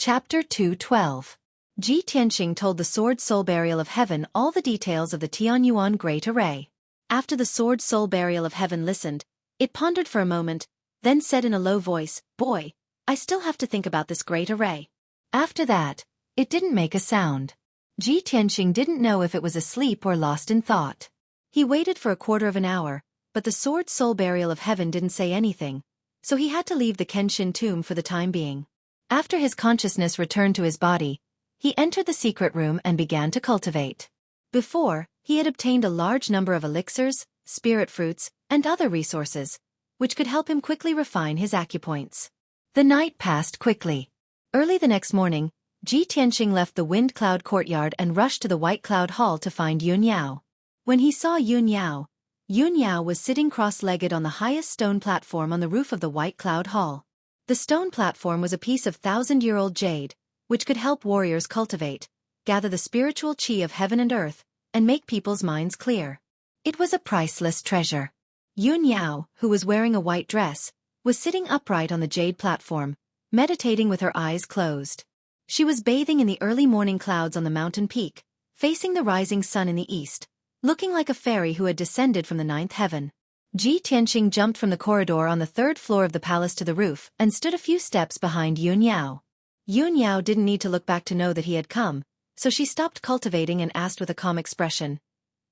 Chapter 212. Ji Tianxing told the Sword Soul Burial of Heaven all the details of the Tianyuan Great Array. After the Sword Soul Burial of Heaven listened, it pondered for a moment, then said in a low voice, "Boy, I still have to think about this great array." After that, it didn't make a sound. Ji Tianxing didn't know if it was asleep or lost in thought. He waited for a quarter of an hour, but the Sword Soul Burial of Heaven didn't say anything, so he had to leave the Kenshin tomb for the time being. After his consciousness returned to his body, he entered the secret room and began to cultivate. Before, he had obtained a large number of elixirs, spirit fruits, and other resources, which could help him quickly refine his acupoints. The night passed quickly. Early the next morning, Ji Tianxing left the Wind Cloud courtyard and rushed to the White Cloud Hall to find Yun Yao. When he saw Yun Yao was sitting cross-legged on the highest stone platform on the roof of the White Cloud Hall. The stone platform was a piece of 1,000-year-old jade, which could help warriors cultivate, gather the spiritual chi of heaven and earth, and make people's minds clear. It was a priceless treasure. Yun Yao, who was wearing a white dress, was sitting upright on the jade platform, meditating with her eyes closed. She was bathing in the early morning clouds on the mountain peak, facing the rising sun in the east, looking like a fairy who had descended from the ninth heaven. Ji Tianxing jumped from the corridor on the third floor of the palace to the roof and stood a few steps behind Yun Yao. Yun Yao didn't need to look back to know that he had come, so she stopped cultivating and asked with a calm expression,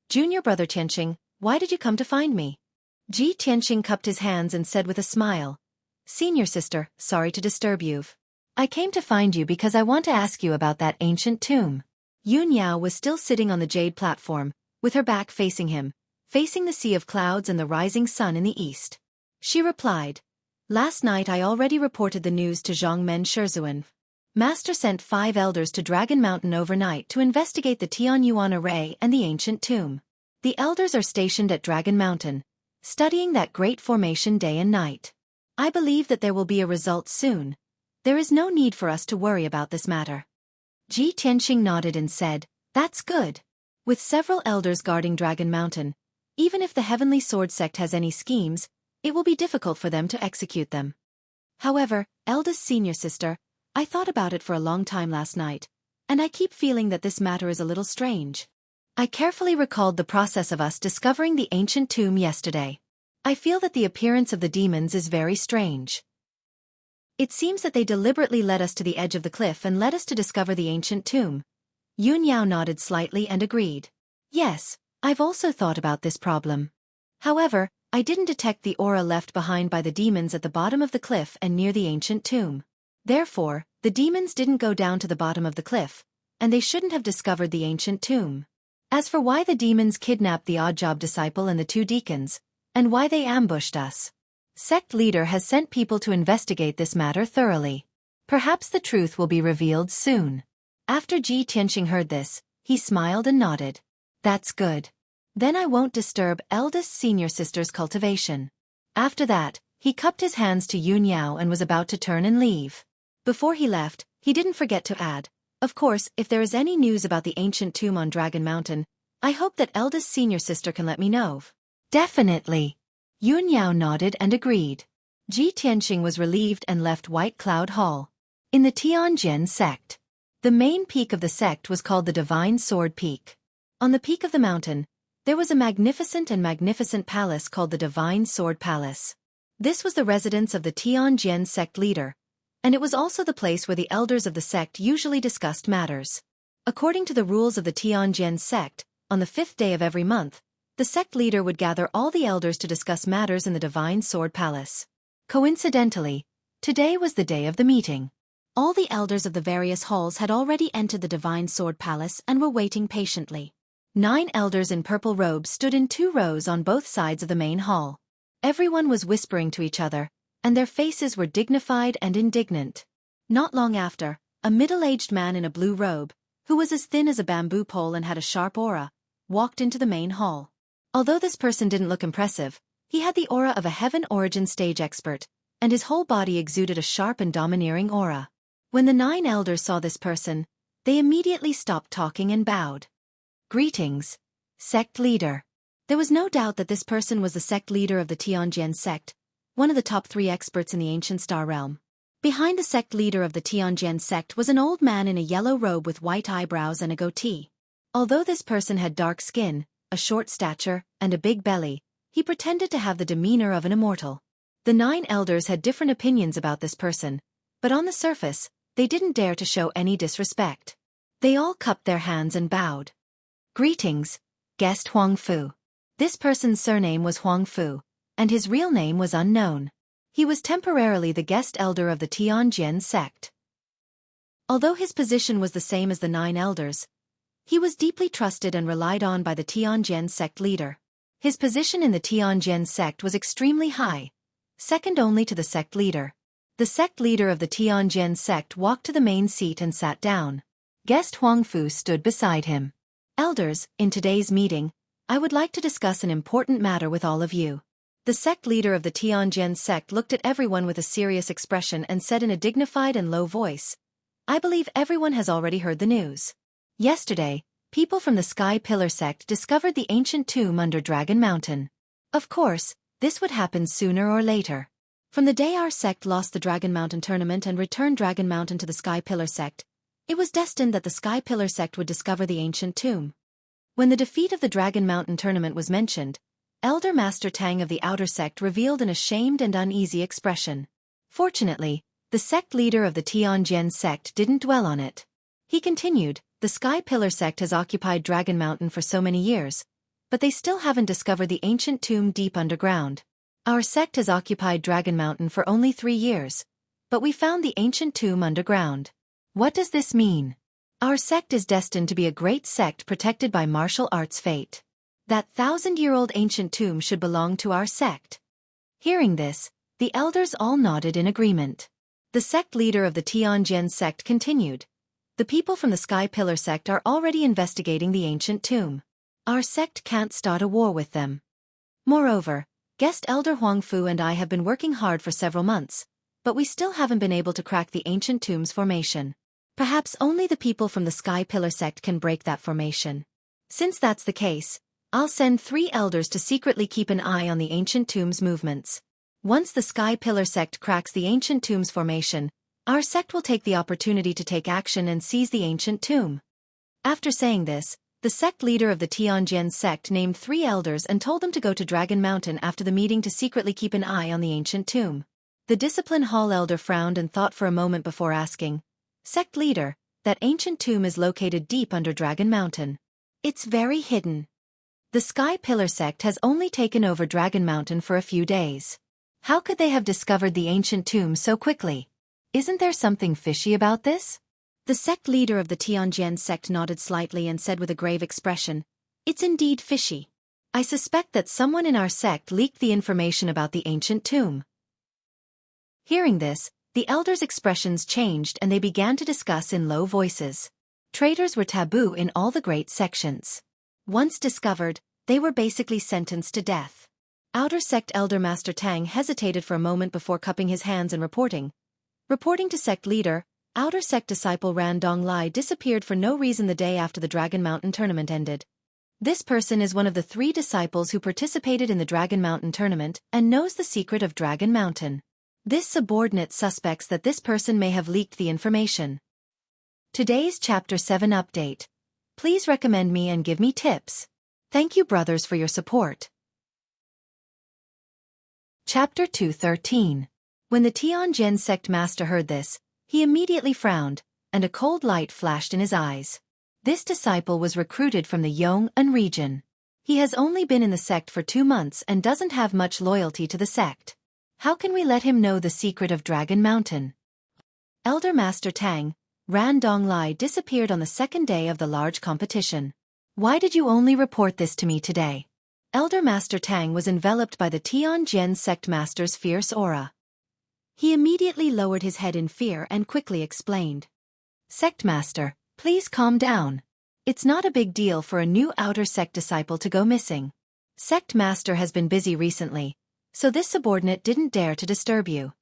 "Junior brother Tianxing, why did you come to find me?" Ji Tianxing cupped his hands and said with a smile, "Senior sister, sorry to disturb you. I came to find you because I want to ask you about that ancient tomb." Yun Yao was still sitting on the jade platform, with her back facing him, facing the sea of clouds and the rising sun in the east. She replied, "Last night I already reported the news to Zhongmen Shizhuan. Master sent 5 elders to Dragon Mountain overnight to investigate the Tianyuan array and the ancient tomb. The elders are stationed at Dragon Mountain, studying that great formation day and night. I believe that there will be a result soon. There is no need for us to worry about this matter." Ji Tianxing nodded and said, "That's good." With several elders guarding Dragon Mountain, even if the Heavenly Sword Sect has any schemes, it will be difficult for them to execute them. However, eldest senior sister, I thought about it for a long time last night, and I keep feeling that this matter is a little strange. I carefully recalled the process of us discovering the ancient tomb yesterday. I feel that the appearance of the demons is very strange. It seems that they deliberately led us to the edge of the cliff and led us to discover the ancient tomb. Yun Yao nodded slightly and agreed. "Yes, I've also thought about this problem. However, I didn't detect the aura left behind by the demons at the bottom of the cliff and near the ancient tomb. Therefore, the demons didn't go down to the bottom of the cliff, and they shouldn't have discovered the ancient tomb. As for why the demons kidnapped the Oddjob disciple and the 2 deacons, and why they ambushed us, sect leader has sent people to investigate this matter thoroughly. Perhaps the truth will be revealed soon." After Ji Tianxing heard this, he smiled and nodded. "That's good. Then I won't disturb eldest senior sister's cultivation." After that, he cupped his hands to Yun Yao and was about to turn and leave. Before he left, he didn't forget to add, "Of course, if there is any news about the ancient tomb on Dragon Mountain, I hope that eldest senior sister can let me know." "Definitely." Yun Yao nodded and agreed. Ji Tianxing was relieved and left White Cloud Hall. In the Tianjin sect, the main peak of the sect was called the Divine Sword Peak. On the peak of the mountain, there was a magnificent palace called the Divine Sword Palace. This was the residence of the Tianjin sect leader, and it was also the place where the elders of the sect usually discussed matters. According to the rules of the Tianjin sect, on the 5th day of every month, the sect leader would gather all the elders to discuss matters in the Divine Sword Palace. Coincidentally, today was the day of the meeting. All the elders of the various halls had already entered the Divine Sword Palace and were waiting patiently. 9 elders in purple robes stood in 2 rows on both sides of the main hall. Everyone was whispering to each other, and their faces were dignified and indignant. Not long after, a middle-aged man in a blue robe, who was as thin as a bamboo pole and had a sharp aura, walked into the main hall. Although this person didn't look impressive, he had the aura of a heaven origin stage expert, and his whole body exuded a sharp and domineering aura. When the 9 elders saw this person, they immediately stopped talking and bowed. "Greetings, sect leader." There was no doubt that this person was the sect leader of the Tianjin sect, one of the top 3 experts in the ancient star realm. Behind the sect leader of the Tianjin sect was an old man in a yellow robe with white eyebrows and a goatee. Although this person had dark skin, a short stature, and a big belly, he pretended to have the demeanor of an immortal. The 9 elders had different opinions about this person, but on the surface, they didn't dare to show any disrespect. They all cupped their hands and bowed. Greetings, guest Huang Fu. This person's surname was Huang Fu, and his real name was unknown. He was temporarily the guest elder of the Tianjin sect. Although his position was the same as the 9 elders, he was deeply trusted and relied on by the Tianjin sect leader. His position in the Tianjin sect was extremely high, second only to the sect leader. The sect leader of the Tianjin sect walked to the main seat and sat down. Guest Huang Fu stood beside him. Elders, in today's meeting, I would like to discuss an important matter with all of you. The sect leader of the Tianjin sect looked at everyone with a serious expression and said in a dignified and low voice, I believe everyone has already heard the news. Yesterday, people from the Sky Pillar sect discovered the ancient tomb under Dragon Mountain. Of course, this would happen sooner or later. From the day our sect lost the Dragon Mountain tournament and returned Dragon Mountain to the Sky Pillar sect, it was destined that the Sky Pillar sect would discover the ancient tomb. When the defeat of the Dragon Mountain tournament was mentioned, Elder Master Tang of the Outer sect revealed an ashamed and uneasy expression. Fortunately, the sect leader of the Tianjin sect didn't dwell on it. He continued, the Sky Pillar sect has occupied Dragon Mountain for so many years, but they still haven't discovered the ancient tomb deep underground. Our sect has occupied Dragon Mountain for only 3 years, but we found the ancient tomb underground. What does this mean? Our sect is destined to be a great sect protected by martial arts fate. That 1,000-year-old ancient tomb should belong to our sect. Hearing this, the elders all nodded in agreement. The sect leader of the Tianjin sect continued. The people from the Sky Pillar sect are already investigating the ancient tomb. Our sect can't start a war with them. Moreover, guest elder Huang Fu and I have been working hard for several months, but we still haven't been able to crack the ancient tomb's formation. Perhaps only the people from the Sky Pillar sect can break that formation. Since that's the case, I'll send 3 elders to secretly keep an eye on the ancient tomb's movements. Once the Sky Pillar sect cracks the ancient tomb's formation, our sect will take the opportunity to take action and seize the ancient tomb. After saying this, the sect leader of the Tianjin sect named 3 elders and told them to go to Dragon Mountain after the meeting to secretly keep an eye on the ancient tomb. The Discipline Hall elder frowned and thought for a moment before asking, Sect leader, that ancient tomb is located deep under Dragon Mountain. It's very hidden. The Sky Pillar sect has only taken over Dragon Mountain for a few days. How could they have discovered the ancient tomb so quickly? Isn't there something fishy about this? The sect leader of the Tianjin sect nodded slightly and said with a grave expression, It's indeed fishy. I suspect that someone in our sect leaked the information about the ancient tomb. Hearing this, the elders' expressions changed and they began to discuss in low voices. Traitors were taboo in all the great sections. Once discovered, they were basically sentenced to death. Outer sect elder Master Tang hesitated for a moment before cupping his hands and reporting. Reporting to sect leader, outer sect disciple Ran Donglai disappeared for no reason the day after the Dragon Mountain tournament ended. This person is one of the 3 disciples who participated in the Dragon Mountain tournament and knows the secret of Dragon Mountain. This subordinate suspects that this person may have leaked the information. Today's Chapter 7 update. Please recommend me and give me tips. Thank you brothers for your support. Chapter 2:13. When the Tianjin sect master heard this, he immediately frowned, and a cold light flashed in his eyes. This disciple was recruited from the Yong'an region. He has only been in the sect for 2 months and doesn't have much loyalty to the sect. How can we let him know the secret of Dragon Mountain? Elder Master Tang, Ran Donglai disappeared on the 2nd day of the large competition. Why did you only report this to me today? Elder Master Tang was enveloped by the Tianjin sect master's fierce aura. He immediately lowered his head in fear and quickly explained. Sect master, please calm down. It's not a big deal for a new outer sect disciple to go missing. Sect master has been busy recently, so this subordinate didn't dare to disturb you.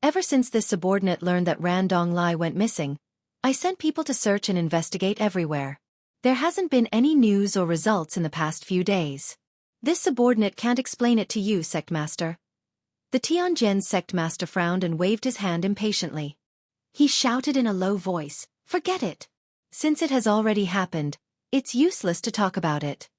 Ever since this subordinate learned that Ran Donglai went missing, I sent people to search and investigate everywhere. There hasn't been any news or results in the past few days. This subordinate can't explain it to you, sect master. The Tianjin sect master frowned and waved his hand impatiently. He shouted in a low voice, "Forget it. Since it has already happened, it's useless to talk about it.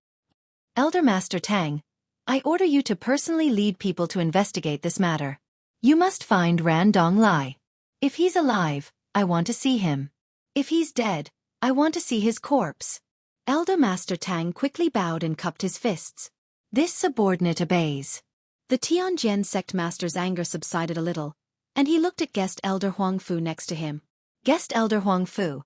Elder Master Tang, I order you to personally lead people to investigate this matter. You must find Ran Donglai. If he's alive, I want to see him. If he's dead, I want to see his corpse." Elder Master Tang quickly bowed and cupped his fists. This subordinate obeys. The Tianjin sect master's anger subsided a little, and he looked at Guest Elder Huangfu next to him. "Guest Elder Huangfu,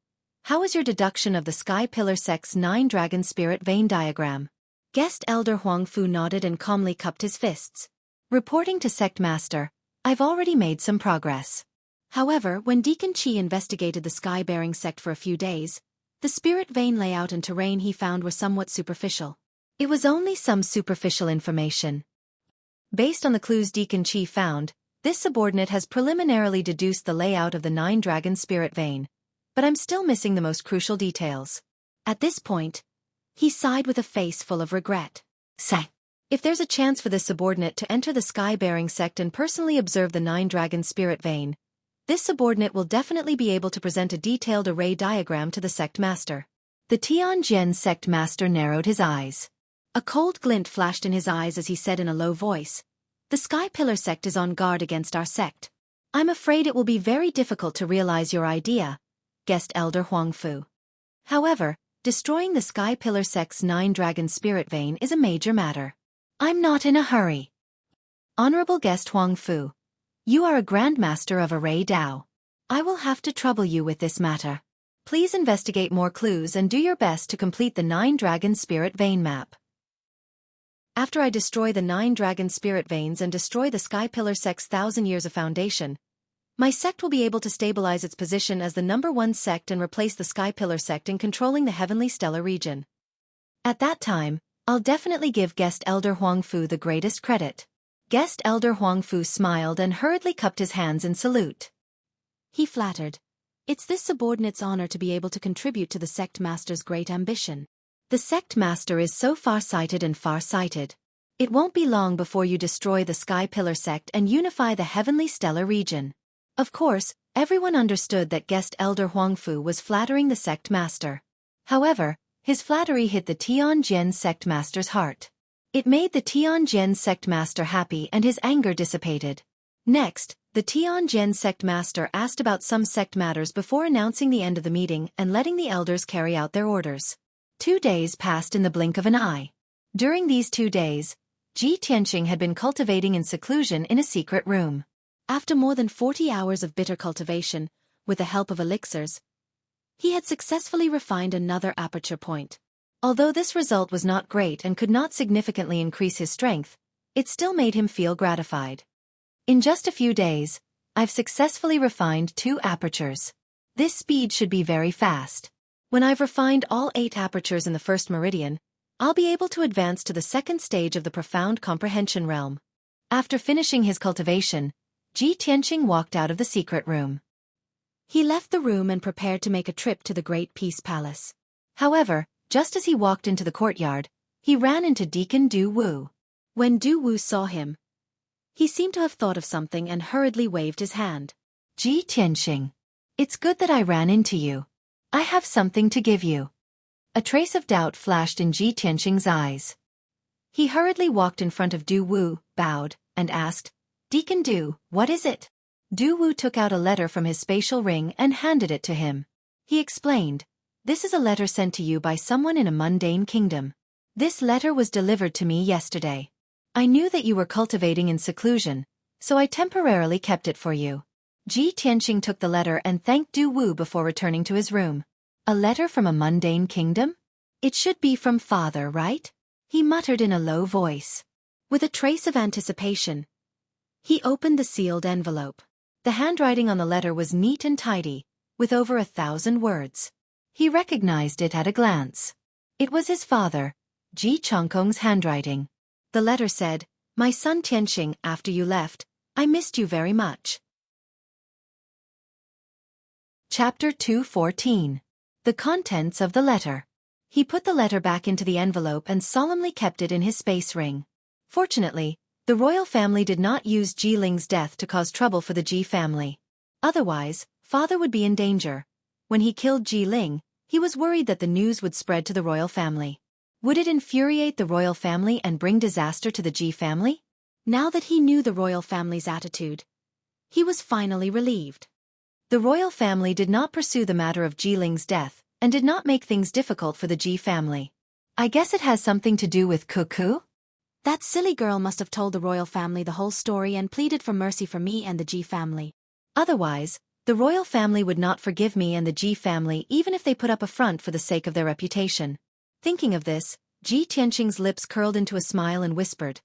how is your deduction of the Sky Pillar sect's 9 Dragon Spirit Vein diagram?" Guest Elder Huangfu nodded and calmly cupped his fists. "Reporting to Sect Master, I've already made some progress." However, when Deacon Qi investigated the sky-bearing sect for a few days, the spirit vein layout and terrain he found were somewhat superficial. It was only some superficial information. Based on the clues Deacon Qi found, this subordinate has preliminarily deduced the layout of the 9 Dragon Spirit Vein, but I'm still missing the most crucial details. At this point, he sighed with a face full of regret. Say, if there's a chance for this subordinate to enter the sky-bearing sect and personally observe the 9 Dragon Spirit Vein, this subordinate will definitely be able to present a detailed array diagram to the sect master. The Tianjin sect master narrowed his eyes. A cold glint flashed in his eyes as he said in a low voice, "The Sky Pillar sect is on guard against our sect. I'm afraid it will be very difficult to realize your idea, Guest Elder Huangfu. However, destroying the Sky Pillar sect's 9 Dragon Spirit Vein is a major matter. I'm not in a hurry. Honorable Guest Huangfu, you are a Grandmaster of Array Dao. I will have to trouble you with this matter. Please investigate more clues and do your best to complete the 9 Dragon Spirit Vein map. After I destroy the 9 Dragon Spirit Veins and destroy the Sky Pillar sect's 1,000 years of foundation, my sect will be able to stabilize its position as the #1 sect and replace the Sky Pillar sect in controlling the Heavenly Stellar region. At that time, I'll definitely give Guest Elder Huangfu the greatest credit." Guest Elder Huangfu smiled and hurriedly cupped his hands in salute. He flattered. It's this subordinate's honor to be able to contribute to the sect master's great ambition. The sect master is so far-sighted and far-sighted. It won't be long before you destroy the Sky Pillar sect and unify the Heavenly Stellar region. Of course, everyone understood that Guest Elder Huangfu was flattering the sect master. However, his flattery hit the Tianjin sect master's heart. It made the Tianjin sect master happy and his anger dissipated. Next, the Tianjin sect master asked about some sect matters before announcing the end of the meeting and letting the elders carry out their orders. 2 days passed in the blink of an eye. During these 2 days, Ji Tianqing had been cultivating in seclusion in a secret room. After more than 40 hours of bitter cultivation, with the help of elixirs, he had successfully refined another aperture point. Although this result was not great and could not significantly increase his strength, it still made him feel gratified. In just a few days, I've successfully refined 2 apertures. This speed should be very fast. When I've refined all 8 apertures in the first meridian, I'll be able to advance to the second stage of the profound comprehension realm. After finishing his cultivation, Ji Tianqing walked out of the secret room. He left the room and prepared to make a trip to the Great Peace Palace. However, just as he walked into the courtyard, he ran into Deacon Du Wu. When Du Wu saw him, he seemed to have thought of something and hurriedly waved his hand. "Ji Tianqing, it's good that I ran into you. I have something to give you." A trace of doubt flashed in Ji Tianqing's eyes. He hurriedly walked in front of Du Wu, bowed, and asked, "Deacon Du, what is it?" Du Wu took out a letter from his spatial ring and handed it to him. He explained, "This is a letter sent to you by someone in a mundane kingdom. This letter was delivered to me yesterday. I knew that you were cultivating in seclusion, so I temporarily kept it for you." Ji Tianqing took the letter and thanked Du Wu before returning to his room. A letter from a mundane kingdom? It should be from father, right? He muttered in a low voice. With a trace of anticipation, he opened the sealed envelope. The handwriting on the letter was neat and tidy, with over 1,000 words. He recognized it at a glance. It was his father, Ji Chongkong's handwriting. The letter said, "My son Tianqing, after you left, I missed you very much." Chapter 214. The contents of the letter. He put the letter back into the envelope and solemnly kept it in his space ring. Fortunately, The royal family did not use Ji Ling's death to cause trouble for the Ji family. Otherwise, father would be in danger. When he killed Ji Ling, he was worried that the news would spread to the royal family. Would it infuriate the royal family and bring disaster to the Ji family? Now that he knew the royal family's attitude, he was finally relieved. The royal family did not pursue the matter of Ji Ling's death, and did not make things difficult for the Ji family. I guess it has something to do with Xueqi? That silly girl must have told the royal family the whole story and pleaded for mercy for me and the Ji family. Otherwise, the royal family would not forgive me and the Ji family even if they put up a front for the sake of their reputation. Thinking of this, Ji Tianqing's lips curled into a smile and whispered,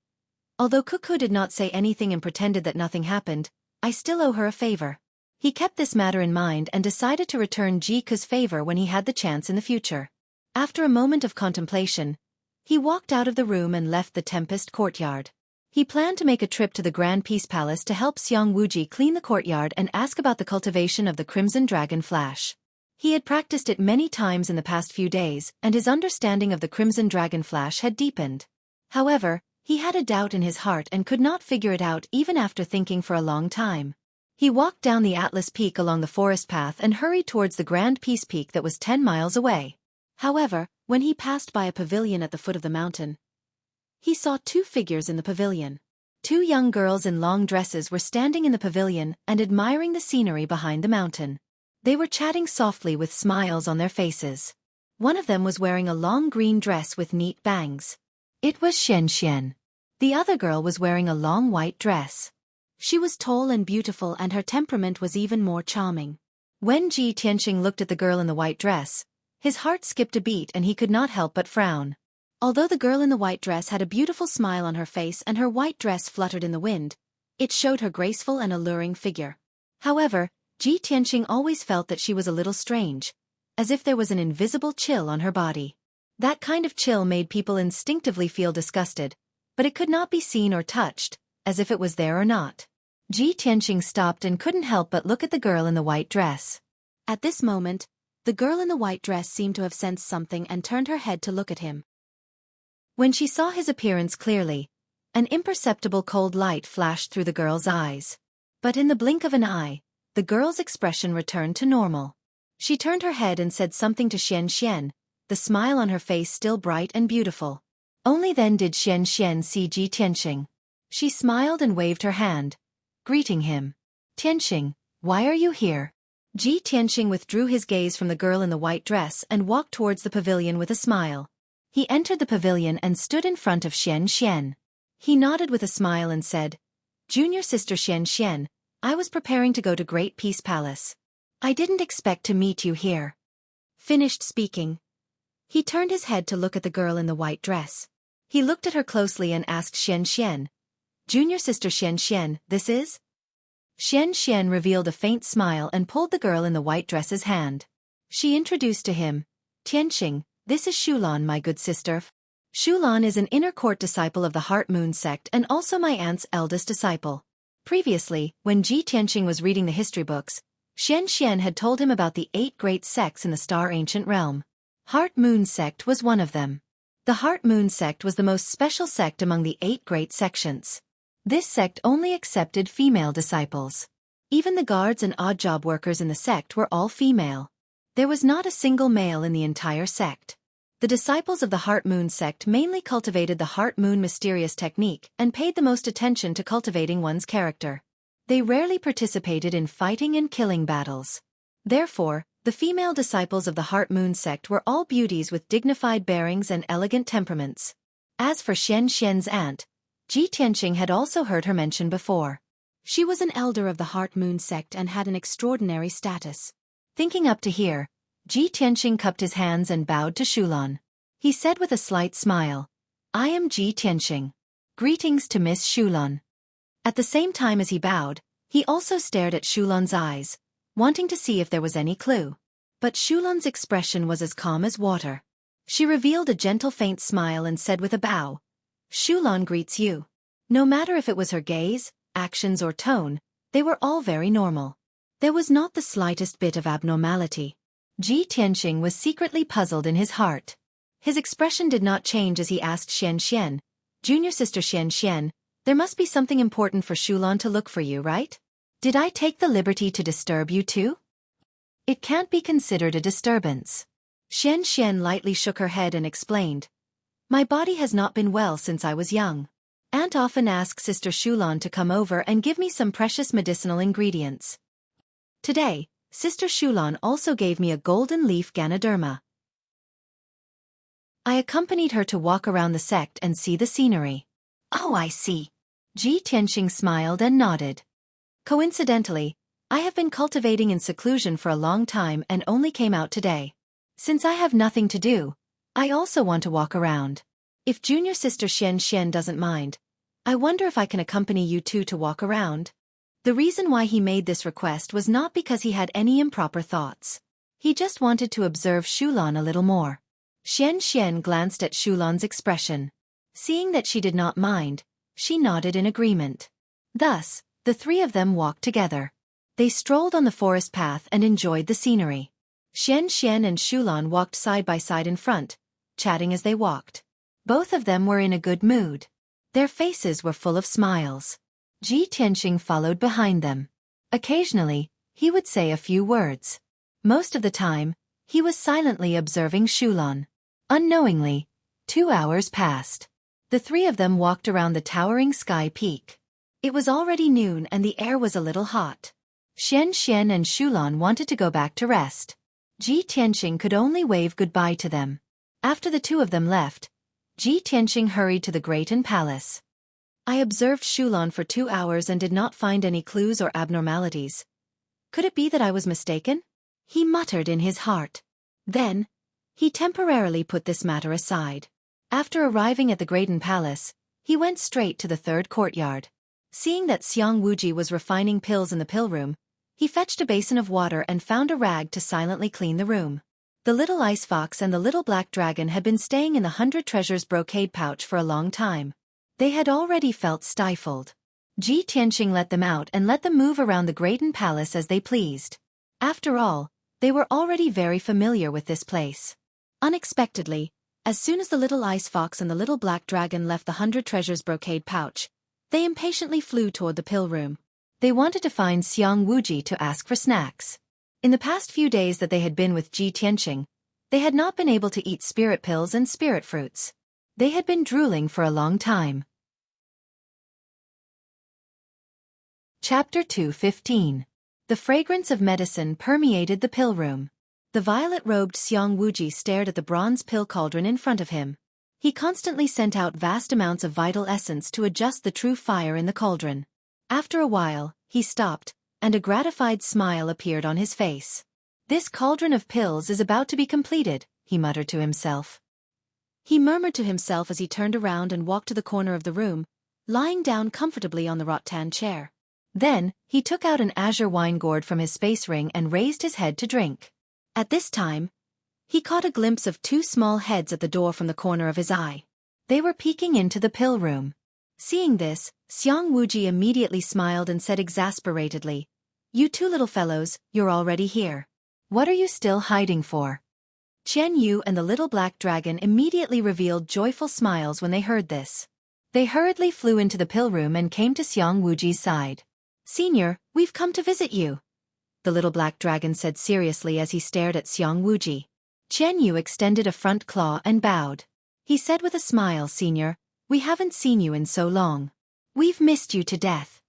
"Although Xueqi did not say anything and pretended that nothing happened, I still owe her a favor." He kept this matter in mind and decided to return Ji Ke's favor when he had the chance in the future. After a moment of contemplation, he walked out of the room and left the Tempest courtyard. He planned to make a trip to the Grand Peace Palace to help Xiang Wuji clean the courtyard and ask about the cultivation of the Crimson Dragon Flash. He had practiced it many times in the past few days, and his understanding of the Crimson Dragon Flash had deepened. However, he had a doubt in his heart and could not figure it out even after thinking for a long time. He walked down the Atlas Peak along the forest path and hurried towards the Grand Peace Peak that was 10 miles away. However, when he passed by a pavilion at the foot of the mountain, he saw two figures in the pavilion. Two young girls in long dresses were standing in the pavilion and admiring the scenery behind the mountain. They were chatting softly with smiles on their faces. One of them was wearing a long green dress with neat bangs. It was Xian. The other girl was wearing a long white dress. She was tall and beautiful and her temperament was even more charming. When Ji Tianqing looked at the girl in the white dress, his heart skipped a beat and he could not help but frown. Although the girl in the white dress had a beautiful smile on her face and her white dress fluttered in the wind, it showed her graceful and alluring figure. However, Ji Tianqing always felt that she was a little strange, as if there was an invisible chill on her body. That kind of chill made people instinctively feel disgusted, but it could not be seen or touched, as if it was there or not. Ji Tianqing stopped and couldn't help but look at the girl in the white dress. At this moment, the girl in the white dress seemed to have sensed something and turned her head to look at him. When she saw his appearance clearly, an imperceptible cold light flashed through the girl's eyes. But in the blink of an eye, the girl's expression returned to normal. She turned her head and said something to Xian, the smile on her face still bright and beautiful. Only then did Xian see Ji Tianqing. She smiled and waved her hand, greeting him. "Tianqing, why are you here?" Ji Tianqing withdrew his gaze from the girl in the white dress and walked towards the pavilion with a smile. He entered the pavilion and stood in front of Xian. He nodded with a smile and said, "Junior sister Xian, I was preparing to go to Great Peace Palace. I didn't expect to meet you here." Finished speaking, he turned his head to look at the girl in the white dress. He looked at her closely and asked Xian, "Junior sister Xian, this is?" Xian revealed a faint smile and pulled the girl in the white dress's hand. She introduced to him, "Tianqing, this is Xulan, my good sister. Xulan is an inner court disciple of the Heart Moon sect and also my aunt's eldest disciple." Previously, when Ji Tianqing was reading the history books, Xian had told him about the 8 great sects in the Star Ancient Realm. Heart Moon sect was one of them. The Heart Moon sect was the most special sect among the 8 great sections. This sect only accepted female disciples. Even the guards and odd job workers in the sect were all female. There was not a single male in the entire sect. The disciples of the Heart Moon sect mainly cultivated the Heart Moon mysterious technique and paid the most attention to cultivating one's character. They rarely participated in fighting and killing battles. Therefore, the female disciples of the Heart Moon sect were all beauties with dignified bearings and elegant temperaments. As for Xian's aunt, Ji Tianqing had also heard her mention before. She was an elder of the Heart Moon sect and had an extraordinary status. Thinking up to here, Ji Tianqing cupped his hands and bowed to Xulan. He said with a slight smile, "I am Ji Tianqing. Greetings to Miss Xulan." At the same time as he bowed, he also stared at Xulan's eyes, wanting to see if there was any clue. But Xulan's expression was as calm as water. She revealed a gentle faint smile and said with a bow, "Xulan greets you." No matter if it was her gaze, actions or tone, they were all very normal. There was not the slightest bit of abnormality. Ji Tianqing was secretly puzzled in his heart. His expression did not change as he asked Xian, "Junior sister Xian, There must be something important for Xuelan to look for you, right? Did I take the liberty to disturb you too? It can't be considered a disturbance. Xian lightly shook her head and explained. My body has not been well since I was young. Aunt often asks Sister Xuelan to come over and give me some precious medicinal ingredients. Today, Sister Xuelan also gave me a golden leaf Ganoderma. I accompanied her to walk around the sect and see the scenery. Oh, I see. Ji Tianxing smiled and nodded. Coincidentally, I have been cultivating in seclusion for a long time and only came out today. Since I have nothing to do, I also want to walk around. If junior sister Xian doesn't mind, I wonder if I can accompany you two to walk around. The reason why he made this request was not because he had any improper thoughts. He just wanted to observe Xuelan a little more. Xian glanced at Xuelan's expression. Seeing that she did not mind, she nodded in agreement. Thus, the three of them walked together. They strolled on the forest path and enjoyed the scenery. Xian and Xuelan walked side by side in front, chatting as they walked. Both of them were in a good mood. Their faces were full of smiles. Ji Tianxing followed behind them. Occasionally, he would say a few words. Most of the time, he was silently observing Xuelan. Unknowingly, 2 hours passed. The three of them walked around the towering sky peak. It was already noon and the air was a little hot. Xian and Xuelan wanted to go back to rest. Ji Tianxing could only wave goodbye to them. After the two of them left, Ji Tianxing hurried to the Greaton Palace. I observed Xuelan for 2 hours and did not find any clues or abnormalities. Could it be that I was mistaken? He muttered in his heart. Then, he temporarily put this matter aside. After arriving at the Greaton Palace, he went straight to the third courtyard. Seeing that Xiang Wuji was refining pills in the pill room, he fetched a basin of water and found a rag to silently clean the room. The little ice fox and the little black dragon had been staying in the 100 Treasures brocade pouch for a long time. They had already felt stifled. Ji Tianxing let them out and let them move around the Greaton Palace as they pleased. After all, they were already very familiar with this place. Unexpectedly, as soon as the little ice fox and the little black dragon left the 100 Treasures brocade pouch, they impatiently flew toward the pill room. They wanted to find Xiang Wuji to ask for snacks. In the past few days that they had been with Ji Tianxing, they had not been able to eat spirit pills and spirit fruits. They had been drooling for a long time. Chapter 2:15. The fragrance of medicine permeated the pill room. The violet-robed Xiang Wuji stared at the bronze pill cauldron in front of him. He constantly sent out vast amounts of vital essence to adjust the true fire in the cauldron. After a while, he stopped, and a gratified smile appeared on his face. This cauldron of pills is about to be completed, he muttered to himself. He murmured to himself as he turned around and walked to the corner of the room, lying down comfortably on the rattan chair. Then, he took out an azure wine gourd from his space ring and raised his head to drink. At this time, he caught a glimpse of 2 small heads at the door from the corner of his eye. They were peeking into the pill room. Seeing this, Xiang Wuji immediately smiled and said exasperatedly, "You 2 little fellows, you're already here. What are you still hiding for?" Qian Yu and the little black dragon immediately revealed joyful smiles when they heard this. They hurriedly flew into the pill room and came to Xiang Wuji's side. "Senior, we've come to visit you," the little black dragon said seriously as he stared at Xiang Wuji. Qian Yu extended a front claw and bowed. He said with a smile, "Senior, we haven't seen you in so long. We've missed you to death."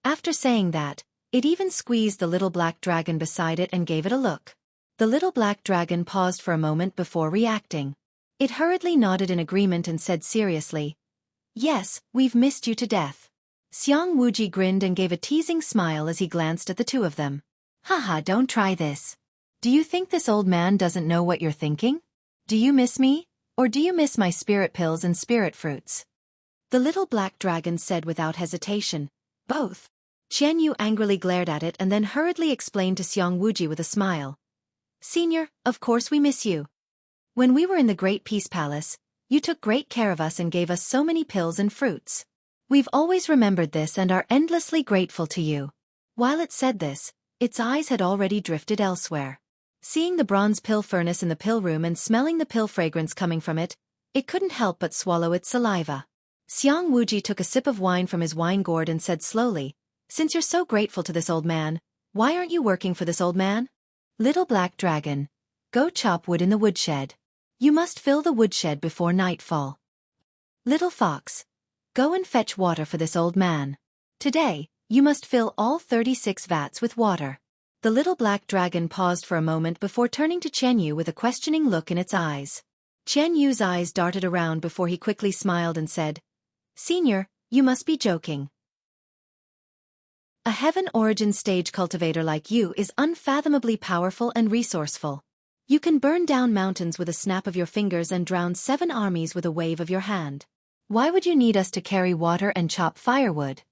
After saying that, it even squeezed the little black dragon beside it and gave it a look. The little black dragon paused for a moment before reacting. It hurriedly nodded in agreement and said seriously, "Yes, we've missed you to death." Xiang Wuji grinned and gave a teasing smile as he glanced at the two of them. "Haha, don't try this. Do you think this old man doesn't know what you're thinking? Do you miss me, or do you miss my spirit pills and spirit fruits?" The little black dragon said without hesitation, "Both." Qian Yu angrily glared at it and then hurriedly explained to Xiang Wuji with a smile, "Senior, of course we miss you. When we were in the Great Peace Palace, you took great care of us and gave us so many pills and fruits. We've always remembered this and are endlessly grateful to you." While it said this, its eyes had already drifted elsewhere. Seeing the bronze pill furnace in the pill room and smelling the pill fragrance coming from it, it couldn't help but swallow its saliva. Xiang Wuji took a sip of wine from his wine gourd and said slowly, "Since you're so grateful to this old man, why aren't you working for this old man? Little black dragon, go chop wood in the woodshed. You must fill the woodshed before nightfall. Little fox, go and fetch water for this old man. Today, you must fill all 36 vats with water." The little black dragon paused for a moment before turning to Qian Yu with a questioning look in its eyes. Qian Yu's eyes darted around before he quickly smiled and said, "Senior, you must be joking. A heaven origin stage cultivator like you is unfathomably powerful and resourceful. You can burn down mountains with a snap of your fingers and drown 7 armies with a wave of your hand. Why would you need us to carry water and chop firewood?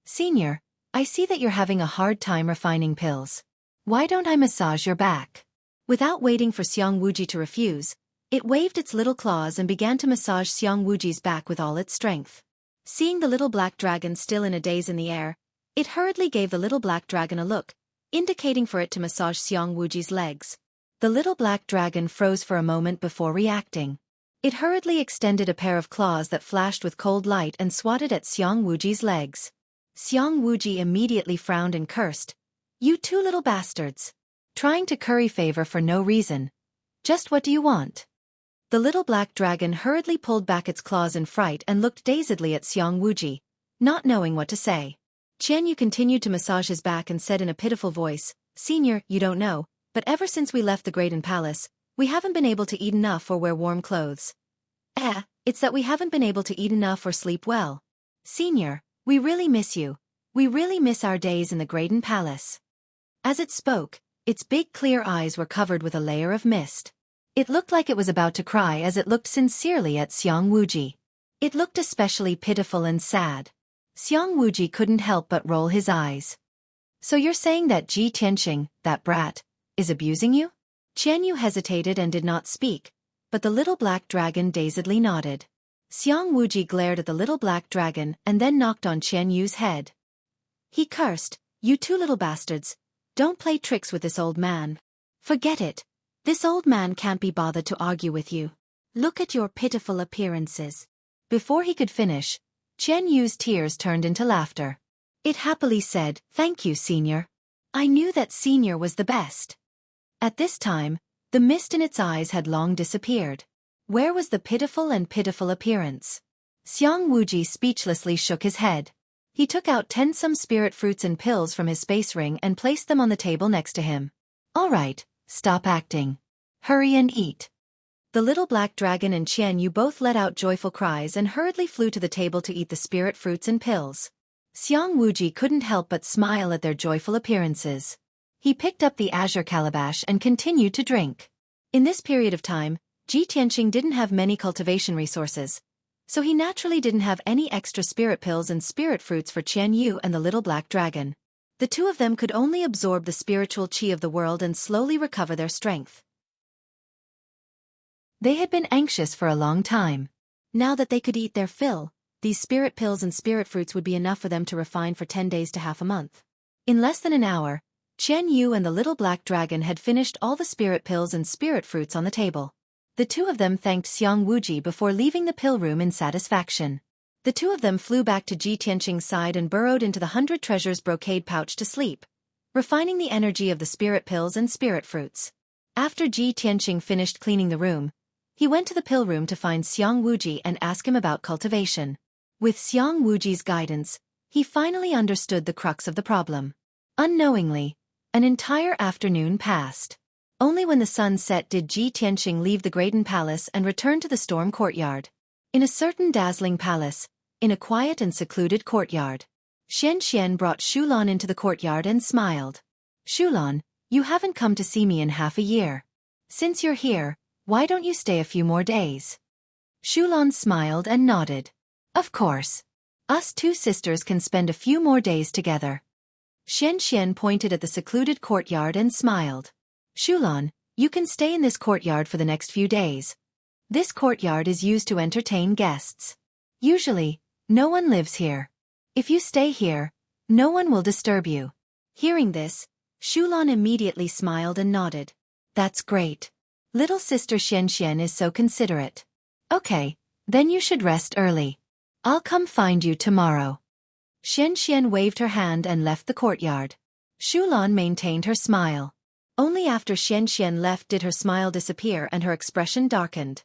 Senior, I see that you're having a hard time refining pills. Why don't I massage your back?" Without waiting for Xiang Wuji to refuse, it waved its little claws and began to massage Xiang Wuji's back with all its strength. Seeing the little black dragon still in a daze in the air, it hurriedly gave the little black dragon a look, indicating for it to massage Xiang Wuji's legs. The little black dragon froze for a moment before reacting. It hurriedly extended a pair of claws that flashed with cold light and swatted at Xiang Wuji's legs. Xiang Wuji immediately frowned and cursed, "You 2 little bastards. Trying to curry favor for no reason. Just what do you want?" The little black dragon hurriedly pulled back its claws in fright and looked dazedly at Xiang Wuji, not knowing what to say. Qian Yu continued to massage his back and said in a pitiful voice, "Senior, you don't know, but ever since we left the Graydon Palace, we haven't been able to eat enough or wear warm clothes. It's that we haven't been able to eat enough or sleep well. Senior, we really miss you. We really miss our days in the Graydon Palace." As it spoke, its big clear eyes were covered with a layer of mist. It looked like it was about to cry as it looked sincerely at Xiang Wuji. It looked especially pitiful and sad. Xiang Wuji couldn't help but roll his eyes. "So you're saying that Ji Tianqing, that brat, is abusing you?" Qian Yu hesitated and did not speak, but the little black dragon dazedly nodded. Xiang Wuji glared at the little black dragon and then knocked on Qian Yu's head. He cursed, "You 2 little bastards, don't play tricks with this old man. Forget it. This old man can't be bothered to argue with you. Look at your pitiful appearances." Before he could finish, Qian Yu's tears turned into laughter. It happily said, "Thank you, Senior. I knew that Senior was the best." At this time, the mist in its eyes had long disappeared. Where was the pitiful appearance? Xiang Wuji speechlessly shook his head. He took out 10 some spirit fruits and pills from his space ring and placed them on the table next to him. "All right, stop acting. Hurry and eat." The little black dragon and Qian Yu both let out joyful cries and hurriedly flew to the table to eat the spirit fruits and pills. Xiang Wuji couldn't help but smile at their joyful appearances. He picked up the azure calabash and continued to drink. In this period of time, Ji Tianqing didn't have many cultivation resources, so he naturally didn't have any extra spirit pills and spirit fruits for Qian Yu and the little black dragon. The 2 of them could only absorb the spiritual qi of the world and slowly recover their strength. They had been anxious for a long time. Now that they could eat their fill, these spirit pills and spirit fruits would be enough for them to refine for 10 days to half a month. In less than an hour, Qian Yu and the little black dragon had finished all the spirit pills and spirit fruits on the table. The 2 of them thanked Xiang Wuji before leaving the pill room in satisfaction. The 2 of them flew back to Ji Tianqing's side and burrowed into the 100 treasures brocade pouch to sleep, refining the energy of the spirit pills and spirit fruits. After Ji Tianqing finished cleaning the room, he went to the pill room to find Xiang Wuji and ask him about cultivation. With Xiang Wuji's guidance, he finally understood the crux of the problem. Unknowingly, an entire afternoon passed. Only when the sun set did Ji Tianqing leave the Graydon Palace and return to the storm courtyard. In a certain dazzling palace, in a quiet and secluded courtyard, Xian brought Shulan into the courtyard and smiled. "Shulan, you haven't come to see me in half a year. Since you're here, why don't you stay a few more days?" Shulan smiled and nodded. "Of course. Us 2 sisters can spend a few more days together." Xian pointed at the secluded courtyard and smiled. "Shulan, you can stay in this courtyard for the next few days. This courtyard is used to entertain guests. Usually, no one lives here. If you stay here, no one will disturb you." Hearing this, Shulan immediately smiled and nodded. "That's great. Little sister Xian is so considerate. Okay, then you should rest early. I'll come find you tomorrow. Xian waved her hand and left the courtyard. Shulan maintained her smile. Only after Xian left did her smile disappear and her expression darkened.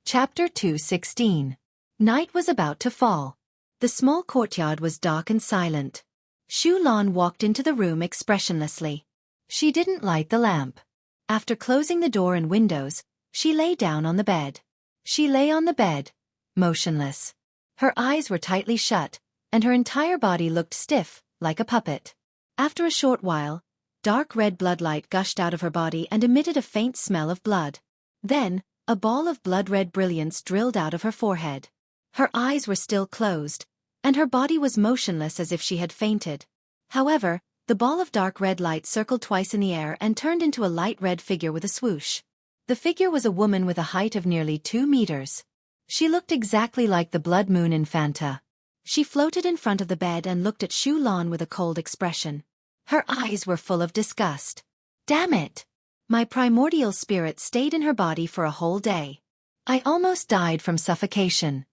Chapter 2:16. Night was about to fall. The small courtyard was dark and silent. Shulan walked into the room expressionlessly. She didn't light the lamp. After closing the door and windows, she lay down on the bed. She lay on the bed, motionless. Her eyes were tightly shut, and her entire body looked stiff, like a puppet. After a short while, dark red bloodlight gushed out of her body and emitted a faint smell of blood. Then, a ball of blood-red brilliance drilled out of her forehead. Her eyes were still closed, and her body was motionless as if she had fainted. However, the ball of dark red light circled twice in the air and turned into a light red figure with a swoosh. The figure was a woman with a height of nearly 2 meters. She looked exactly like the Blood Moon Infanta. She floated in front of the bed and looked at Shulan with a cold expression. Her eyes were full of disgust. Damn it! My primordial spirit stayed in her body for a whole day. I almost died from suffocation.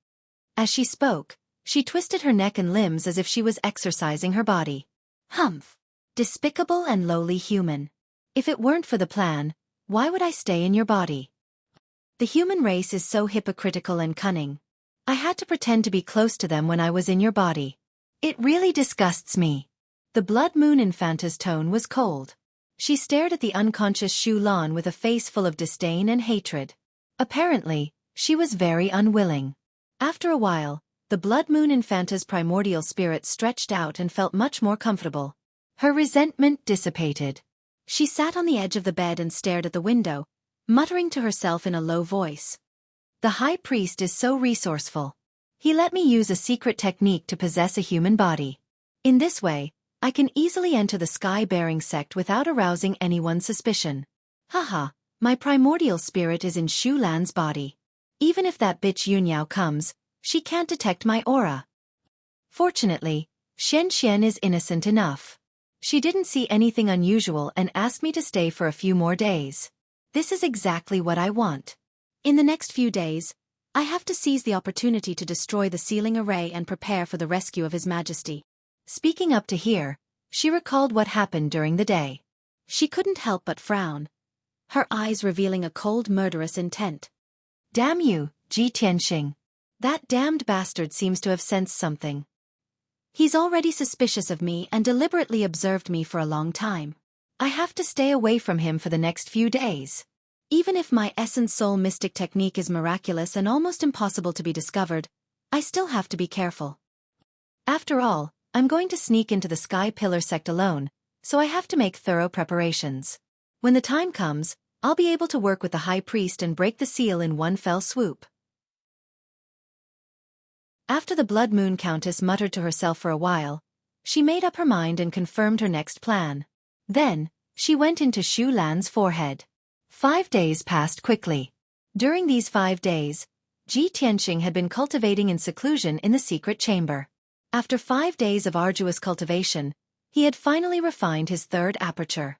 As she spoke, she twisted her neck and limbs as if she was exercising her body. Humph! Despicable and lowly human. If it weren't for the plan, why would I stay in your body? The human race is so hypocritical and cunning. I had to pretend to be close to them when I was in your body. It really disgusts me. The Blood Moon Infanta's tone was cold. She stared at the unconscious Shulan with a face full of disdain and hatred. Apparently, she was very unwilling. After a while, the Blood Moon Infanta's primordial spirit stretched out and felt much more comfortable. Her resentment dissipated. She sat on the edge of the bed and stared at the window, muttering to herself in a low voice. The High Priest is so resourceful. He let me use a secret technique to possess a human body. In this way, I can easily enter the sky-bearing sect without arousing anyone's suspicion. Haha, my primordial spirit is in Shulan's body. Even if that bitch Yunyao comes, she can't detect my aura. Fortunately, Xian is innocent enough. She didn't see anything unusual and asked me to stay for a few more days. This is exactly what I want. In the next few days, I have to seize the opportunity to destroy the sealing array and prepare for the rescue of His Majesty. Speaking up to here, she recalled what happened during the day. She couldn't help but frown, her eyes revealing a cold murderous intent. Damn you, Ji Tianxing. That damned bastard seems to have sensed something. He's already suspicious of me and deliberately observed me for a long time. I have to stay away from him for the next few days. Even if my essence soul mystic technique is miraculous and almost impossible to be discovered, I still have to be careful. After all, I'm going to sneak into the Sky Pillar sect alone, so I have to make thorough preparations. When the time comes, I'll be able to work with the High Priest and break the seal in one fell swoop. After the Blood Moon Countess muttered to herself for a while, she made up her mind and confirmed her next plan. Then, she went into Shulan's forehead. 5 days passed quickly. During these 5 days, Ji Tianxing had been cultivating in seclusion in the secret chamber. After 5 days of arduous cultivation, he had finally refined his third aperture.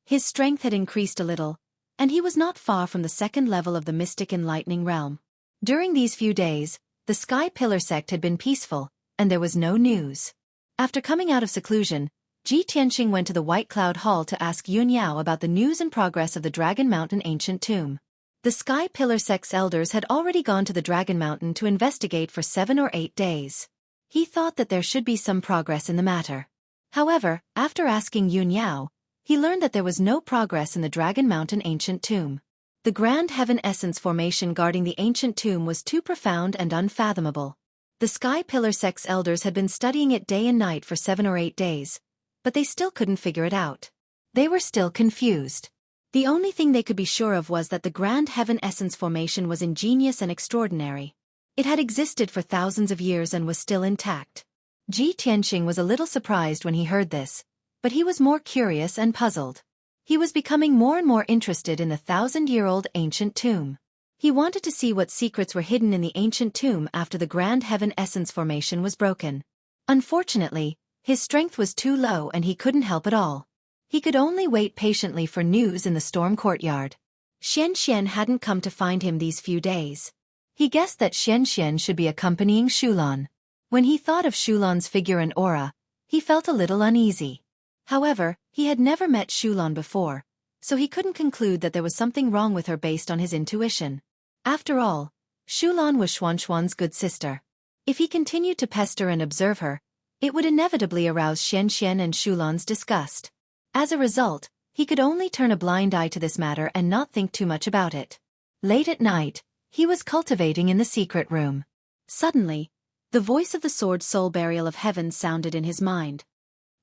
His strength had increased a little, and he was not far from the second level of the mystic enlightening realm. During these few days, the Sky Pillar sect had been peaceful, and there was no news. After coming out of seclusion, Ji Tianxing went to the White Cloud Hall to ask Yunyao about the news and progress of the Dragon Mountain ancient tomb. The Sky Pillar sect's elders had already gone to the Dragon Mountain to investigate for 7 or 8 days. He thought that there should be some progress in the matter. However, after asking Yunyao, he learned that there was no progress in the Dragon Mountain ancient tomb. The Grand Heaven Essence formation guarding the ancient tomb was too profound and unfathomable. The Sky Pillar sect's elders had been studying it day and night for 7 or 8 days, but they still couldn't figure it out. They were still confused. The only thing they could be sure of was that the Grand Heaven Essence formation was ingenious and extraordinary. It had existed for thousands of years and was still intact. Ji Tianxing was a little surprised when he heard this, but he was more curious and puzzled. He was becoming more and more interested in the 1,000-year-old ancient tomb. He wanted to see what secrets were hidden in the ancient tomb after the Grand Heaven Essence formation was broken. Unfortunately, his strength was too low and he couldn't help at all. He could only wait patiently for news in the storm courtyard. Xian hadn't come to find him these few days. He guessed that Xian should be accompanying Shulan. When he thought of Shulan's figure and aura, he felt a little uneasy. However, he had never met Shulan before, so he couldn't conclude that there was something wrong with her based on his intuition. After all, Shulan was Xuan's good sister. If he continued to pester and observe her, it would inevitably arouse Xian and Shulan's disgust. As a result, he could only turn a blind eye to this matter and not think too much about it. Late at night, he was cultivating in the secret room. Suddenly, the voice of the sword soul burial of heaven sounded in his mind.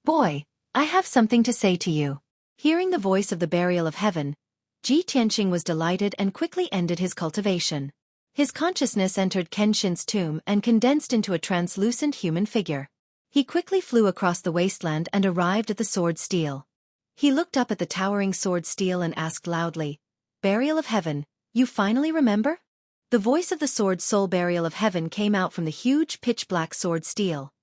"Boy, I have something to say to you." Hearing the voice of the burial of heaven, Ji Tianqing was delighted and quickly ended his cultivation. His consciousness entered Kenshin's tomb and condensed into a translucent human figure. He quickly flew across the wasteland and arrived at the sword stele. He looked up at the towering sword stele and asked loudly, "Burial of heaven, you finally remember?" The voice of the sword soul burial of heaven came out from the huge pitch-black sword stele.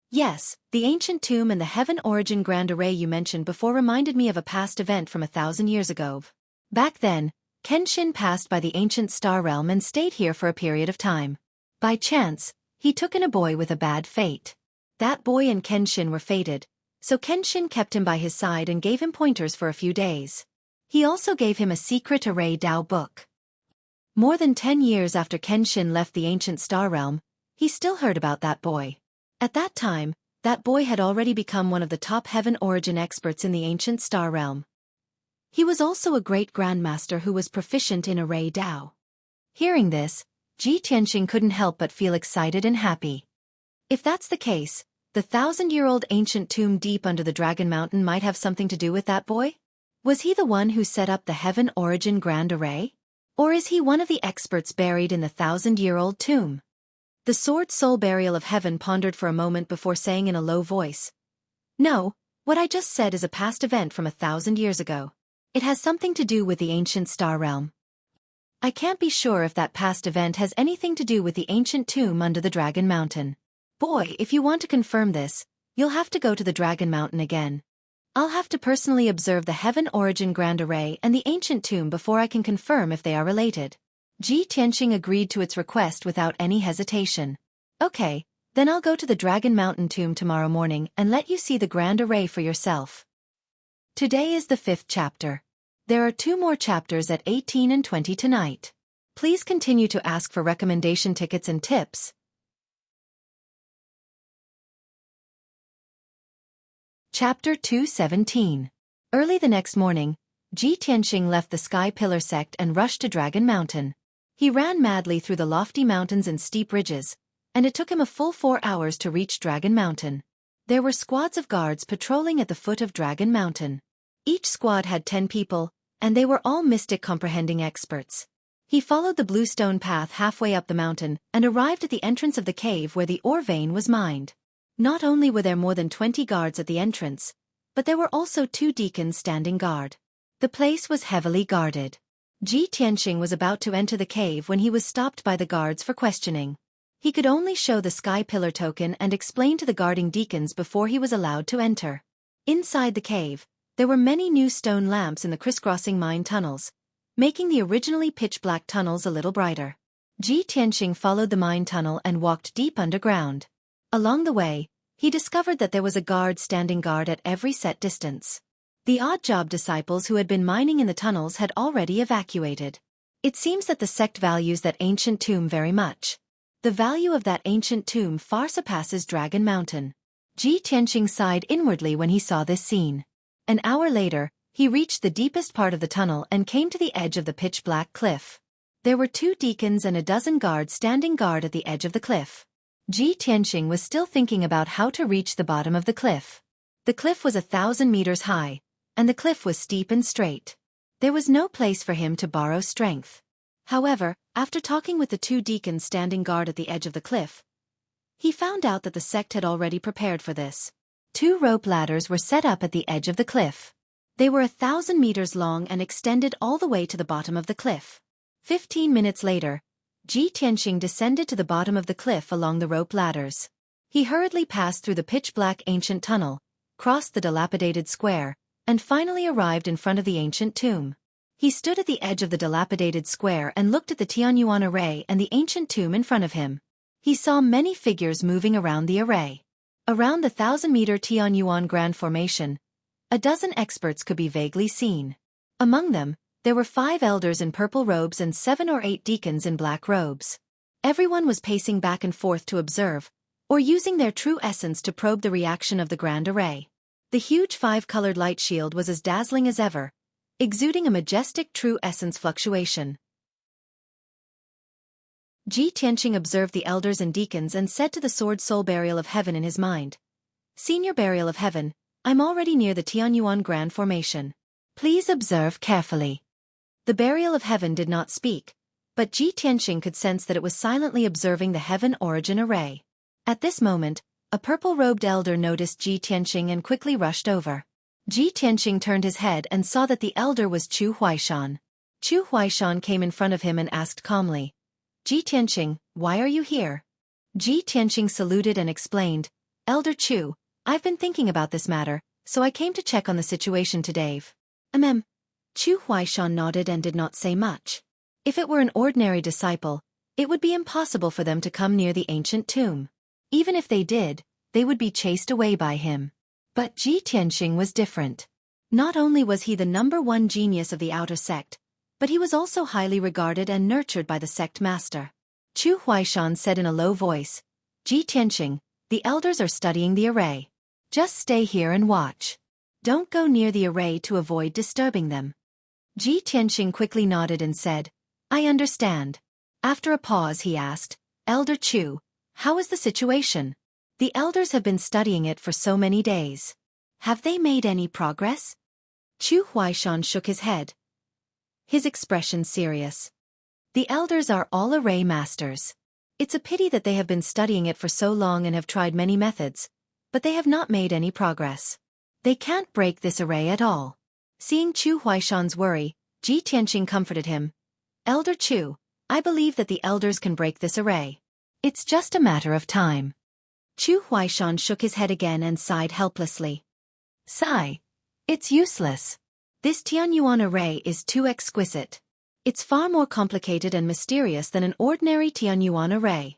"Yes, the ancient tomb and the heaven origin grand array you mentioned before reminded me of a past event from 1,000 years ago. Back then, Kenshin passed by the ancient star realm and stayed here for a period of time. By chance, he took in a boy with a bad fate. That boy and Kenshin were fated, so Kenshin kept him by his side and gave him pointers for a few days. He also gave him a secret array Dao book. More than 10 years after Kenshin left the ancient star realm, he still heard about that boy. At that time, that boy had already become one of the top heaven origin experts in the ancient star realm. He was also a great grandmaster who was proficient in array Dao. Hearing this, Ji Tianqing couldn't help but feel excited and happy. If that's the case, the 1,000-year-old ancient tomb deep under the Dragon Mountain might have something to do with that boy? Was he the one who set up the heaven origin grand array? Or is he one of the experts buried in the 1,000-year-old tomb? The sword soul burial of heaven pondered for a moment before saying in a low voice, "No, what I just said is a past event from 1,000 years ago. It has something to do with the ancient star realm. I can't be sure if that past event has anything to do with the ancient tomb under the Dragon Mountain. Boy, if you want to confirm this, you'll have to go to the Dragon Mountain again. I'll have to personally observe the heaven origin grand array and the ancient tomb before I can confirm if they are related." Ji Tianqing agreed to its request without any hesitation. "Okay, then I'll go to the Dragon Mountain tomb tomorrow morning and let you see the grand array for yourself." Today is the 5th chapter. There are 2 more chapters at 18 and 20 tonight. Please continue to ask for recommendation tickets and tips. Chapter 217. Early the next morning, Ji Tianqing left the Sky Pillar sect and rushed to Dragon Mountain. He ran madly through the lofty mountains and steep ridges, and it took him a full 4 hours to reach Dragon Mountain. There were squads of guards patrolling at the foot of Dragon Mountain. Each squad had 10 people, and they were all mystic comprehending experts. He followed the bluestone path halfway up the mountain and arrived at the entrance of the cave where the ore vein was mined. Not only were there more than 20 guards at the entrance, but there were also 2 deacons standing guard. The place was heavily guarded. Ji Tianqing was about to enter the cave when he was stopped by the guards for questioning. He could only show the Sky Pillar token and explain to the guarding deacons before he was allowed to enter. Inside the cave, there were many new stone lamps in the crisscrossing mine tunnels, making the originally pitch-black tunnels a little brighter. Ji Tianqing followed the mine tunnel and walked deep underground. Along the way, he discovered that there was a guard standing guard at every set distance. The odd-job disciples who had been mining in the tunnels had already evacuated. It seems that the sect values that ancient tomb very much. The value of that ancient tomb far surpasses Dragon Mountain. Ji Tianqing sighed inwardly when he saw this scene. An hour later, he reached the deepest part of the tunnel and came to the edge of the pitch-black cliff. There were 2 deacons and a dozen guards standing guard at the edge of the cliff. Ji Tianqing was still thinking about how to reach the bottom of the cliff. The cliff was 1,000 meters high, and the cliff was steep and straight. There was no place for him to borrow strength. However, after talking with the 2 deacons standing guard at the edge of the cliff, he found out that the sect had already prepared for this. 2 rope ladders were set up at the edge of the cliff. They were 1,000 meters long and extended all the way to the bottom of the cliff. 15 minutes later, Ji Tianqing descended to the bottom of the cliff along the rope ladders. He hurriedly passed through the pitch-black ancient tunnel, crossed the dilapidated square, and finally arrived in front of the ancient tomb. He stood at the edge of the dilapidated square and looked at the Tianyuan array and the ancient tomb in front of him. He saw many figures moving around the array. Around the 1,000-meter Tianyuan Grand Formation, a dozen experts could be vaguely seen. Among them, there were 5 elders in purple robes and 7 or 8 deacons in black robes. Everyone was pacing back and forth to observe, or using their true essence to probe the reaction of the grand array. The huge 5-colored light shield was as dazzling as ever, exuding a majestic true essence fluctuation. Ji Tianqing observed the elders and deacons and said to the sword soul burial of heaven in his mind, "Senior burial of heaven, I'm already near the Tianyuan Grand Formation. Please observe carefully." The burial of heaven did not speak, but Ji Tianqing could sense that it was silently observing the heaven origin array. At this moment, a purple-robed elder noticed Ji Tianqing and quickly rushed over. Ji Tianqing turned his head and saw that the elder was Chu Huaishan. Chu Huaishan came in front of him and asked calmly, "Ji Tianqing, why are you here?" Ji Tianqing saluted and explained, "Elder Chu, I've been thinking about this matter, so I came to check on the situation today." Chu Huaishan nodded and did not say much. If it were an ordinary disciple, it would be impossible for them to come near the ancient tomb. Even if they did, they would be chased away by him. But Ji Tianqing was different. Not only was he the #1 genius of the outer sect, but he was also highly regarded and nurtured by the sect master. Chu Huaishan said in a low voice, "Ji Tianqing, the elders are studying the array. Just stay here and watch. Don't go near the array to avoid disturbing them." Ji Tianqing quickly nodded and said, "I understand." After a pause he asked, "Elder Chu, how is the situation? The elders have been studying it for so many days. Have they made any progress?" Chu Huaishan shook his head, his expression serious. "The elders are all array masters. It's a pity that they have been studying it for so long and have tried many methods, but they have not made any progress. They can't break this array at all." Seeing Chu Huaishan's worry, Ji Tianqing comforted him, "Elder Chu, I believe that the elders can break this array. It's just a matter of time." Chu Huaishan shook his head again and sighed helplessly. "Sigh. It's useless. This Tianyuan array is too exquisite. It's far more complicated and mysterious than an ordinary Tianyuan array.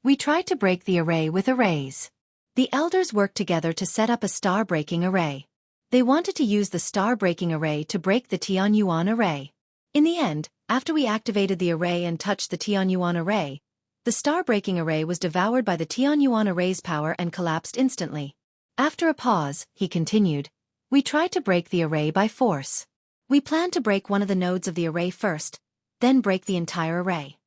We tried to break the array with arrays. The elders worked together to set up a star-breaking array. They wanted to use the star-breaking array to break the Tianyuan array. In the end, after we activated the array and touched the Tianyuan array, the star-breaking array was devoured by the Tianyuan array's power and collapsed instantly." After a pause, he continued, "We tried to break the array by force. We planned to break one of the nodes of the array first, then break the entire array.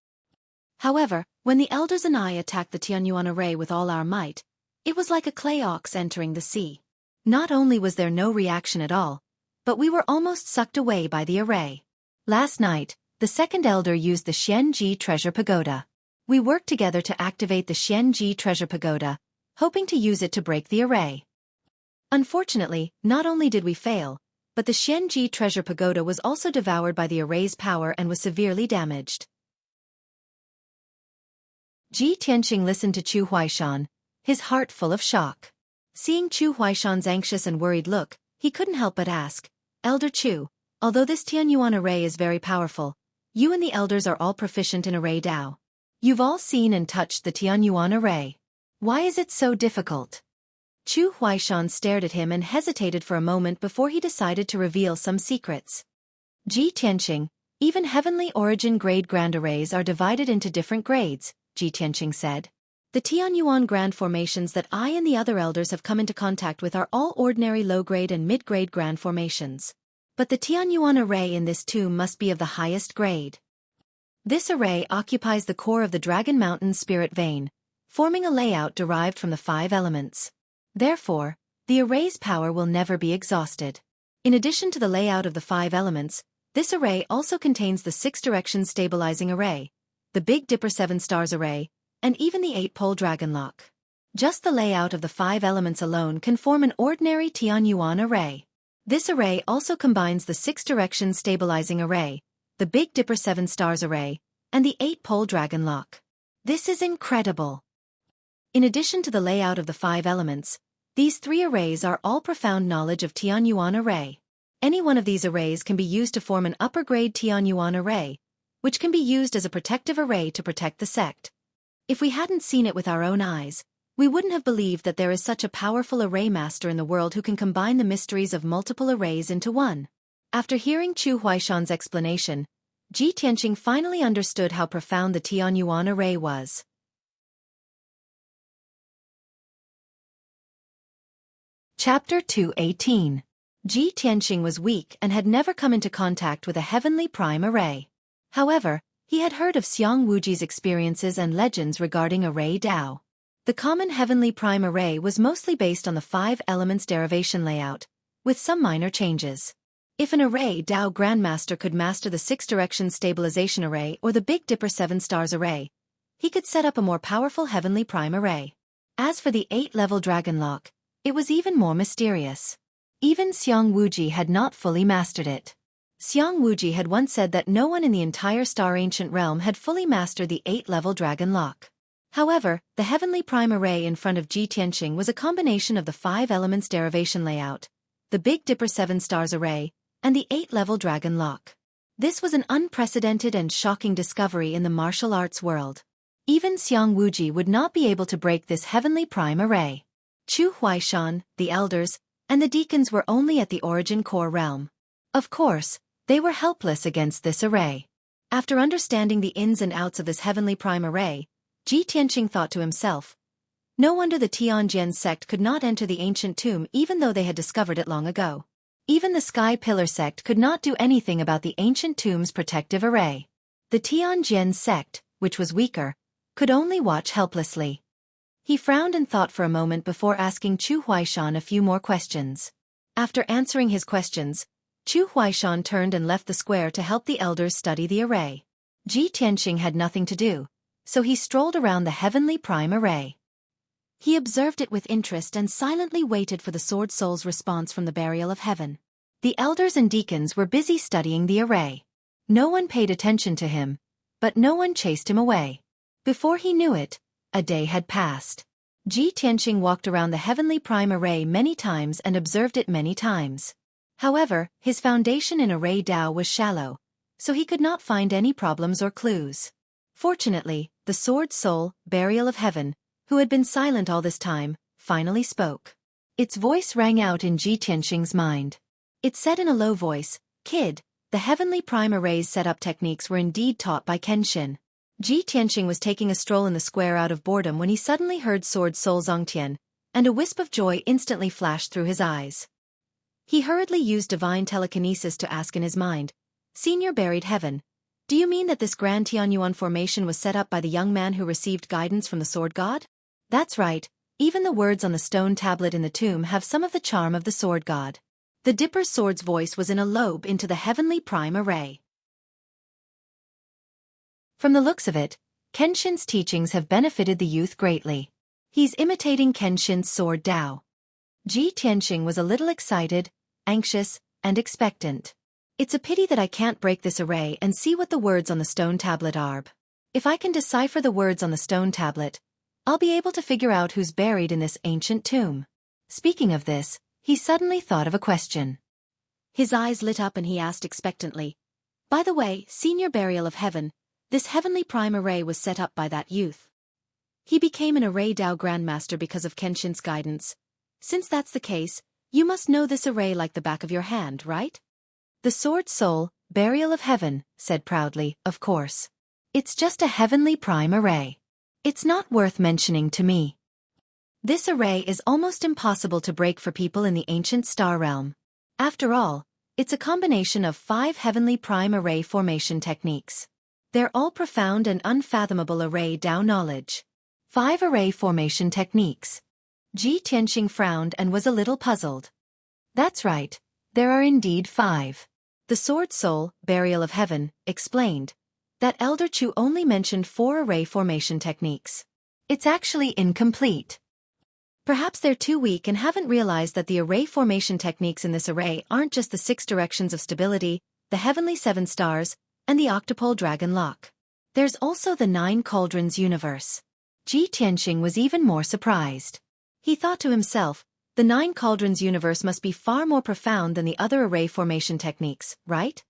However, when the elders and I attacked the Tianyuan array with all our might, it was like a clay ox entering the sea. Not only was there no reaction at all, but we were almost sucked away by the array. Last night, the second elder used the Xueqi treasure pagoda. We worked together to activate the Xueqi treasure pagoda, hoping to use it to break the array. Unfortunately, not only did we fail, but the Xueqi treasure pagoda was also devoured by the array's power and was severely damaged." Ji Tianqing listened to Chu Huaishan, his heart full of shock. Seeing Chu Huaishan's anxious and worried look, he couldn't help but ask, "Elder Chu, although this Tianyuan array is very powerful, you and the elders are all proficient in array Dao. You've all seen and touched the Tianyuan array. Why is it so difficult?" Chu Huaishan stared at him and hesitated for a moment before he decided to reveal some secrets. "Ji Tianqing, even heavenly origin grade grand arrays are divided into different grades," Ji Tianqing said. "The Tianyuan grand formations that I and the other elders have come into contact with are all ordinary low-grade and mid-grade grand formations. But the Tianyuan array in this tomb must be of the highest grade. This array occupies the core of the Dragon Mountain spirit vein, forming a layout derived from the 5 elements. Therefore, the array's power will never be exhausted. In addition to the layout of the 5 elements, this array also contains the 6-direction stabilizing array, the Big Dipper 7 stars array, and even the 8-pole dragon lock. Just the layout of the 5 elements alone can form an ordinary Tianyuan array. This array also combines the 6-direction stabilizing array, the Big Dipper 7 stars array, and the 8-pole dragon lock. This is incredible. In addition to the layout of the 5 elements, These 3 arrays are all profound knowledge of Tianyuan array. Any one of these arrays can be used to form an upper-grade Tianyuan array, which can be used as a protective array to protect the sect. If we hadn't seen it with our own eyes, we wouldn't have believed that there is such a powerful array master in the world who can combine the mysteries of multiple arrays into one. After hearing Chu Huaishan's explanation, Ji Tianqing finally understood how profound the Tianyuan array was. Chapter 218. Ji Tianqing was weak and had never come into contact with a heavenly prime array. However, he had heard of Xiang Wuji's experiences and legends regarding array Dao. The common heavenly prime array was mostly based on the 5 elements derivation layout, with some minor changes. If an array Dao Grandmaster could master the 6 directions stabilization array or the Big Dipper 7 stars array, he could set up a more powerful heavenly prime array. As for the 8-level dragon lock, it was even more mysterious. Even Xiang Wuji had not fully mastered it. Xiang Wuji had once said that no one in the entire Star Ancient Realm had fully mastered the 8-level dragon lock. However, the heavenly prime array in front of Ji Tianqing was a combination of the 5 elements derivation layout, the Big Dipper 7 stars array, and the 8-level dragon lock. This was an unprecedented and shocking discovery in the martial arts world. Even Xiang Wuji would not be able to break this heavenly prime array. Chu Huaishan, the elders, and the deacons were only at the origin core realm. Of course, they were helpless against this array. After understanding the ins and outs of this heavenly prime array, Ji Tianqing thought to himself, no wonder the Tianjian sect could not enter the ancient tomb even though they had discovered it long ago. Even the Sky Pillar sect could not do anything about the ancient tomb's protective array. The Tianjian sect, which was weaker, could only watch helplessly. He frowned and thought for a moment before asking Chu Huaishan a few more questions. After answering his questions, Chu Huaishan turned and left the square to help the elders study the array. Ji Tianqing had nothing to do, so he strolled around the heavenly prime array. He observed it with interest and silently waited for the Sword Soul's response from the burial of heaven. The elders and deacons were busy studying the array. No one paid attention to him, but no one chased him away. Before he knew it, a day had passed. Ji Tianqing walked around the heavenly prime array many times and observed it many times. However, his foundation in array Dao was shallow, so he could not find any problems or clues. Fortunately, the Sword Soul, Burial of Heaven, who had been silent all this time, finally spoke. Its voice rang out in Ji Tianqing's mind. It said in a low voice, "Kid, the heavenly prime array's setup techniques were indeed taught by Kenshin." Ji Tianqing was taking a stroll in the square out of boredom when he suddenly heard Sword Soul Zongtian, and a wisp of joy instantly flashed through his eyes. He hurriedly used divine telekinesis to ask in his mind, "Senior Buried Heaven, do you mean that this Grand Tianyuan formation was set up by the young man who received guidance from the Sword God?" "That's right, even the words on the stone tablet in the tomb have some of the charm of the Sword God." The Dipper's sword's voice was in a lobe into the heavenly prime array. From the looks of it, Kenshin's teachings have benefited the youth greatly. He's imitating Kenshin's sword Dao. Ji Tianqing was a little excited, anxious, and expectant. It's a pity that I can't break this array and see what the words on the stone tablet are. If I can decipher the words on the stone tablet, I'll be able to figure out who's buried in this ancient tomb. Speaking of this, he suddenly thought of a question. His eyes lit up and he asked expectantly, "By the way, Senior Burial of Heaven, this heavenly prime array was set up by that youth. He became an array Dao Grandmaster because of Kenshin's guidance. Since that's the case, you must know this array like the back of your hand, right?" The Sword Soul, Burial of Heaven, said proudly, "Of course. It's just a heavenly prime array. It's not worth mentioning to me. This array is almost impossible to break for people in the ancient star realm. After all, it's a combination of 5 heavenly prime array formation techniques. They're all profound and unfathomable array Dao knowledge. 5 array formation techniques." Ji Tianqing frowned and was a little puzzled. "That's right, there are indeed 5. The Sword Soul, Burial of Heaven, explained that Elder Chu only mentioned 4 array formation techniques. It's actually incomplete. Perhaps they're too weak and haven't realized that the array formation techniques in this array aren't just the 6 directions of stability, the heavenly 7 stars, and the octupole dragon lock. There's also the 9 cauldrons universe." Ji Tianqing was even more surprised. He thought to himself, The Nine Cauldrons universe must be far more profound than the other array formation techniques, right?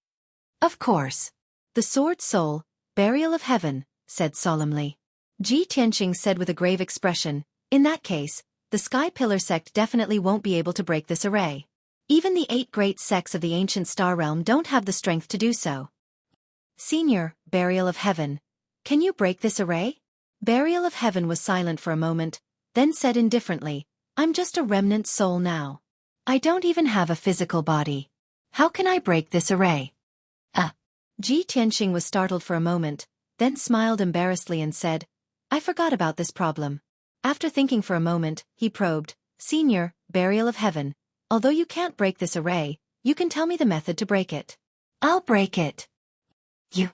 Of course. The Sword Soul, Burial of Heaven, said solemnly. Ji Tianqing said with a grave expression, in that case, the Sky Pillar sect definitely won't be able to break this array. Even the 8 great sects of the ancient star realm don't have the strength to do so. Senior, Burial of Heaven, can you break this array? Burial of Heaven was silent for a moment, then said indifferently, I'm just a remnant soul now. I don't even have a physical body. How can I break this array? Ji Tianqing was startled for a moment, then smiled embarrassedly and said, I forgot about this problem. After thinking for a moment, he probed, Senior, Burial of Heaven, although you can't break this array, you can tell me the method to break it. I'll break it. You.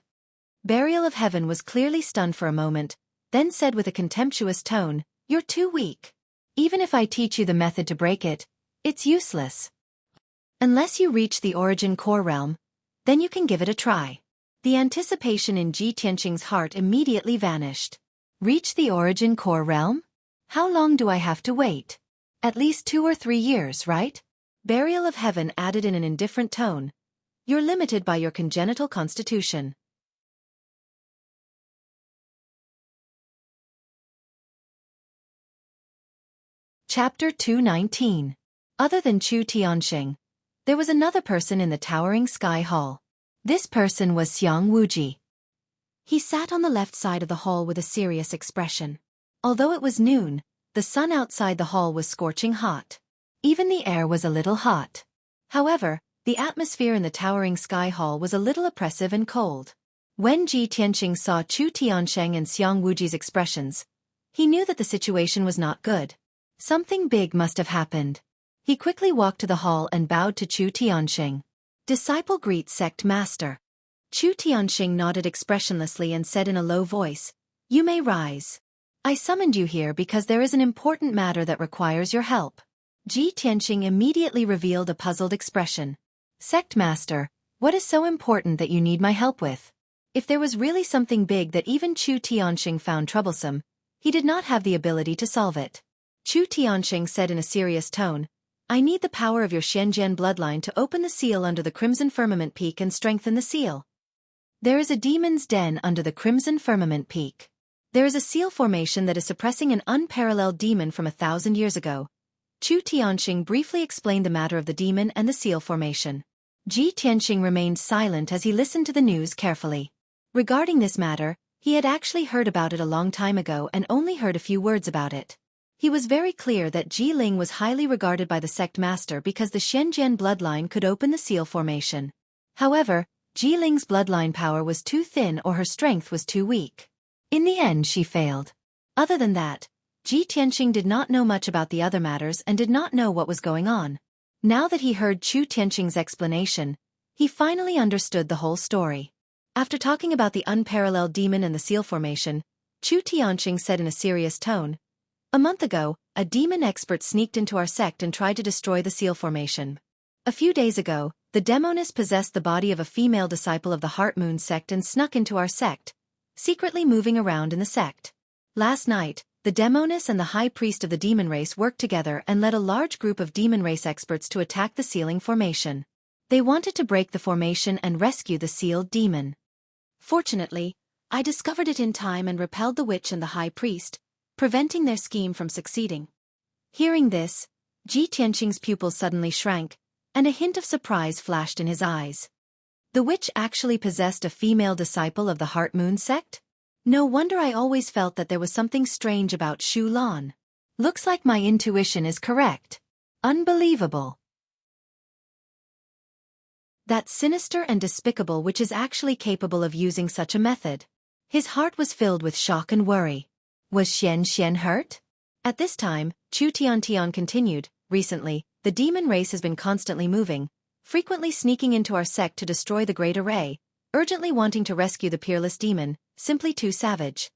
Burial of Heaven was clearly stunned for a moment, then said with a contemptuous tone, You're too weak. Even if I teach you the method to break it, it's useless. Unless you reach the origin core realm, then you can give it a try. The anticipation in Ji Tianqing's heart immediately vanished. Reach the origin core realm? How long do I have to wait? At least 2 or 3 years, right? Burial of Heaven added in an indifferent tone. You're limited by your congenital constitution. Chapter 219. Other than Chu Tianxing, there was another person in the towering sky hall. This person was Xiang Wuji. He sat on the left side of the hall with a serious expression. Although it was noon, the sun outside the hall was scorching hot. Even the air was a little hot. However, the atmosphere in the towering sky hall was a little oppressive and cold. When Ji Tianqing saw Chu Tiansheng and Xiang Wuji's expressions, he knew that the situation was not good. Something big must have happened. He quickly walked to the hall and bowed to Chu Tiansheng. Disciple greets sect master. Chu Tianxing nodded expressionlessly and said in a low voice, You may rise. I summoned you here because there is an important matter that requires your help. Ji Tianxing immediately revealed a puzzled expression. Sect master, what is so important that you need my help with? If there was really something big that even Chu Tianxing found troublesome, he did not have the ability to solve it. Chu Tianxing said in a serious tone, I need the power of your Shenzhen bloodline to open the seal under the Crimson Firmament Peak and strengthen the seal. There is a demon's den under the Crimson Firmament Peak. There is a seal formation that is suppressing an unparalleled demon from 1,000 years ago. Chu Tianxing briefly explained the matter of the demon and the seal formation. Ji Tianxing remained silent as he listened to the news carefully. Regarding this matter, he had actually heard about it a long time ago and only heard a few words about it. He was very clear that Ji Ling was highly regarded by the sect master because the Shenzhen bloodline could open the seal formation. However, Ji Ling's bloodline power was too thin or her strength was too weak. In the end she failed. Other than that, Ji Tianxing did not know much about the other matters and did not know what was going on. Now that he heard Chu Tianxing's explanation, he finally understood the whole story. After talking about the unparalleled demon and the seal formation, Chu Tianxing said in a serious tone, A month ago, a demon expert sneaked into our sect and tried to destroy the seal formation. A few days ago, the demoness possessed the body of a female disciple of the Heart Moon sect and snuck into our sect, secretly moving around in the sect. Last night, the demoness and the high priest of the demon race worked together and led a large group of demon race experts to attack the sealing formation. They wanted to break the formation and rescue the sealed demon. Fortunately, I discovered it in time and repelled the witch and the high priest, preventing their scheme from succeeding. Hearing this, Ji Tianxing's pupils suddenly shrank, and a hint of surprise flashed in his eyes. The witch actually possessed a female disciple of the Heart Moon sect? No wonder I always felt that there was something strange about Shu Lan. Looks like my intuition is correct. Unbelievable. That sinister and despicable witch is actually capable of using such a method. His heart was filled with shock and worry. Was Xian hurt? At this time, Chu Tiantian continued, recently, the demon race has been constantly moving, frequently sneaking into our sect to destroy the Great Array, urgently wanting to rescue the peerless demon, simply too savage.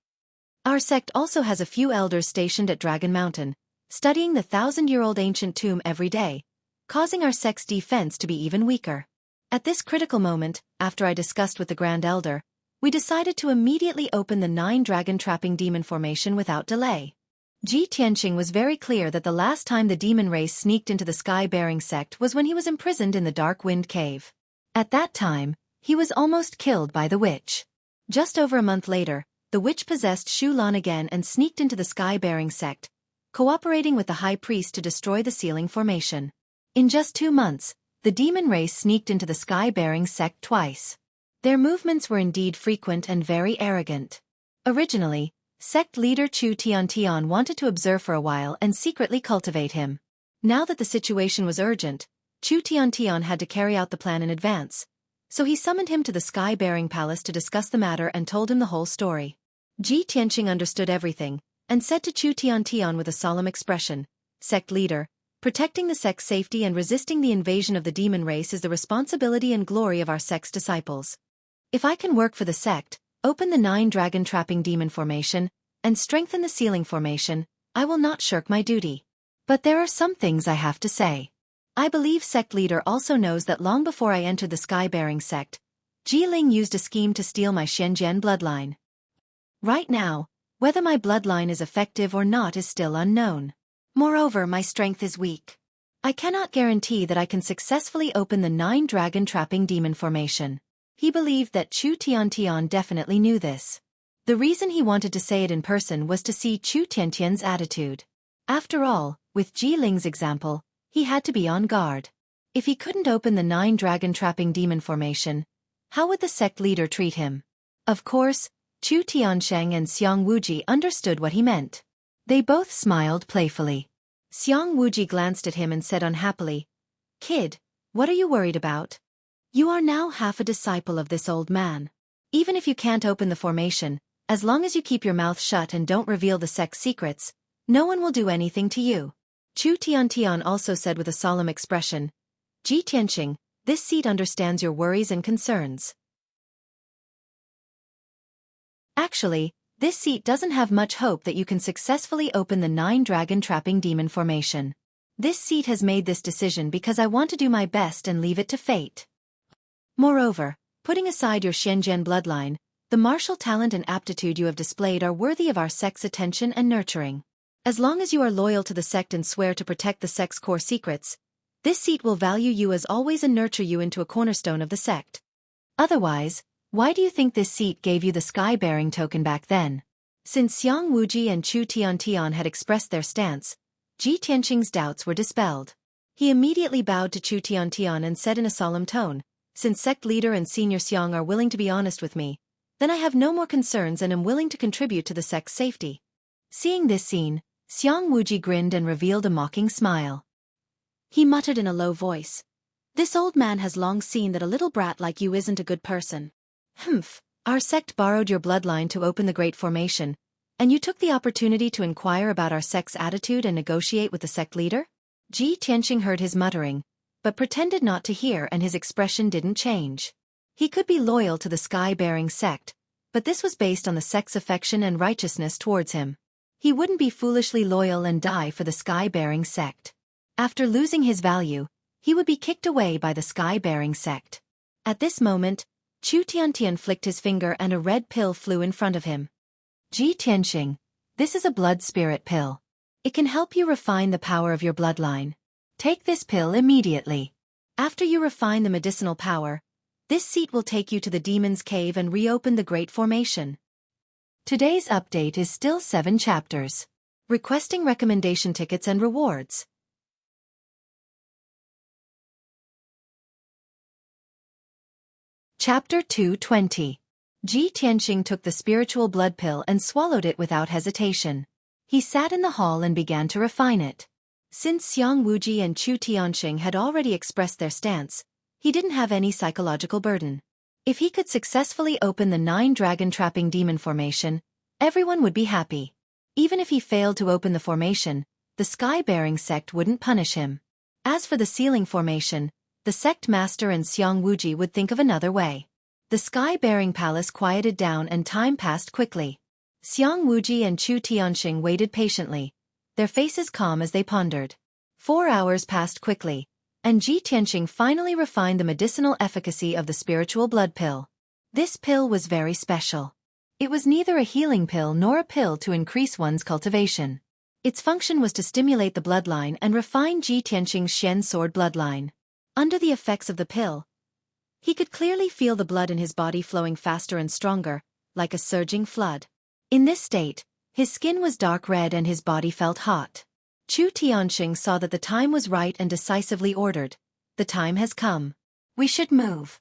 Our sect also has a few elders stationed at Dragon Mountain, studying the 1,000-year-old ancient tomb every day, causing our sect's defense to be even weaker. At this critical moment, after I discussed with the Grand Elder, we decided to immediately open the 9 dragon trapping demon formation without delay. Ji Tianqing was very clear that the last time the demon race sneaked into the sky-bearing sect was when he was imprisoned in the Dark Wind Cave. At that time, he was almost killed by the witch. Just over a month later, the witch possessed Shu Lan again and sneaked into the sky-bearing sect, cooperating with the high priest to destroy the sealing formation. In just 2 months, the demon race sneaked into the sky-bearing sect twice. Their movements were indeed frequent and very arrogant. Originally, sect leader Chu Tiantian wanted to observe for a while and secretly cultivate him. Now that the situation was urgent, Chu Tiantian had to carry out the plan in advance, so he summoned him to the sky-bearing palace to discuss the matter and told him the whole story. Ji Tianqing understood everything, and said to Chu Tiantian with a solemn expression, "Sect leader, protecting the sect's safety and resisting the invasion of the demon race is the responsibility and glory of our sect's disciples. If I can work for the sect, open the 9 dragon-trapping demon formation, and strengthen the sealing formation, I will not shirk my duty. But there are some things I have to say. I believe sect leader also knows that long before I entered the sky-bearing sect, Ji Ling used a scheme to steal my Shenzhen bloodline. Right now, whether my bloodline is effective or not is still unknown. Moreover, my strength is weak. I cannot guarantee that I can successfully open the 9 dragon-trapping demon formation." He believed that Chu Tiantian definitely knew this. The reason he wanted to say it in person was to see Chu Tiantian's attitude. After all, with Ji Ling's example, he had to be on guard. If he couldn't open the 9 dragon-trapping demon formation, how would the sect leader treat him? Of course, Chu Tiansheng and Xiang Wuji understood what he meant. They both smiled playfully. Xiang Wuji glanced at him and said unhappily, "Kid, what are you worried about? You are now half a disciple of this old man. Even if you can't open the formation, as long as you keep your mouth shut and don't reveal the sect's secrets, no one will do anything to you." Chu Tiantian also said with a solemn expression, "Ji Tianqing, this seat understands your worries and concerns. Actually, this seat doesn't have much hope that you can successfully open the 9 dragon-trapping demon formation. This seat has made this decision because I want to do my best and leave it to fate. Moreover, putting aside your Shenzhen bloodline, the martial talent and aptitude you have displayed are worthy of our sect's attention and nurturing. As long as you are loyal to the sect and swear to protect the sect's core secrets, this seat will value you as always and nurture you into a cornerstone of the sect. Otherwise, why do you think this seat gave you the sky-bearing token back then?" Since Xiang Wuji and Chu Tiantian had expressed their stance, Ji Tianqing's doubts were dispelled. He immediately bowed to Chu Tiantian and said in a solemn tone, "Since sect leader and senior Xiang are willing to be honest with me, then I have no more concerns and am willing to contribute to the sect's safety." Seeing this scene, Xiang Wuji grinned and revealed a mocking smile. He muttered in a low voice, "This old man has long seen that a little brat like you isn't a good person. Humph, our sect borrowed your bloodline to open the Great Formation, and you took the opportunity to inquire about our sect's attitude and negotiate with the sect leader?" Ji Tianqing heard his muttering, but pretended not to hear and his expression didn't change. He could be loyal to the sky-bearing sect, but this was based on the sect's affection and righteousness towards him. He wouldn't be foolishly loyal and die for the sky-bearing sect. After losing his value, he would be kicked away by the sky-bearing sect. At this moment, Chu Tiantian flicked his finger and a red pill flew in front of him. "Ji Tianqing, this is a blood spirit pill. It can help you refine the power of your bloodline. Take this pill immediately. After you refine the medicinal power, this seat will take you to the demon's cave and reopen the Great Formation." Today's update is still 7 chapters. Requesting recommendation tickets and rewards. Chapter 220. Ji Tianqing took the spiritual blood pill and swallowed it without hesitation. He sat in the hall and began to refine it. Since Xiang Wuji and Chu Tianqing had already expressed their stance, he didn't have any psychological burden. If he could successfully open the 9 dragon-trapping demon formation, everyone would be happy. Even if he failed to open the formation, the sky-bearing sect wouldn't punish him. As for the sealing formation, the sect master and Xiang Wuji would think of another way. The sky-bearing palace quieted down and time passed quickly. Xiang Wuji and Chu Tianqing waited patiently, their faces calm as they pondered. 4 hours passed quickly, and Ji Tianqing finally refined the medicinal efficacy of the spiritual blood pill. This pill was very special. It was neither a healing pill nor a pill to increase one's cultivation. Its function was to stimulate the bloodline and refine Ji Tianqing's Shen sword bloodline. Under the effects of the pill, he could clearly feel the blood in his body flowing faster and stronger, like a surging flood. In this state, his skin was dark red and his body felt hot. Chu Tianqing saw that the time was right and decisively ordered, "The time has come. We should move."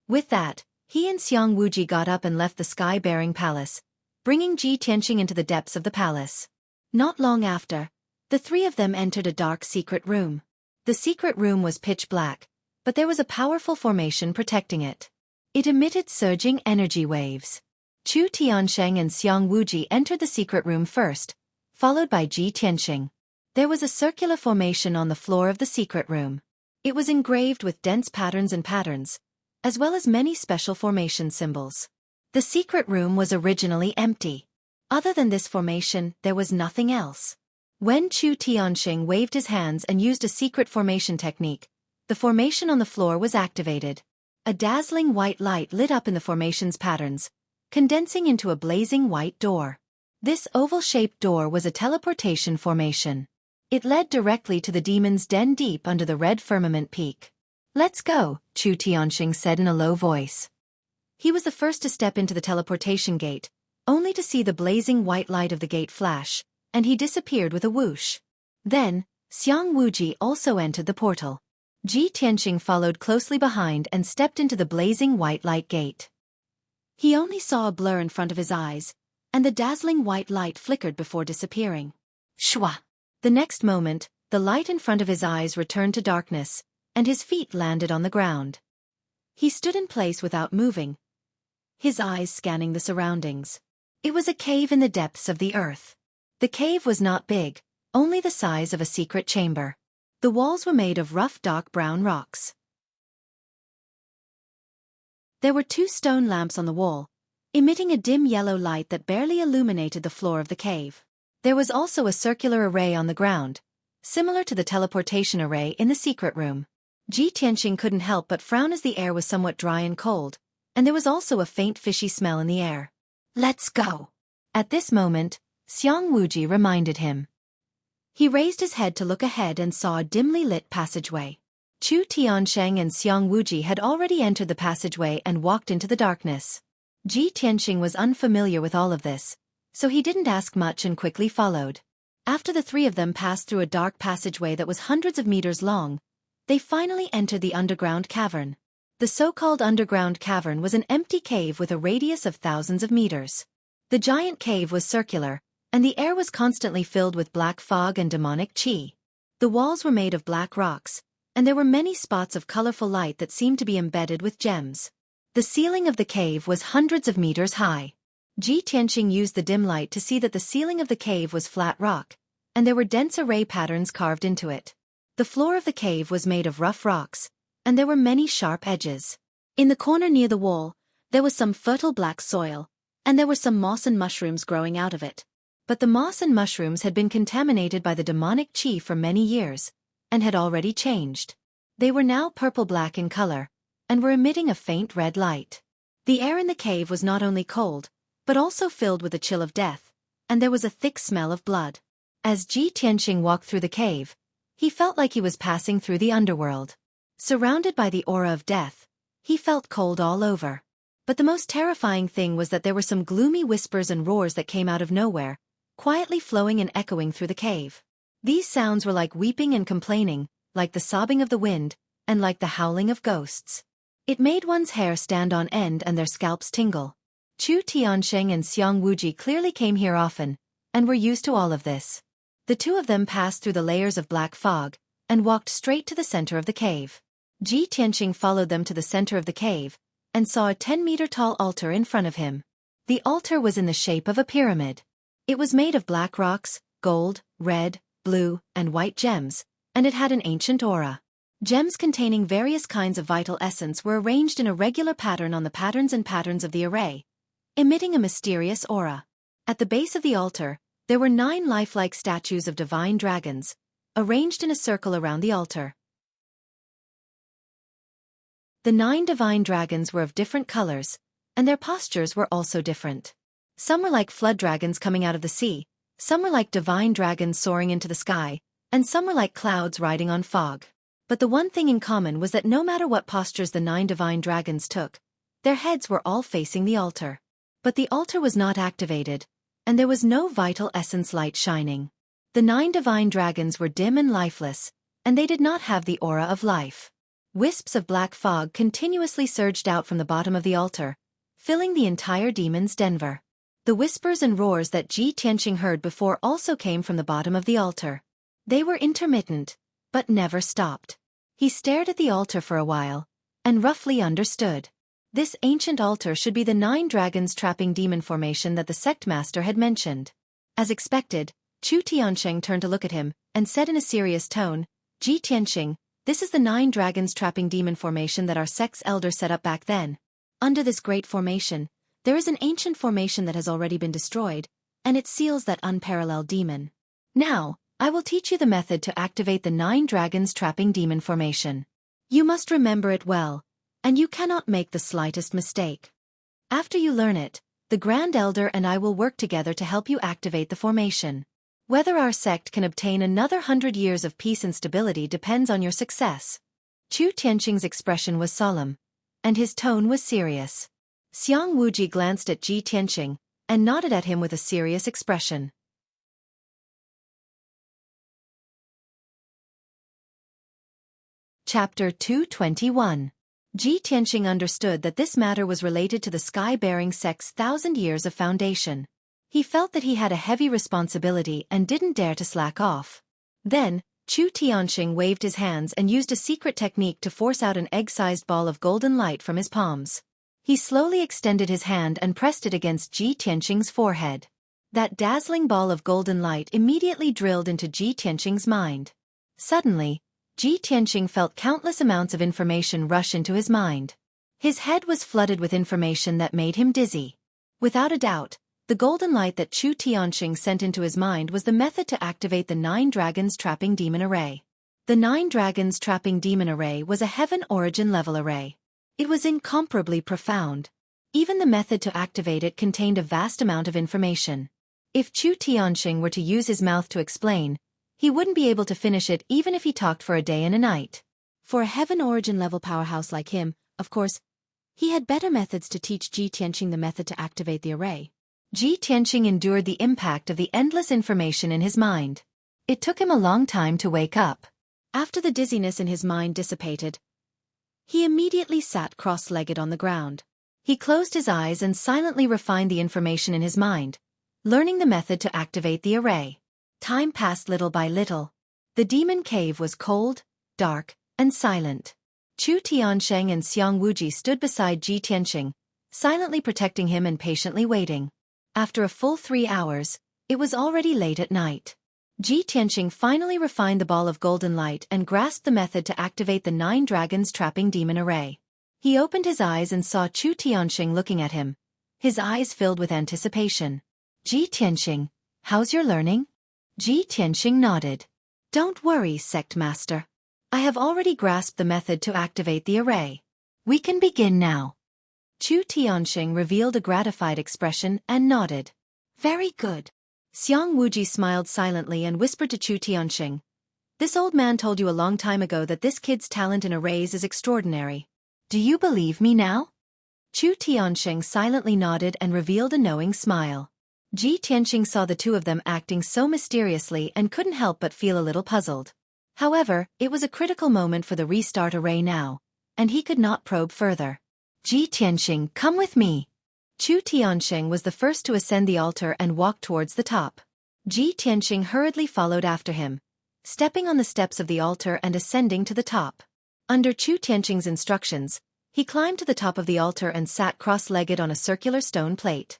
With that, he and Xiang Wuji got up and left the sky-bearing palace, bringing Ji Tianqing into the depths of the palace. Not long after, the three of them entered a dark secret room. The secret room was pitch black, but there was a powerful formation protecting it. It emitted surging energy waves. Chu Tiansheng and Xiang Wuji entered the secret room first, followed by Ji Tianqing. There was a circular formation on the floor of the secret room. It was engraved with dense patterns, as well as many special formation symbols. The secret room was originally empty. Other than this formation, there was nothing else. When Chu Tianxing waved his hands and used a secret formation technique, the formation on the floor was activated. A dazzling white light lit up in the formation's patterns, condensing into a blazing white door. This oval-shaped door was a teleportation formation. It led directly to the demon's den deep under the red firmament peak. "Let's go," Chu Tianxing said in a low voice. He was the first to step into the teleportation gate, only to see the blazing white light of the gate flash, and he disappeared with a whoosh. Then, Xiang Wuji also entered the portal. Ji Tianxing followed closely behind and stepped into the blazing white light gate. He only saw a blur in front of his eyes, and the dazzling white light flickered before disappearing. Shwa! The next moment, the light in front of his eyes returned to darkness, and his feet landed on the ground. He stood in place without moving, his eyes scanning the surroundings. It was a cave in the depths of the earth. The cave was not big, only the size of a secret chamber. The walls were made of rough dark brown rocks. There were 2 stone lamps on the wall, emitting a dim yellow light that barely illuminated the floor of the cave. There was also a circular array on the ground, similar to the teleportation array in the secret room. Ji Tianxing couldn't help but frown as the air was somewhat dry and cold, and there was also a faint fishy smell in the air. "Let's go." At this moment, Xiang Wuji reminded him. He raised his head to look ahead and saw a dimly lit passageway. Chu Tiansheng and Xiang Wuji had already entered the passageway and walked into the darkness. Ji Tianxing was unfamiliar with all of this, so he didn't ask much and quickly followed. After the three of them passed through a dark passageway that was hundreds of meters long, they finally entered the underground cavern. The so-called underground cavern was an empty cave with a radius of thousands of meters. The giant cave was circular, and the air was constantly filled with black fog and demonic qi. The walls were made of black rocks, and there were many spots of colorful light that seemed to be embedded with gems. The ceiling of the cave was hundreds of meters high. Ji Tianxing used the dim light to see that the ceiling of the cave was flat rock, and there were dense array patterns carved into it. The floor of the cave was made of rough rocks, and there were many sharp edges. In the corner near the wall, there was some fertile black soil, and there were some moss and mushrooms growing out of it. But the moss and mushrooms had been contaminated by the demonic qi for many years, and had already changed. They were now purple-black in color, and were emitting a faint red light. The air in the cave was not only cold, but also filled with the chill of death, and there was a thick smell of blood. As Ji Tianxing walked through the cave, he felt like he was passing through the underworld. Surrounded by the aura of death, he felt cold all over. But the most terrifying thing was that there were some gloomy whispers and roars that came out of nowhere, quietly flowing and echoing through the cave. These sounds were like weeping and complaining, like the sobbing of the wind, and like the howling of ghosts. It made one's hair stand on end and their scalps tingle. Chu Tiansheng and Xiang Wuji clearly came here often, and were used to all of this. The two of them passed through the layers of black fog, and walked straight to the center of the cave. Ji Tianxing followed them to the center of the cave, and saw a 10-meter-tall altar in front of him. The altar was in the shape of a pyramid. It was made of black rocks, gold, red, blue, and white gems, and it had an ancient aura. Gems containing various kinds of vital essence were arranged in a regular pattern on the patterns of the array, emitting a mysterious aura. At the base of the altar, there were 9 lifelike statues of divine dragons, arranged in a circle around the altar. The 9 divine dragons were of different colors, and their postures were also different. Some were like flood dragons coming out of the sea, Some were like divine dragons soaring into the sky, and some were like clouds riding on fog. But the one thing in common was that no matter what postures the 9 divine dragons took, their heads were all facing the altar. But the altar was not activated, and there was no vital essence light shining. The 9 divine dragons were dim and lifeless, and they did not have the aura of life. Wisps of black fog continuously surged out from the bottom of the altar, filling the entire demon's denver. The whispers and roars that Ji Tianqing heard before also came from the bottom of the altar. They were intermittent, but never stopped. He stared at the altar for a while, and roughly understood. This ancient altar should be the 9 dragons trapping demon formation that the sect master had mentioned. As expected, Chu Tiansheng turned to look at him, and said in a serious tone, Ji Tianqing, this is the 9 dragons trapping demon formation that our sect's elder set up back then. Under this great formation, there is an ancient formation that has already been destroyed, and it seals that unparalleled demon. Now, I will teach you the method to activate the 9 dragons trapping demon formation. You must remember it well, and you cannot make the slightest mistake. After you learn it, the Grand Elder and I will work together to help you activate the formation. Whether our sect can obtain another 100 years of peace and stability depends on your success. Chu Tianqing's expression was solemn, and his tone was serious. Xiang Wuji glanced at Ji Tianqing, and nodded at him with a serious expression. Chapter 221. Ji Tianqing understood that this matter was related to the sky-bearing sect's 1,000 years of foundation. He felt that he had a heavy responsibility and didn't dare to slack off. Then, Chu Tianqing waved his hands and used a secret technique to force out an egg-sized ball of golden light from his palms. He slowly extended his hand and pressed it against Ji Tianqing's forehead. That dazzling ball of golden light immediately drilled into Ji Tianqing's mind. Suddenly, Ji Tianqing felt countless amounts of information rush into his mind. His head was flooded with information that made him dizzy. Without a doubt, the golden light that Chu Tianqing sent into his mind was the method to activate the 9 dragons trapping demon array. The 9 dragons trapping demon array was a heaven origin level array. It was incomparably profound. Even the method to activate it contained a vast amount of information. If Chu Tianqing were to use his mouth to explain, he wouldn't be able to finish it even if he talked for a day and a night. For a heaven origin level powerhouse like him, of course, he had better methods to teach Ji Tianqing the method to activate the array. Ji Tianqing endured the impact of the endless information in his mind. It took him a long time to wake up. After the dizziness in his mind dissipated, he immediately sat cross-legged on the ground. He closed his eyes and silently refined the information in his mind, learning the method to activate the array. Time passed little by little. The demon cave was cold, dark, and silent. Chu Tiansheng and Xiang Wuji stood beside Ji Tianqing, silently protecting him and patiently waiting. After a full 3 hours, it was already late at night. Ji Tianqing finally refined the ball of golden light and grasped the method to activate the 9 dragons trapping demon array. He opened his eyes and saw Chu Tianqing looking at him. His eyes filled with anticipation. Ji Tianqing, how's your learning? Ji Tianqing nodded. Don't worry, sect master. I have already grasped the method to activate the array. We can begin now. Chu Tianqing revealed a gratified expression and nodded. Very good. Xiang Wuji smiled silently and whispered to Chu Tianqing. This old man told you a long time ago that this kid's talent in arrays is extraordinary. Do you believe me now? Chu Tianqing silently nodded and revealed a knowing smile. Ji Tianqing saw the two of them acting so mysteriously and couldn't help but feel a little puzzled. However, it was a critical moment for the restart array now, and he could not probe further. Ji Tianqing, come with me. Chu Tianqing was the first to ascend the altar and walk towards the top. Ji Tianqing hurriedly followed after him, stepping on the steps of the altar and ascending to the top. Under Chu Tianqing's instructions, he climbed to the top of the altar and sat cross-legged on a circular stone plate.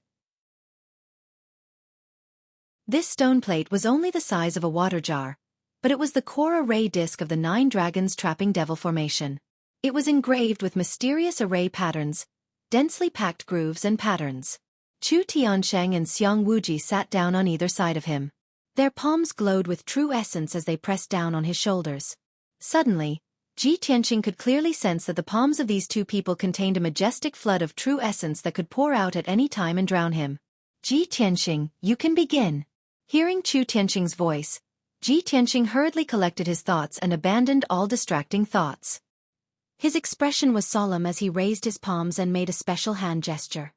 This stone plate was only the size of a water jar, but it was the core array disk of the 9 dragons trapping devil formation. It was engraved with mysterious array patterns, densely packed grooves and patterns. Chu Tiansheng and Xiang Wuji sat down on either side of him. Their palms glowed with true essence as they pressed down on his shoulders. Suddenly, Ji Tianqing could clearly sense that the palms of these two people contained a majestic flood of true essence that could pour out at any time and drown him. Ji Tianqing, you can begin. Hearing Chu Tianqing's voice, Ji Tianqing hurriedly collected his thoughts and abandoned all distracting thoughts. His expression was solemn as he raised his palms and made a special hand gesture.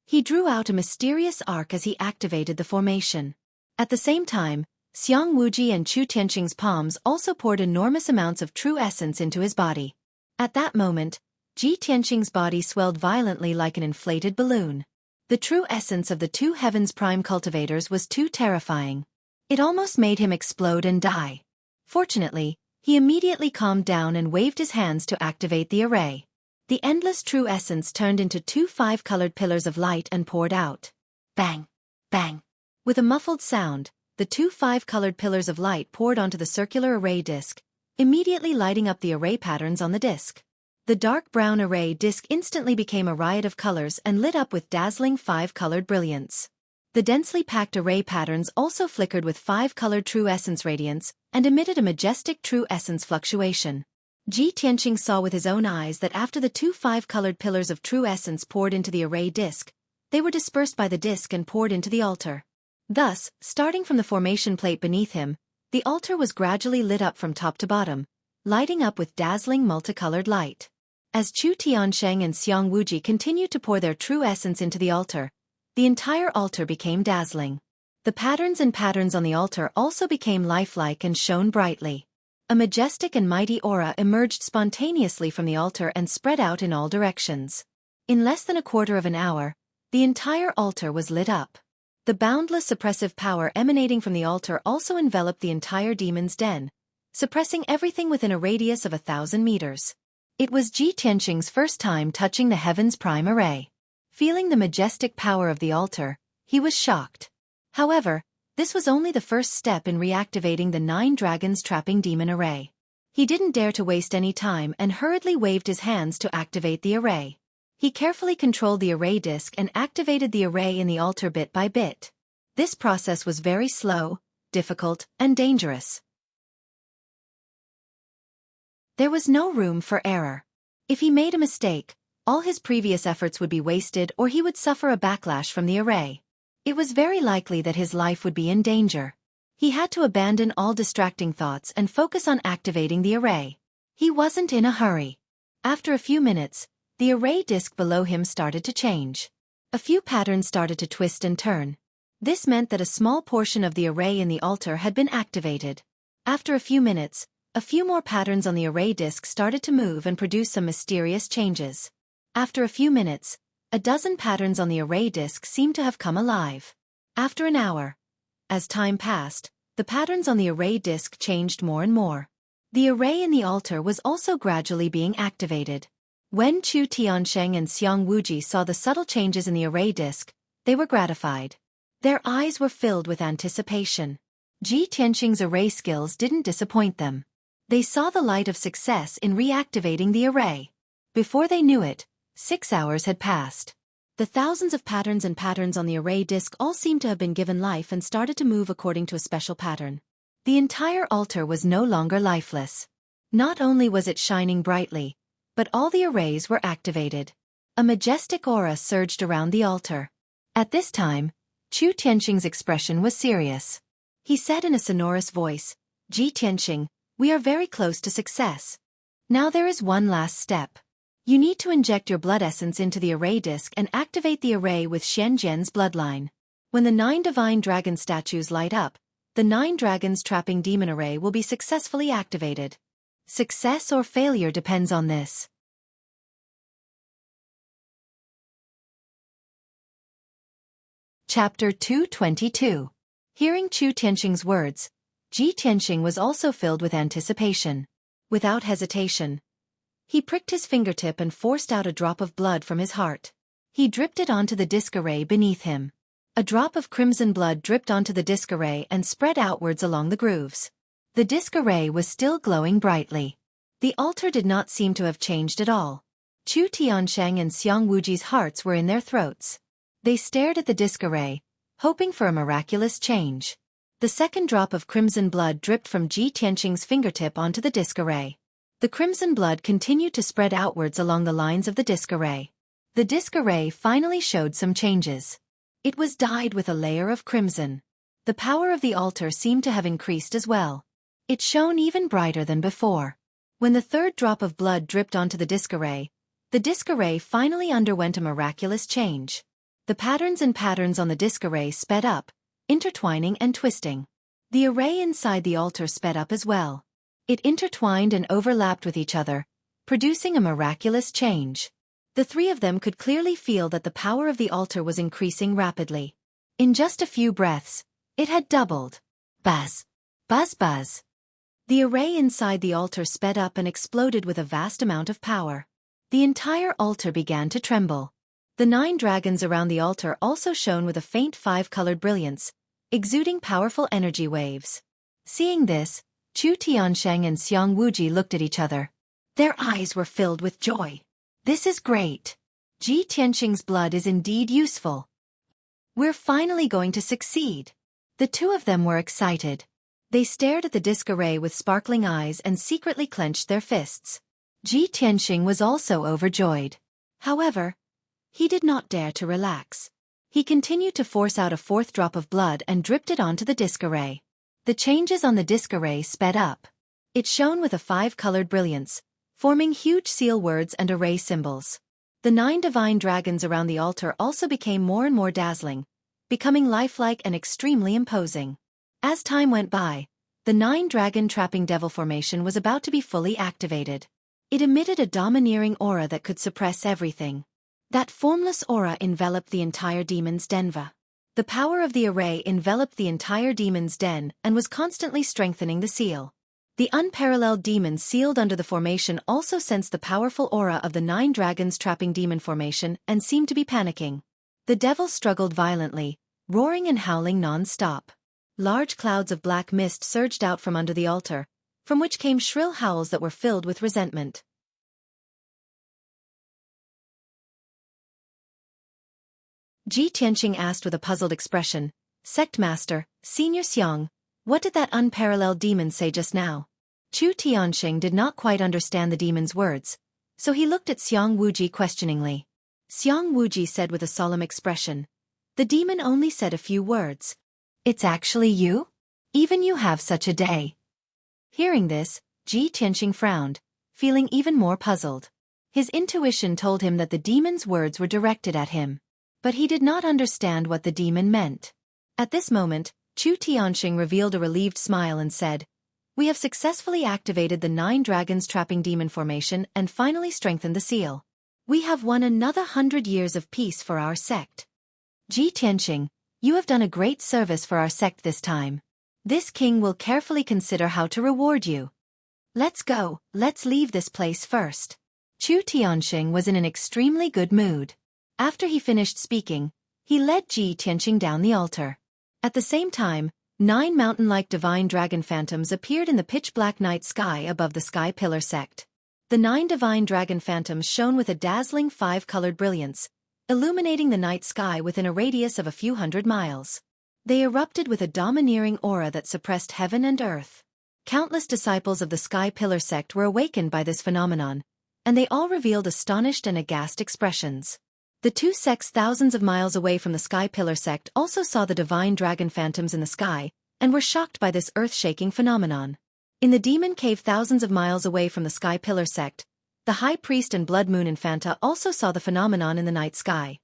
He drew out a mysterious arc as he activated the formation. At the same time, Xiang Wuji and Chu Tianqing's palms also poured enormous amounts of true essence into his body. At that moment, Ji Tianqing's body swelled violently like an inflated balloon. The true essence of the two heavens prime cultivators was too terrifying. It almost made him explode and die. Fortunately, he immediately calmed down and waved his hands to activate the array. The endless true essence turned into two five-colored pillars of light and poured out. Bang! Bang! With a muffled sound, the two five-colored pillars of light poured onto the circular array disk, immediately lighting up the array patterns on the disk. The dark brown array disk instantly became a riot of colors and lit up with dazzling five-colored brilliance. The densely packed array patterns also flickered with five-colored true essence radiance and emitted a majestic true essence fluctuation. Ji Tianqing saw with his own eyes that after the two five-colored pillars of true essence poured into the array disk, they were dispersed by the disk and poured into the altar. Thus, starting from the formation plate beneath him, the altar was gradually lit up from top to bottom, lighting up with dazzling multicolored light. As Chu Tiansheng and Xiang Wuji continued to pour their true essence into the altar, the entire altar became dazzling. The patterns on the altar also became lifelike and shone brightly. A majestic and mighty aura emerged spontaneously from the altar and spread out in all directions. In less than a quarter of an hour, the entire altar was lit up. The boundless suppressive power emanating from the altar also enveloped the entire demon's den, suppressing everything within a radius of 1,000 meters. It was Ji Tianqing's first time touching the heavens prime array. Feeling the majestic power of the altar, he was shocked. However, this was only the first step in reactivating the 9 dragons trapping demon array. He didn't dare to waste any time and hurriedly waved his hands to activate the array. He carefully controlled the array disk and activated the array in the altar bit by bit. This process was very slow, difficult, and dangerous. There was no room for error. If he made a mistake, all his previous efforts would be wasted or he would suffer a backlash from the array. It was very likely that his life would be in danger. He had to abandon all distracting thoughts and focus on activating the array. He wasn't in a hurry. After a few minutes, the array disk below him started to change. A few patterns started to twist and turn. This meant that a small portion of the array in the altar had been activated. After a few minutes, a few more patterns on the array disk started to move and produce some mysterious changes. After a few minutes, a dozen patterns on the array disk seemed to have come alive. After an hour, as time passed, the patterns on the array disk changed more and more. The array in the altar was also gradually being activated. When Chu Tiansheng and Xiang Wuji saw the subtle changes in the array disk, they were gratified. Their eyes were filled with anticipation. Ji Tianqing's array skills didn't disappoint them. They saw the light of success in reactivating the array. Before they knew it, 6 hours had passed. The thousands of patterns on the array disk all seemed to have been given life and started to move according to a special pattern. The entire altar was no longer lifeless. Not only was it shining brightly, but all the arrays were activated. A majestic aura surged around the altar. At this time, Chu Tianqing's expression was serious. He said in a sonorous voice, "Ji Tianqing, we are very close to success. Now there is one last step. You need to inject your blood essence into the array disk and activate the array with Shenjian's bloodline. When the 9 divine dragon statues light up, the 9 dragons trapping demon array will be successfully activated. Success or failure depends on this." Chapter 222. Hearing Chu Tianqing's words, Ji Tianqing was also filled with anticipation. Without hesitation, he pricked his fingertip and forced out a drop of blood from his heart. He dripped it onto the disc array beneath him. A drop of crimson blood dripped onto the disc array and spread outwards along the grooves. The disc array was still glowing brightly. The altar did not seem to have changed at all. Chu Tiansheng and Xiang Wuji's hearts were in their throats. They stared at the disc array, hoping for a miraculous change. The second drop of crimson blood dripped from Ji Tianqing's fingertip onto the disc array. The crimson blood continued to spread outwards along the lines of the disc array. The disc array finally showed some changes. It was dyed with a layer of crimson. The power of the altar seemed to have increased as well. It shone even brighter than before. When the third drop of blood dripped onto the disc array, the disc array finally underwent a miraculous change. The patterns on the disc array sped up, intertwining and twisting. The array inside the altar sped up as well. It intertwined and overlapped with each other, producing a miraculous change. The three of them could clearly feel that the power of the altar was increasing rapidly. In just a few breaths, it had doubled. Buzz! Buzz buzz! The array inside the altar sped up and exploded with a vast amount of power. The entire altar began to tremble. The 9 dragons around the altar also shone with a faint 5-colored brilliance, exuding powerful energy waves. Seeing this, Chu Tiansheng and Xiang Wuji looked at each other. Their eyes were filled with joy. This is great. Ji Tianxing's blood is indeed useful. We're finally going to succeed. The two of them were excited. They stared at the disc array with sparkling eyes and secretly clenched their fists. Ji Tianxing was also overjoyed. However, he did not dare to relax. He continued to force out a 4th drop of blood and dripped it onto the disc array. The changes on the disc array sped up. It shone with a 5-colored brilliance, forming huge seal words and array symbols. The 9 divine dragons around the altar also became more and more dazzling, becoming lifelike and extremely imposing. As time went by, the 9-dragon trapping devil formation was about to be fully activated. It emitted a domineering aura that could suppress everything. That formless aura enveloped the entire demon's denva. The power of the array enveloped the entire demon's den and was constantly strengthening the seal. The unparalleled demons sealed under the formation also sensed the powerful aura of the 9 dragons trapping demon formation and seemed to be panicking. The devils struggled violently, roaring and howling non-stop. Large clouds of black mist surged out from under the altar, from which came shrill howls that were filled with resentment. Ji Tianxing asked with a puzzled expression, "Sect Master, Senior Xiang, what did that unparalleled demon say just now?" Chu Tianxing did not quite understand the demon's words, so he looked at Xiang Wuji questioningly. Xiang Wuji said with a solemn expression, "The demon only said a few words. It's actually you? Even you have such a day." Hearing this, Ji Tianxing frowned, feeling even more puzzled. His intuition told him that the demon's words were directed at him. But he did not understand what the demon meant. At this moment, Chu Tianxing revealed a relieved smile and said, "We have successfully activated the 9 dragons trapping demon formation and finally strengthened the seal. We have won another 100 years of peace for our sect. Ji Tianxing, you have done a great service for our sect this time. This king will carefully consider how to reward you. Let's go, let's leave this place first." Chu Tianxing was in an extremely good mood. After he finished speaking, he led Ji Tianxing down the altar. At the same time, 9 mountain-like divine dragon phantoms appeared in the pitch-black night sky above the sky pillar sect. The 9 divine dragon phantoms shone with a dazzling 5-colored brilliance, illuminating the night sky within a radius of a few hundred miles. They erupted with a domineering aura that suppressed heaven and earth. Countless disciples of the sky pillar sect were awakened by this phenomenon, and they all revealed astonished and aghast expressions. The 2 sects thousands of miles away from the Sky Pillar sect also saw the divine dragon phantoms in the sky, and were shocked by this earth-shaking phenomenon. In the demon cave thousands of miles away from the Sky Pillar sect, the High Priest and Blood Moon Infanta also saw the phenomenon in the night sky.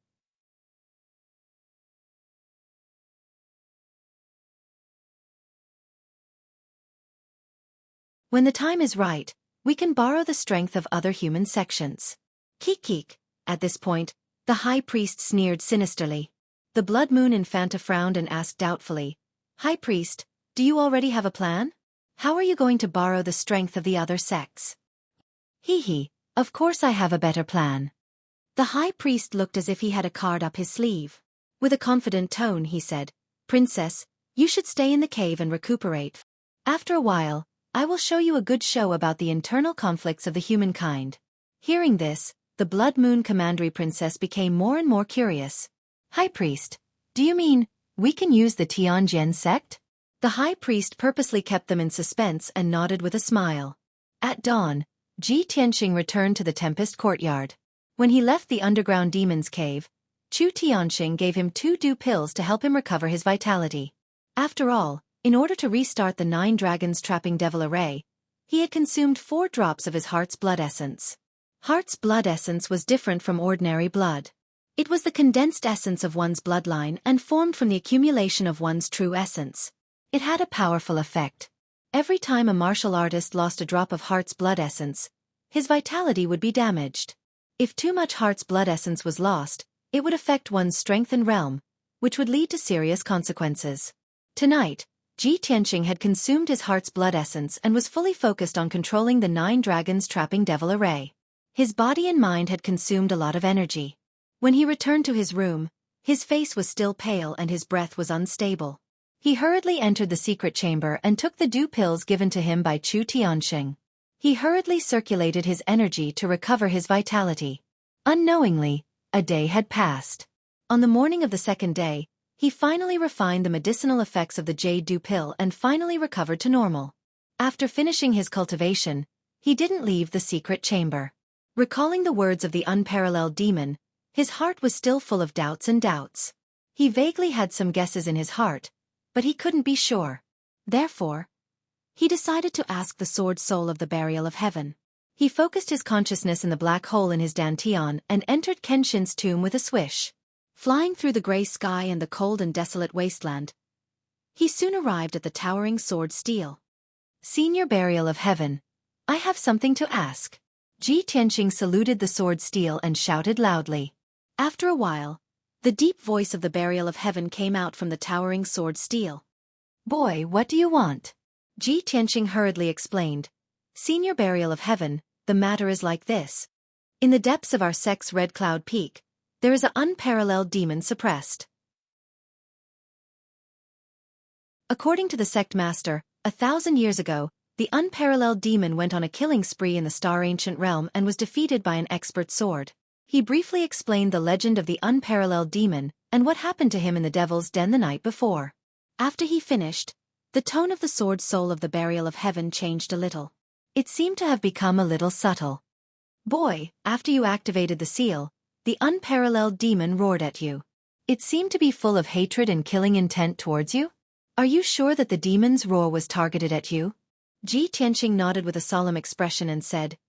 When the time is right, we can borrow the strength of other human sections. Kik. At this point, the High Priest sneered sinisterly. The Blood Moon Infanta frowned and asked doubtfully, "High Priest, do you already have a plan? How are you going to borrow the strength of the other sects?" "Hee, of course I have a better plan." The High Priest looked as if he had a card up his sleeve. With a confident tone he said, "Princess, you should stay in the cave and recuperate. After a while, I will show you a good show about the internal conflicts of the humankind." Hearing this, the Blood Moon Commandery Princess became more and more curious. "High Priest, do you mean we can use the Tianjian sect?" The High Priest purposely kept them in suspense and nodded with a smile. At dawn, Ji Tianxing returned to the Tempest Courtyard. When he left the underground demon's cave, Chu Tianxing gave him 2 dew pills to help him recover his vitality. After all, in order to restart the 9 dragons trapping devil array, he had consumed 4 drops of his heart's blood essence. Heart's blood essence was different from ordinary blood. It was the condensed essence of one's bloodline and formed from the accumulation of one's true essence. It had a powerful effect. Every time a martial artist lost a drop of heart's blood essence, his vitality would be damaged. If too much heart's blood essence was lost, it would affect one's strength and realm, which would lead to serious consequences. Tonight, Ji Tianqing had consumed his heart's blood essence and was fully focused on controlling the 9 dragons trapping devil array. His body and mind had consumed a lot of energy. When he returned to his room, his face was still pale and his breath was unstable. He hurriedly entered the secret chamber and took the dew pills given to him by Chu Tianqing. He hurriedly circulated his energy to recover his vitality. Unknowingly, a day had passed. On the morning of the second day, he finally refined the medicinal effects of the jade dew pill and finally recovered to normal. After finishing his cultivation, he didn't leave the secret chamber. Recalling the words of the unparalleled demon, his heart was still full of doubts. He vaguely had some guesses in his heart, but he couldn't be sure. Therefore, he decided to ask the sword soul of the burial of heaven. He focused his consciousness in the black hole in his dantian and entered Kenshin's tomb with a swish. Flying through the gray sky and the cold and desolate wasteland, he soon arrived at the towering sword stele. Senior burial of heaven, I have something to ask. Ji Tianqing saluted the sword stele and shouted loudly. After a while, the deep voice of the burial of heaven came out from the towering sword stele. Boy, what do you want? Ji Tianqing hurriedly explained. Senior burial of heaven, the matter is like this. In the depths of our sect's Red Cloud Peak, there is an unparalleled demon suppressed. According to the sect master, 1,000 years ago, the unparalleled demon went on a killing spree in the star-ancient realm and was defeated by an expert sword. He briefly explained the legend of the unparalleled demon and what happened to him in the devil's den the night before. After he finished, the tone of the sword soul of the burial of heaven changed a little. It seemed to have become a little subtle. Boy, after you activated the seal, the unparalleled demon roared at you. It seemed to be full of hatred and killing intent towards you? Are you sure that the demon's roar was targeted at you? Ji Tianqing nodded with a solemn expression and said,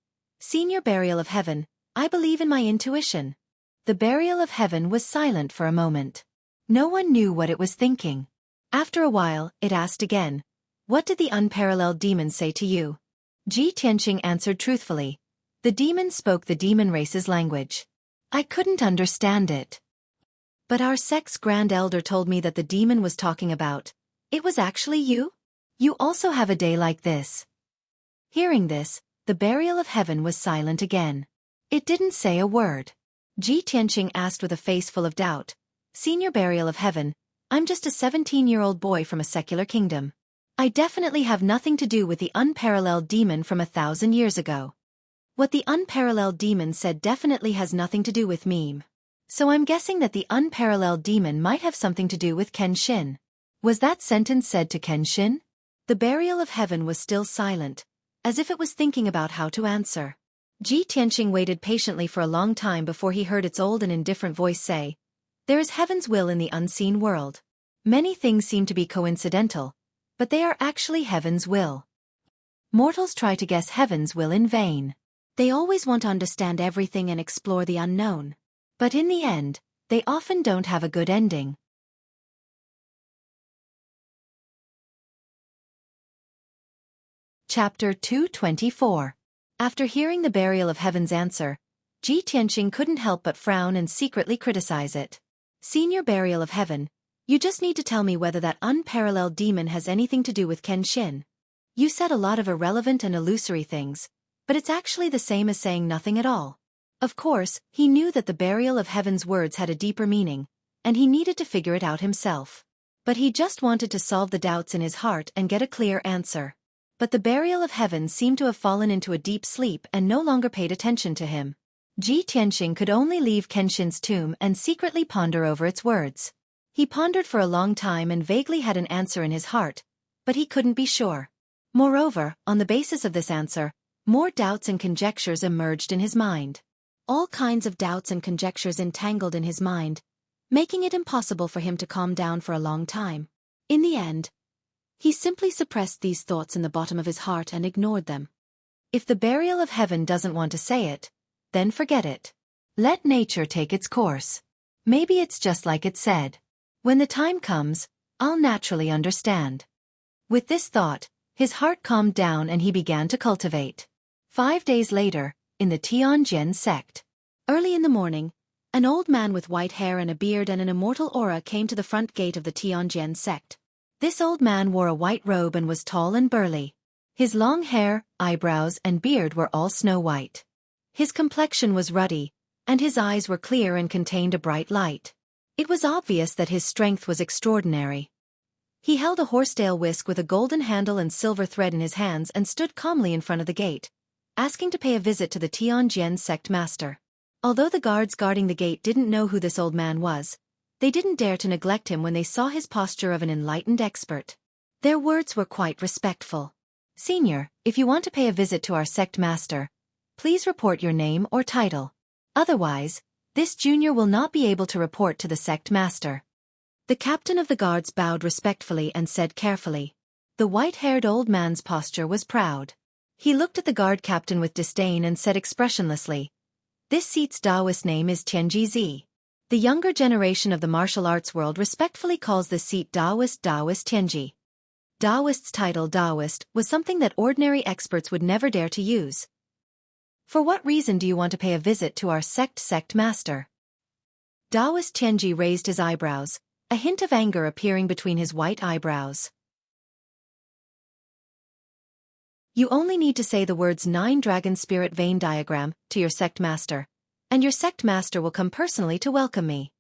Senior burial of heaven, I believe in my intuition. The burial of heaven was silent for a moment. No one knew what it was thinking. After a while, it asked again, What did the unparalleled demon say to you? Ji Tianqing answered truthfully. The demon spoke the demon race's language. I couldn't understand it. But our sect's grand elder told me that the demon was talking about. It was actually you? You also have a day like this. Hearing this, the burial of heaven was silent again. It didn't say a word. Ji Tianqing asked with a face full of doubt. Senior burial of heaven, I'm just a 17-year-old boy from a secular kingdom. I definitely have nothing to do with the unparalleled demon from 1,000 years ago. What the unparalleled demon said definitely has nothing to do with me. So I'm guessing that the unparalleled demon might have something to do with Kenshin. Was that sentence said to Kenshin? The burial of heaven was still silent, as if it was thinking about how to answer. Ji Tianqing waited patiently for a long time before he heard its old and indifferent voice say, There is heaven's will in the unseen world. Many things seem to be coincidental, but they are actually heaven's will. Mortals try to guess heaven's will in vain. They always want to understand everything and explore the unknown. But in the end, they often don't have a good ending. Chapter 224. After hearing the burial of heaven's answer, Ji Tianqing couldn't help but frown and secretly criticize it. Senior burial of heaven, you just need to tell me whether that unparalleled demon has anything to do with Kenshin. You said a lot of irrelevant and illusory things, but it's actually the same as saying nothing at all. Of course, he knew that the burial of heaven's words had a deeper meaning, and he needed to figure it out himself. But he just wanted to solve the doubts in his heart and get a clear answer. But the burial of heaven seemed to have fallen into a deep sleep and no longer paid attention to him. Ji Tianqing could only leave Kenshin's tomb and secretly ponder over its words. He pondered for a long time and vaguely had an answer in his heart, but he couldn't be sure. Moreover, on the basis of this answer, more doubts and conjectures emerged in his mind. All kinds of doubts and conjectures entangled in his mind, making it impossible for him to calm down for a long time. In the end, he simply suppressed these thoughts in the bottom of his heart and ignored them. If the burial of heaven doesn't want to say it, then forget it. Let nature take its course. Maybe it's just like it said. When the time comes, I'll naturally understand. With this thought, his heart calmed down and he began to cultivate. 5 days later, in the Tianjin sect. Early in the morning, an old man with white hair and a beard and an immortal aura came to the front gate of the Tianjin sect. This old man wore a white robe and was tall and burly. His long hair, eyebrows, and beard were all snow white. His complexion was ruddy, and his eyes were clear and contained a bright light. It was obvious that his strength was extraordinary. He held a horsetail whisk with a golden handle and silver thread in his hands and stood calmly in front of the gate, asking to pay a visit to the Tianjin sect master. Although the guards guarding the gate didn't know who this old man was, they didn't dare to neglect him when they saw his posture of an enlightened expert. Their words were quite respectful. "Senior, if you want to pay a visit to our sect master, please report your name or title. Otherwise, this junior will not be able to report to the sect master." The captain of the guards bowed respectfully and said carefully. The white-haired old man's posture was proud. He looked at the guard captain with disdain and said expressionlessly, "This seat's Taoist name is Tianji Zi. The younger generation of the martial arts world respectfully calls this seat Taoist Tianji." Taoist's title Taoist was something that ordinary experts would never dare to use. "For what reason do you want to pay a visit to our sect master?" Taoist Tianji raised his eyebrows, a hint of anger appearing between his white eyebrows. "You only need to say the words 9 Dragon Spirit Vein Diagram to your sect master, and your sect master will come personally to welcome me."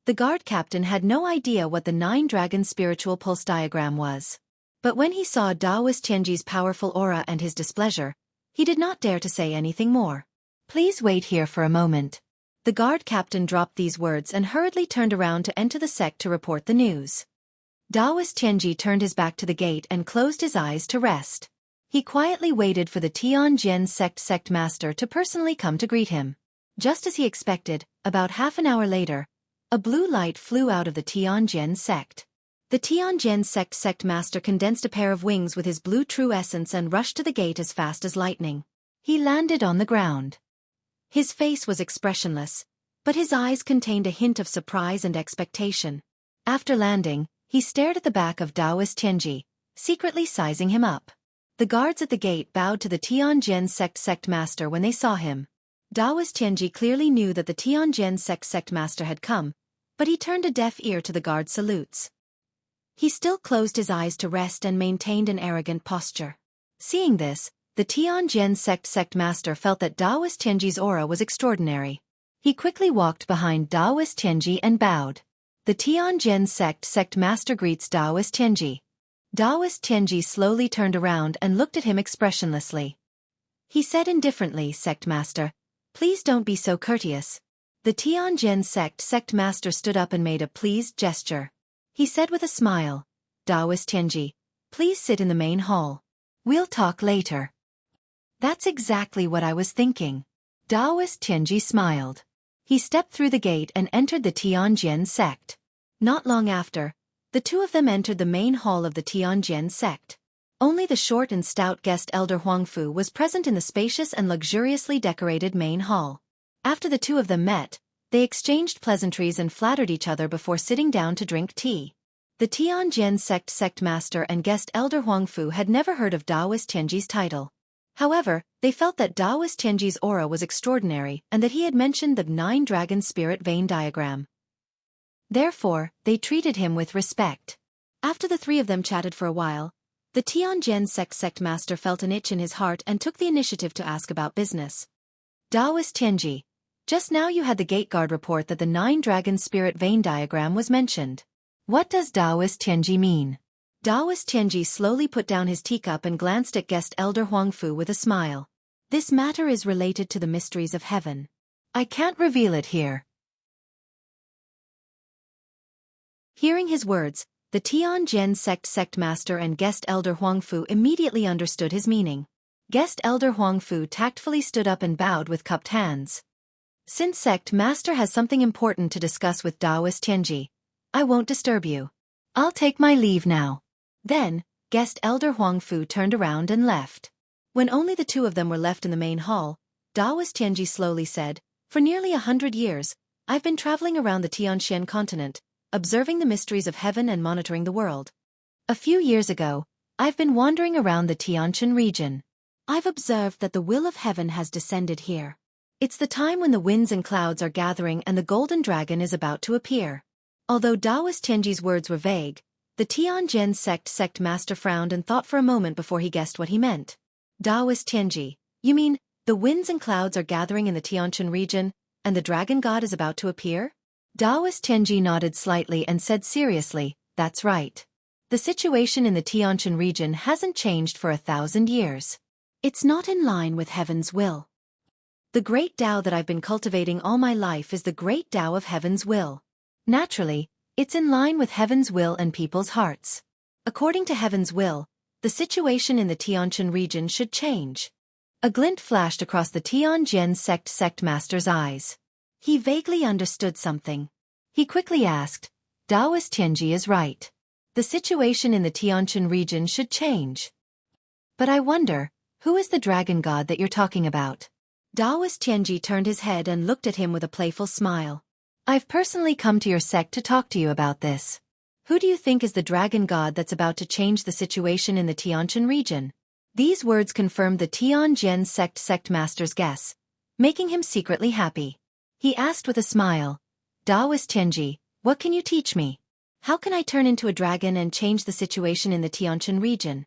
The guard captain had no idea what the 9 Dragon Spiritual Pulse Diagram was. But when he saw Taoist Tianji's powerful aura and his displeasure, he did not dare to say anything more. "Please wait here for a moment." The guard captain dropped these words and hurriedly turned around to enter the sect to report the news. Taoist Tianji turned his back to the gate and closed his eyes to rest. He quietly waited for the Tianjin sect master to personally come to greet him. Just as he expected, about half an hour later, a blue light flew out of the Tianjin sect. The Tianjin sect master condensed a pair of wings with his blue true essence and rushed to the gate as fast as lightning. He landed on the ground. His face was expressionless, but his eyes contained a hint of surprise and expectation. After landing, he stared at the back of Taoist Tianji, secretly sizing him up. The guards at the gate bowed to the Tianjin sect master when they saw him. Taoist Tianji clearly knew that the Tianjin sect master had come, but he turned a deaf ear to the guard salutes. He still closed his eyes to rest and maintained an arrogant posture. Seeing this, the Tianjin sect master felt that Taoist Tianji's aura was extraordinary. He quickly walked behind Taoist Tianji and bowed. The Tianjin sect master greets Taoist Tianji. Taoist Tianji slowly turned around and looked at him expressionlessly. He said indifferently, "Sect master, please don't be so courteous." The Tianjin sect master stood up and made a pleased gesture. He said with a smile, "Taoist Tianji, please sit in the main hall. We'll talk later." "That's exactly what I was thinking." Taoist Tianji smiled. He stepped through the gate and entered the Tianjin sect. Not long after, the two of them entered the main hall of the Tianjin sect. Only the short and stout guest elder Huangfu was present in the spacious and luxuriously decorated main hall. After the two of them met, they exchanged pleasantries and flattered each other before sitting down to drink tea. The Tianjin sect master and guest elder Huangfu had never heard of Taoist Tianji's title. However, they felt that Taoist Tianji's aura was extraordinary and that he had mentioned the 9 Dragon Spirit Vein Diagram. Therefore, they treated him with respect. After the three of them chatted for a while, the Tianjin sect master felt an itch in his heart and took the initiative to ask about business. "Taoist Tianji, just now you had the gate guard report that the 9 Dragon Spirit Vein Diagram was mentioned. What does Taoist Tianji mean?" Taoist Tianji slowly put down his teacup and glanced at guest elder Huangfu with a smile. "This matter is related to the mysteries of heaven. I can't reveal it here." Hearing his words, the Tianjin sect master and guest elder Huangfu immediately understood his meaning. Guest elder Huangfu tactfully stood up and bowed with cupped hands. "Since sect master has something important to discuss with Taoist Tianji, I won't disturb you. I'll take my leave now. Then, guest Elder Huang Fu turned around and left. When only the two of them were left in the main hall, Daoist Tianji slowly said, "For nearly 100 years, I've been traveling around the Tianxian continent, observing the mysteries of heaven and monitoring the world. A few years ago, I've been wandering around the Tianxian region. I've observed that the will of heaven has descended here. It's the time when the winds and clouds are gathering and the golden dragon is about to appear." Although Daoist Tianji's words were vague, the Tianjin sect master frowned and thought for a moment before he guessed what he meant. "Daoist Tianji, you mean, the winds and clouds are gathering in the Tianxian region, and the dragon god is about to appear?" Daoist Tianji nodded slightly and said seriously, "That's right. The situation in the Tianxian region hasn't changed for 1,000 years. It's not in line with heaven's will. The great Tao that I've been cultivating all my life is the great Tao of heaven's will. Naturally, it's in line with heaven's will and people's hearts. According to heaven's will, the situation in the Tianxian region should change." A glint flashed across the Tianjin sect master's eyes. He vaguely understood something. He quickly asked, "Daoist Tianji is right. The situation in the Tianxian region should change. But I wonder, who is the dragon god that you're talking about?" Daoist Tianji turned his head and looked at him with a playful smile. "I've personally come to your sect to talk to you about this. Who do you think is the dragon god that's about to change the situation in the Tianxian region?" These words confirmed the Tianjin sect master's guess, making him secretly happy. He asked with a smile, "Daoist Tianji, what can you teach me? How can I turn into a dragon and change the situation in the Tianxian region?"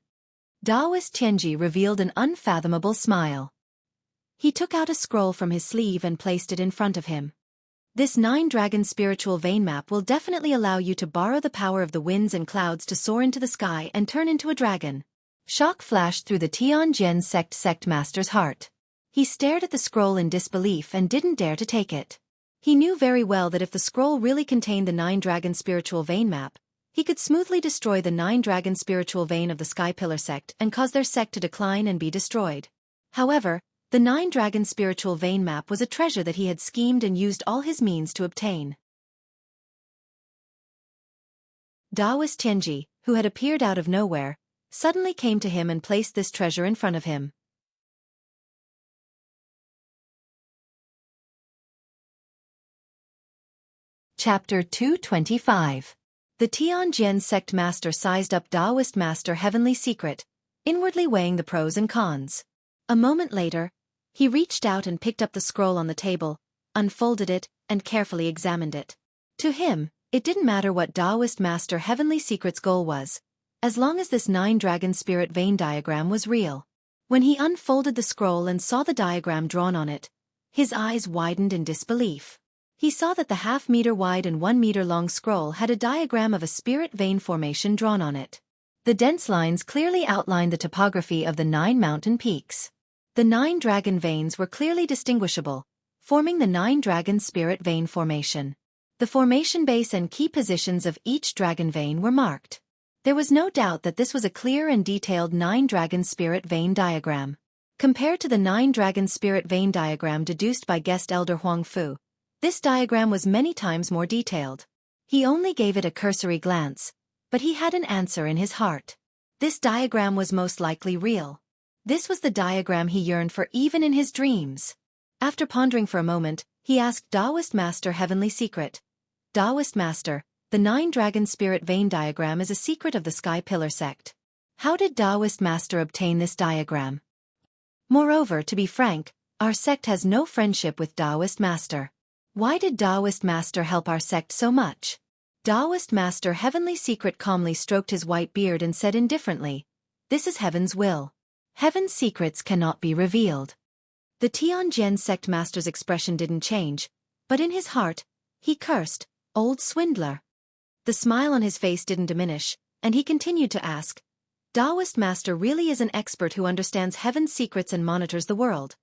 Daoist Tianji revealed an unfathomable smile. He took out a scroll from his sleeve and placed it in front of him. "This 9-dragon spiritual vein map will definitely allow you to borrow the power of the winds and clouds to soar into the sky and turn into a dragon." Shock flashed through the Tianjin sect master's heart. He stared at the scroll in disbelief and didn't dare to take it. He knew very well that if the scroll really contained the 9-dragon spiritual vein map, he could smoothly destroy the 9-dragon spiritual vein of the Sky Pillar sect and cause their sect to decline and be destroyed. However, the 9-dragon spiritual vein map was a treasure that he had schemed and used all his means to obtain. Daoist Tianji, who had appeared out of nowhere, suddenly came to him and placed this treasure in front of him. Chapter 225. The Tianjin sect master sized up Daoist master Heavenly Secret, inwardly weighing the pros and cons. A moment later, he reached out and picked up the scroll on the table, unfolded it, and carefully examined it. To him, it didn't matter what Daoist master Heavenly Secret's goal was, as long as this 9-dragon spirit vein diagram was real. When he unfolded the scroll and saw the diagram drawn on it, his eyes widened in disbelief. He saw that the half-meter wide and 1-meter long scroll had a diagram of a spirit vein formation drawn on it. The dense lines clearly outlined the topography of the 9 mountain peaks. The 9 dragon veins were clearly distinguishable, forming the 9-dragon spirit vein formation. The formation base and key positions of each dragon vein were marked. There was no doubt that this was a clear and detailed 9-dragon spirit vein diagram. Compared to the 9-dragon spirit vein diagram deduced by guest Elder Huang Fu, this diagram was many times more detailed. He only gave it a cursory glance, but he had an answer in his heart. This diagram was most likely real. This was the diagram he yearned for even in his dreams. After pondering for a moment, he asked Daoist Master Heavenly Secret, "Daoist Master, the 9-dragon spirit vein diagram is a secret of the Sky Pillar sect. How did Daoist Master obtain this diagram? Moreover, to be frank, our sect has no friendship with Daoist Master. Why did Daoist Master help our sect so much?" Daoist Master Heavenly Secret calmly stroked his white beard and said indifferently, "This is heaven's will. Heaven's secrets cannot be revealed." The Tianjin sect master's expression didn't change, but in his heart, he cursed, "Old swindler." The smile on his face didn't diminish, and he continued to ask, "Daoist Master really is an expert who understands heaven's secrets and monitors the world.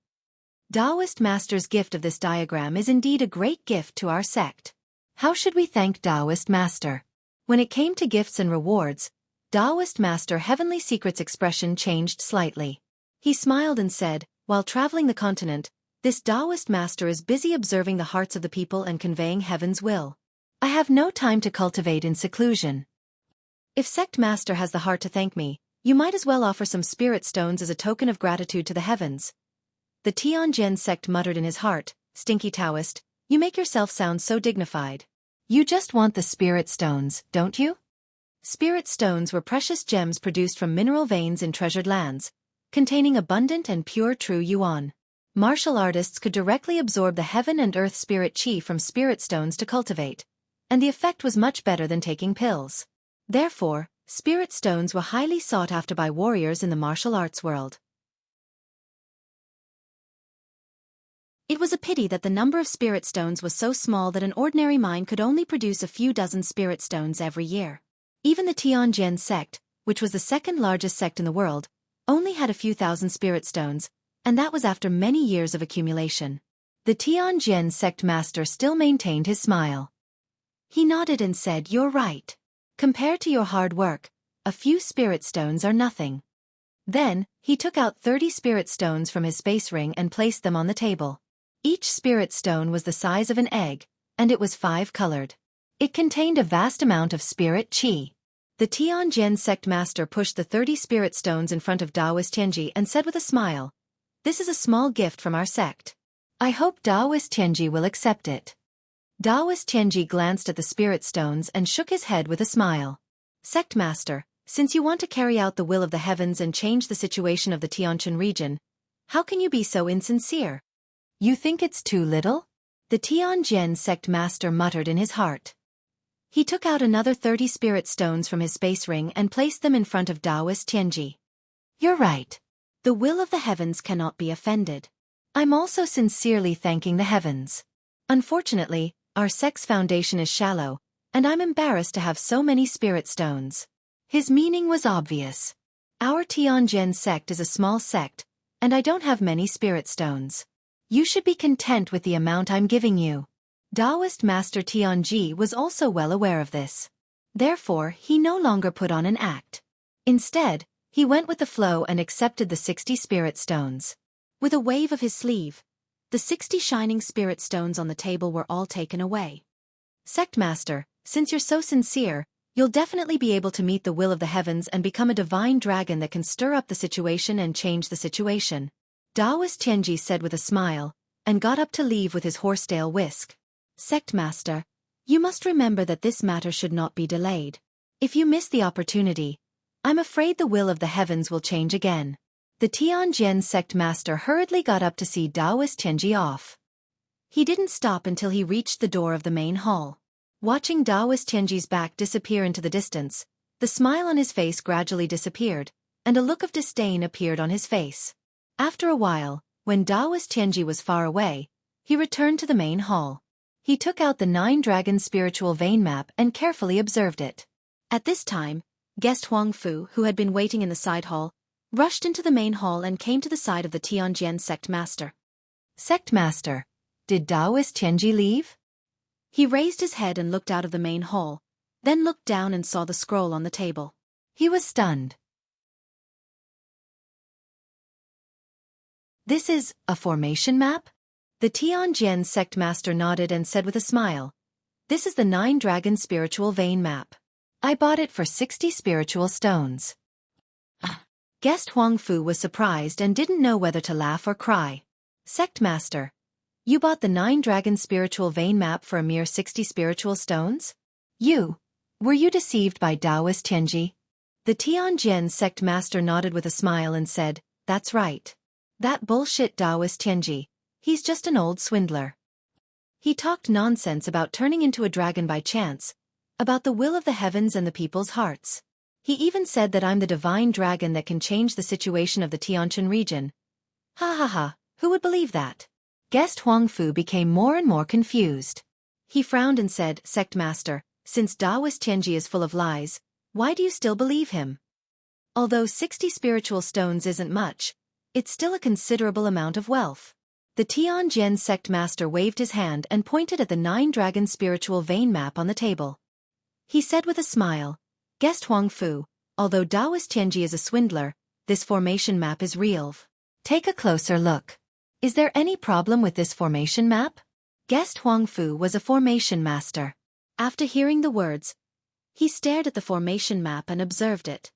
Daoist Master's gift of this diagram is indeed a great gift to our sect. How should we thank Daoist Master?" When it came to gifts and rewards, Daoist Master Heavenly Secret's expression changed slightly. He smiled and said, "While traveling the continent, this Daoist Master is busy observing the hearts of the people and conveying heaven's will. I have no time to cultivate in seclusion. If sect master has the heart to thank me, you might as well offer some spirit stones as a token of gratitude to the heavens. The Tianjin sect muttered in his heart, stinky Taoist, you make yourself sound so dignified. You just want the spirit stones, don't you? Spirit stones were precious gems produced from mineral veins in treasured lands, containing abundant and pure true yuan. Martial artists could directly absorb the heaven and earth spirit qi from spirit stones to cultivate, and the effect was much better than taking pills. Therefore, spirit stones were highly sought after by warriors in the martial arts world. It was a pity that the number of spirit stones was so small that an ordinary mine could only produce a few dozen spirit stones every year. Even the Tianjin sect, which was the second largest sect in the world, only had a few thousand spirit stones, and that was after many years of accumulation. The Tianjin sect master still maintained his smile. He nodded and said, "You're right. Compared to your hard work, a few spirit stones are nothing." Then, he took out 30 spirit stones from his space ring and placed them on the table. Each spirit stone was the size of an egg, and it was 5-colored. It contained a vast amount of spirit qi. The Tianjin sect master pushed the 30 spirit stones in front of Taoist Tianji and said with a smile, "This is a small gift from our sect. I hope Taoist Tianji will accept it." Taoist Tianji glanced at the spirit stones and shook his head with a smile. "Sect master, since you want to carry out the will of the heavens and change the situation of the Tianjin region, how can you be so insincere? You think it's too little?" The Tianjin sect master muttered in his heart. He took out another 30 spirit stones from his space ring and placed them in front of Taoist Tianji. "You're right. The will of the heavens cannot be offended. I'm also sincerely thanking the heavens. Unfortunately, our sect's foundation is shallow, and I'm embarrassed to have so many spirit stones." His meaning was obvious. Our Tianjin sect is a small sect, and I don't have many spirit stones. You should be content with the amount I'm giving you. Taoist Master Tianji was also well aware of this. Therefore, he no longer put on an act. Instead, he went with the flow and accepted the 60 spirit stones. With a wave of his sleeve, the 60 shining spirit stones on the table were all taken away. "Sect master, since you're so sincere, you'll definitely be able to meet the will of the heavens and become a divine dragon that can stir up the situation and change the situation," Taoist Tianji said with a smile, and got up to leave with his horsetail whisk. "Sect master, you must remember that this matter should not be delayed. If you miss the opportunity, I'm afraid the will of the heavens will change again." The Tianjin sect master hurriedly got up to see Taoist Tianji off. He didn't stop until he reached the door of the main hall. Watching Taoist Tianji's back disappear into the distance, the smile on his face gradually disappeared, and a look of disdain appeared on his face. After a while, when Taoist Tianji was far away, he returned to the main hall. He took out the 9-dragon spiritual vein map and carefully observed it. At this time, guest Huang Fu, who had been waiting in the side hall, rushed into the main hall and came to the side of the Tianjin sect master. "Sect master, did Taoist Tianji leave?" He raised his head and looked out of the main hall, then looked down and saw the scroll on the table. He was stunned. "This is a formation map?" The Tianjin sect master nodded and said with a smile, "This is the 9-dragon spiritual vein map. I bought it for 60 spiritual stones." Guest Huang Fu was surprised and didn't know whether to laugh or cry. "Sect master, you bought the 9-dragon spiritual vein map for a mere 60 spiritual stones? Were you deceived by Taoist Tianji?" The Tianjin sect master nodded with a smile and said, "That's right. That bullshit Taoist Tianji. He's just an old swindler. He talked nonsense about turning into a dragon by chance, about the will of the heavens and the people's hearts. He even said that I'm the divine dragon that can change the situation of the Tianjin region. Ha ha ha, who would believe that?" Guest Huang Fu became more and more confused. He frowned and said, "Sect master, since Taoist Tianji is full of lies, why do you still believe him? Although 60 spiritual stones isn't much, it's still a considerable amount of wealth." The Tianjin sect master waved his hand and pointed at the 9-dragon spiritual vein map on the table. He said with a smile, "Guest Huang Fu, although Taoist Tianji is a swindler, this formation map is real. Take a closer look. Is there any problem with this formation map?" Guest Huang Fu was a formation master. After hearing the words, He stared at the formation map and observed it.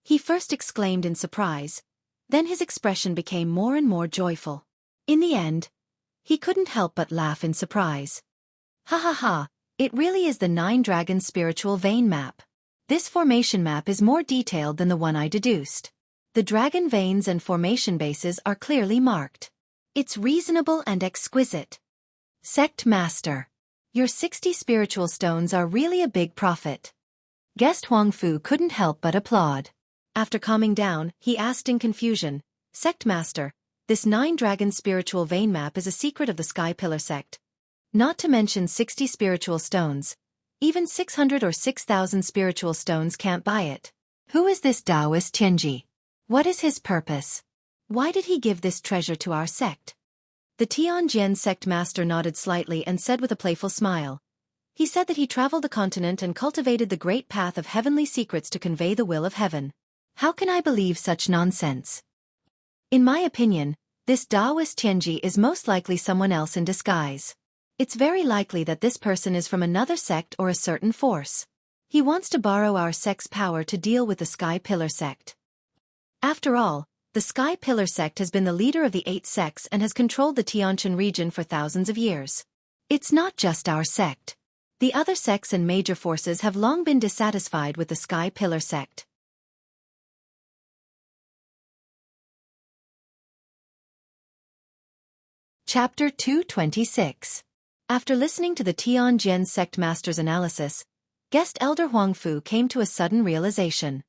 He first exclaimed in surprise, then his expression became more and more joyful. In the end, he couldn't help but laugh in surprise. Ha ha ha, it really is the 9-dragon spiritual vein map. This formation map is more detailed than the one I deduced. The dragon veins and formation bases are clearly marked. It's reasonable and exquisite. Sect Master. Your 60 spiritual stones are really a big profit. Guest Huangfu couldn't help but applaud. After calming down, he asked in confusion, Sect Master, this 9-dragon spiritual vein map is a secret of the Sky Pillar sect. Not to mention 60 spiritual stones. Even 600 or 6,000 spiritual stones can't buy it. Who is this Taoist Tianji? What is his purpose? Why did he give this treasure to our sect? The Tianjian sect master nodded slightly and said with a playful smile. He said that he traveled the continent and cultivated the great path of heavenly secrets to convey the will of heaven. How can I believe such nonsense? In my opinion, this Taoist Tianji is most likely someone else in disguise. It's very likely that this person is from another sect or a certain force. He wants to borrow our sect's power to deal with the Sky Pillar sect. After all, the Sky Pillar sect has been the leader of the 8 sects and has controlled the Tianshan region for thousands of years. It's not just our sect. The other sects and major forces have long been dissatisfied with the Sky Pillar sect. Chapter 226. After listening to the Tianjian sect master's analysis, guest elder Huangfu came to a sudden realization.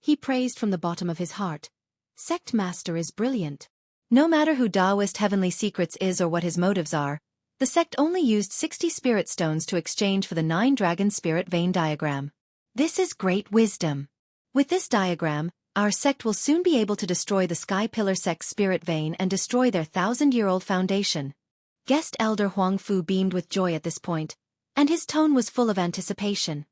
He praised from the bottom of his heart. Sect master is brilliant. No matter who Taoist Heavenly Secrets is or what his motives are, the sect only used 60 spirit stones to exchange for the 9-dragon spirit vein diagram. This is great wisdom. With this diagram, our sect will soon be able to destroy the Sky Pillar sect's spirit vein and destroy their 1,000-year-old foundation. Guest elder Huangfu beamed with joy at this point, and his tone was full of anticipation.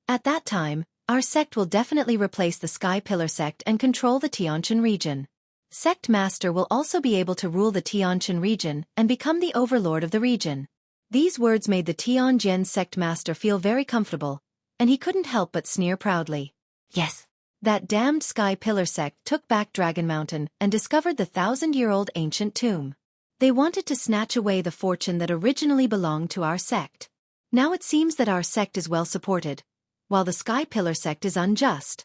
At that time, our sect will definitely replace the Sky Pillar sect and control the Tianshan region. Sect Master will also be able to rule the Tianshan region and become the overlord of the region. These words made the Tianjian sect master feel very comfortable, and he couldn't help but sneer proudly. Yes, that damned Sky Pillar sect took back Dragon Mountain and discovered the 1,000-year-old ancient tomb. They wanted to snatch away the fortune that originally belonged to our sect. Now it seems that our sect is well supported, while the Sky Pillar sect is unjust.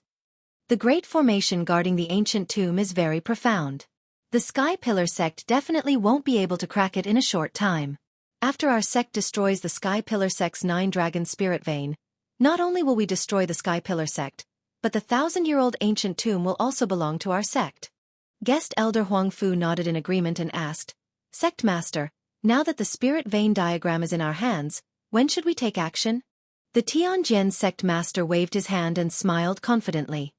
The great formation guarding the ancient tomb is very profound. The Sky Pillar sect definitely won't be able to crack it in a short time. After our sect destroys the Sky Pillar sect's 9-dragon spirit vein, not only will we destroy the Sky Pillar sect, but the 1,000-year-old ancient tomb will also belong to our sect. Guest elder Huangfu nodded in agreement and asked, Sect Master, now that the spirit vein diagram is in our hands, when should we take action? The Tianjian sect master waved his hand and smiled confidently.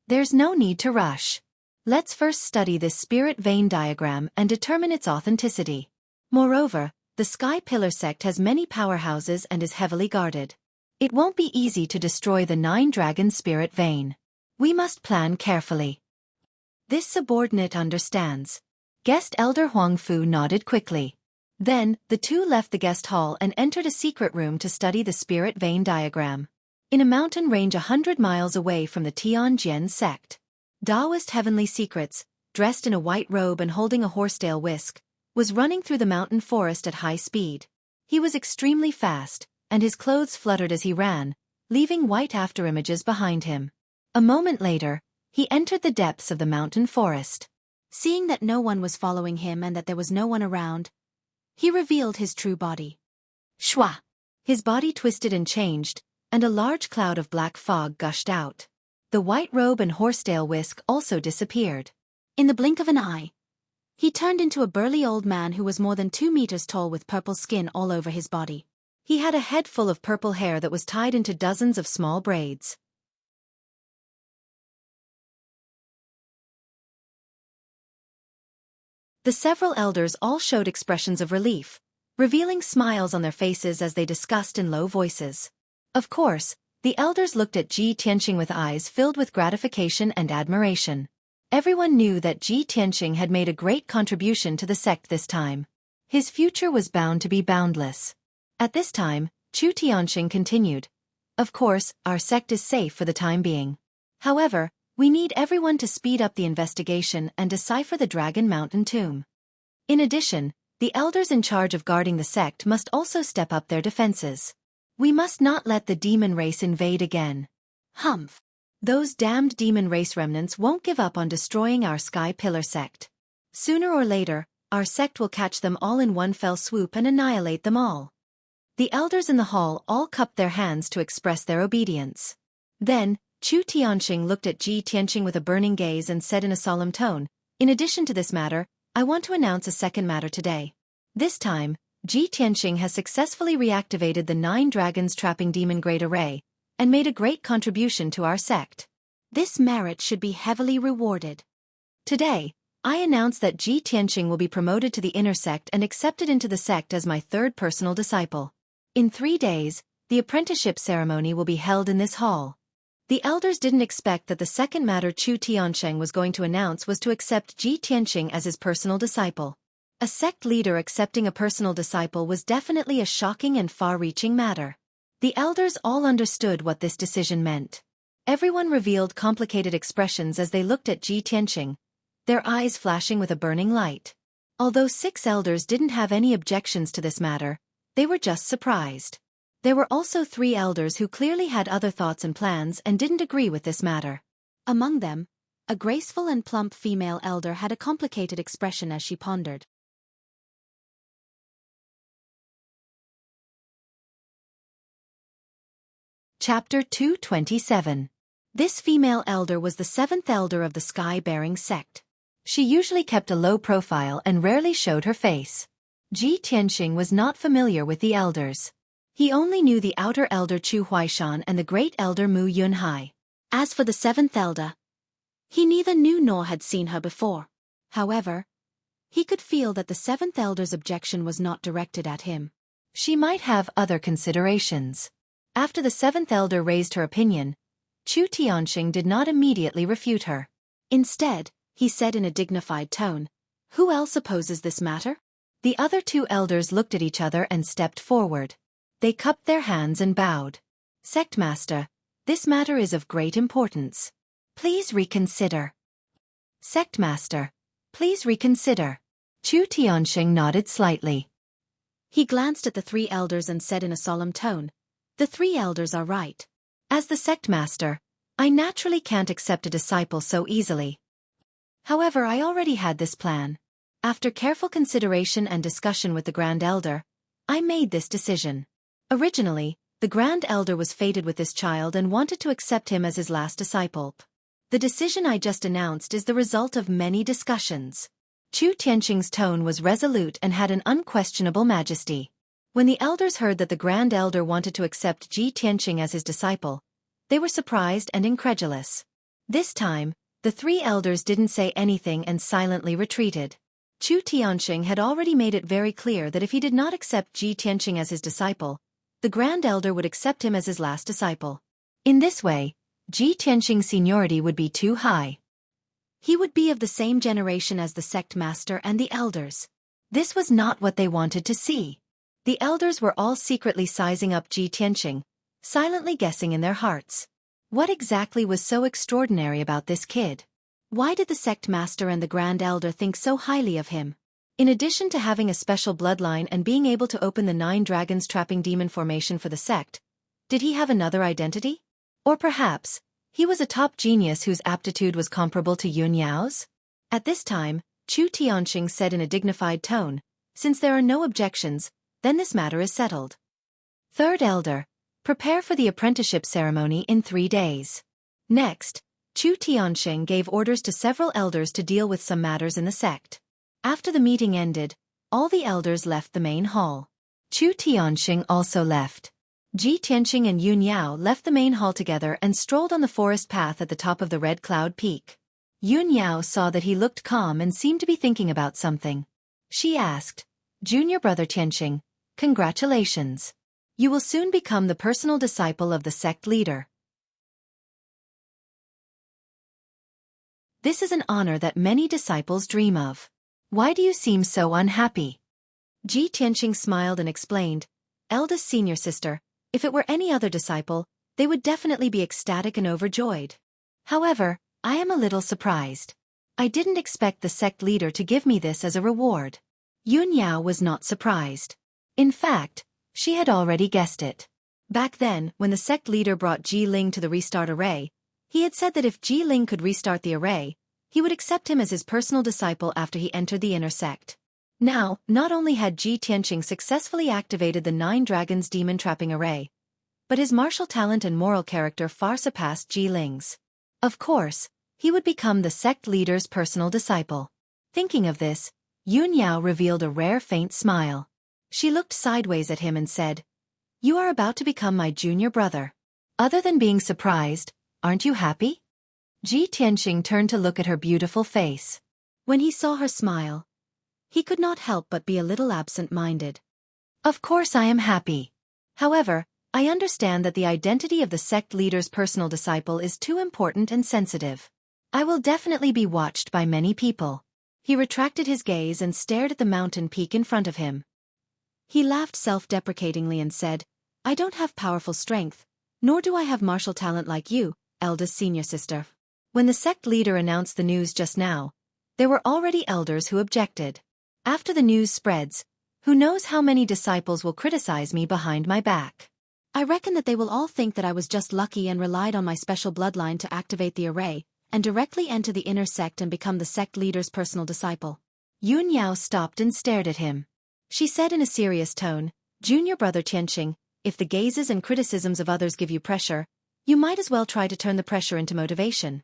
There's no need to rush. Let's first study this spirit vein diagram and determine its authenticity. Moreover, the Sky Pillar sect has many powerhouses and is heavily guarded. It won't be easy to destroy the 9-dragon spirit vein. We must plan carefully. This subordinate understands. Guest elder Huangfu nodded quickly. Then, the two left the guest hall and entered a secret room to study the spirit vein diagram. In a mountain range 100 miles away from the Tianjian sect, Taoist Heavenly Secrets, dressed in a white robe and holding a horsetail whisk, was running through the mountain forest at high speed. He was extremely fast, and his clothes fluttered as he ran, leaving white afterimages behind him. A moment later, he entered the depths of the mountain forest. Seeing that no one was following him and that there was no one around, he revealed his true body. Shwa! His body twisted and changed, and a large cloud of black fog gushed out. The white robe and horsetail whisk also disappeared. In the blink of an eye, he turned into a burly old man who was more than 2 meters tall with purple skin all over his body. He had a head full of purple hair that was tied into dozens of small braids. The several elders all showed expressions of relief, revealing smiles on their faces as they discussed in low voices. Of course, the elders looked at Ji Tianxing with eyes filled with gratification and admiration. Everyone knew that Ji Tianxing had made a great contribution to the sect this time. His future was bound to be boundless. At this time, Chu Tianxing continued, Of course, our sect is safe for the time being. However, we need everyone to speed up the investigation and decipher the Dragon Mountain tomb. In addition, the elders in charge of guarding the sect must also step up their defenses. We must not let the demon race invade again. Humph. Those damned demon race remnants won't give up on destroying our Sky Pillar sect. Sooner or later, our sect will catch them all in one fell swoop and annihilate them all. The elders in the hall all cupped their hands to express their obedience. Then, Chu Tianxing looked at Ji Tianqing with a burning gaze and said in a solemn tone, "In addition to this matter, I want to announce a second matter today. This time, Ji Tianqing has successfully reactivated the 9 dragons trapping demon great array, and made a great contribution to our sect. This merit should be heavily rewarded. Today, I announce that Ji Tianqing will be promoted to the inner sect and accepted into the sect as my 3rd personal disciple. In 3 days, the apprenticeship ceremony will be held in this hall." The elders didn't expect that the second matter Chu Tianxing was going to announce was to accept Ji Tianqing as his personal disciple. A sect leader accepting a personal disciple was definitely a shocking and far-reaching matter. The elders all understood what this decision meant. Everyone revealed complicated expressions as they looked at Ji Tianqing, their eyes flashing with a burning light. Although 6 elders didn't have any objections to this matter, they were just surprised. There were also 3 elders who clearly had other thoughts and plans and didn't agree with this matter. Among them, a graceful and plump female elder had a complicated expression as she pondered. Chapter 227. This female elder was the 7th elder of the Sky-bearing sect. She usually kept a low profile and rarely showed her face. Ji Tianqing was not familiar with the elders. He only knew the outer elder Chu Huaishan and the great elder Mu Yunhai. As for the 7th elder, he neither knew nor had seen her before. However, he could feel that the 7th elder's objection was not directed at him. She might have other considerations. After the 7th elder raised her opinion, Chu Tianxing did not immediately refute her. Instead, he said in a dignified tone, "Who else opposes this matter?" The other 2 elders looked at each other and stepped forward. They cupped their hands and bowed. "Sect Master, this matter is of great importance. Please reconsider." "Sect Master, please reconsider." Chu Tianxing nodded slightly. He glanced at the 3 elders and said in a solemn tone, "The 3 elders are right. As the sect master, I naturally can't accept a disciple so easily. However, I already had this plan. After careful consideration and discussion with the Grand Elder, I made this decision. Originally, the Grand Elder was fated with this child and wanted to accept him as his last disciple. The decision I just announced is the result of many discussions." Chu Tianxing's tone was resolute and had an unquestionable majesty. When the elders heard that the Grand Elder wanted to accept Ji Tianqing as his disciple, they were surprised and incredulous. This time, the 3 elders didn't say anything and silently retreated. Chu Tianxing had already made it very clear that if he did not accept Ji Tianqing as his disciple, the Grand Elder would accept him as his last disciple. In this way, Ji Tianxing's seniority would be too high. He would be of the same generation as the sect master and the elders. This was not what they wanted to see. The elders were all secretly sizing up Ji Tianxing, silently guessing in their hearts. What exactly was so extraordinary about this kid? Why did the sect master and the Grand Elder think so highly of him? In addition to having a special bloodline and being able to open the 9 dragons trapping demon formation for the sect, did he have another identity? Or perhaps, he was a top genius whose aptitude was comparable to Yun Yao's? At this time, Chu Tianxing said in a dignified tone, "Since there are no objections, then this matter is settled. 3rd Elder, prepare for the apprenticeship ceremony in 3 days." Next, Chu Tianxing gave orders to several elders to deal with some matters in the sect. After the meeting ended, all the elders left the main hall. Chu Tianxing also left. Ji Tianqing and Yun Yao left the main hall together and strolled on the forest path at the top of the Red Cloud Peak. Yun Yao saw that he looked calm and seemed to be thinking about something. She asked, "Junior brother Tianqing, congratulations. You will soon become the personal disciple of the sect leader. This is an honor that many disciples dream of. Why do you seem so unhappy?" Ji Tianqing smiled and explained, "Eldest senior sister, if it were any other disciple, they would definitely be ecstatic and overjoyed. However, I am a little surprised. I didn't expect the sect leader to give me this as a reward. Yun Yao was not surprised. In fact, she had already guessed it. Back then, when the sect leader brought Ji Ling to the restart array, he had said that if Ji Ling could restart the array, he would accept him as his personal disciple after he entered the inner sect. Now, not only had Ji Tianqing successfully activated the 9 Dragons demon trapping array, but his martial talent and moral character far surpassed Ji Ling's. Of course, he would become the sect leader's personal disciple. Thinking of this, Yun Yao revealed a rare faint smile. She looked sideways at him and said, "You are about to become my junior brother. Other than being surprised, aren't you happy?" Ji Tianqing turned to look at her beautiful face. When he saw her smile, he could not help but be a little absent-minded. "Of course I am happy. However, I understand that the identity of the sect leader's personal disciple is too important and sensitive. I will definitely be watched by many people." He retracted his gaze and stared at the mountain peak in front of him. He laughed self-deprecatingly and said, "I don't have powerful strength, nor do I have martial talent like you, eldest senior sister." When the sect leader announced the news just now, there were already elders who objected. "After the news spreads, who knows how many disciples will criticize me behind my back? I reckon that they will all think that I was just lucky and relied on my special bloodline to activate the array, and directly enter the inner sect and become the sect leader's personal disciple." Yun Yao stopped and stared at him. She said in a serious tone, "Junior brother Tianqing, if the gazes and criticisms of others give you pressure, you might as well try to turn the pressure into motivation.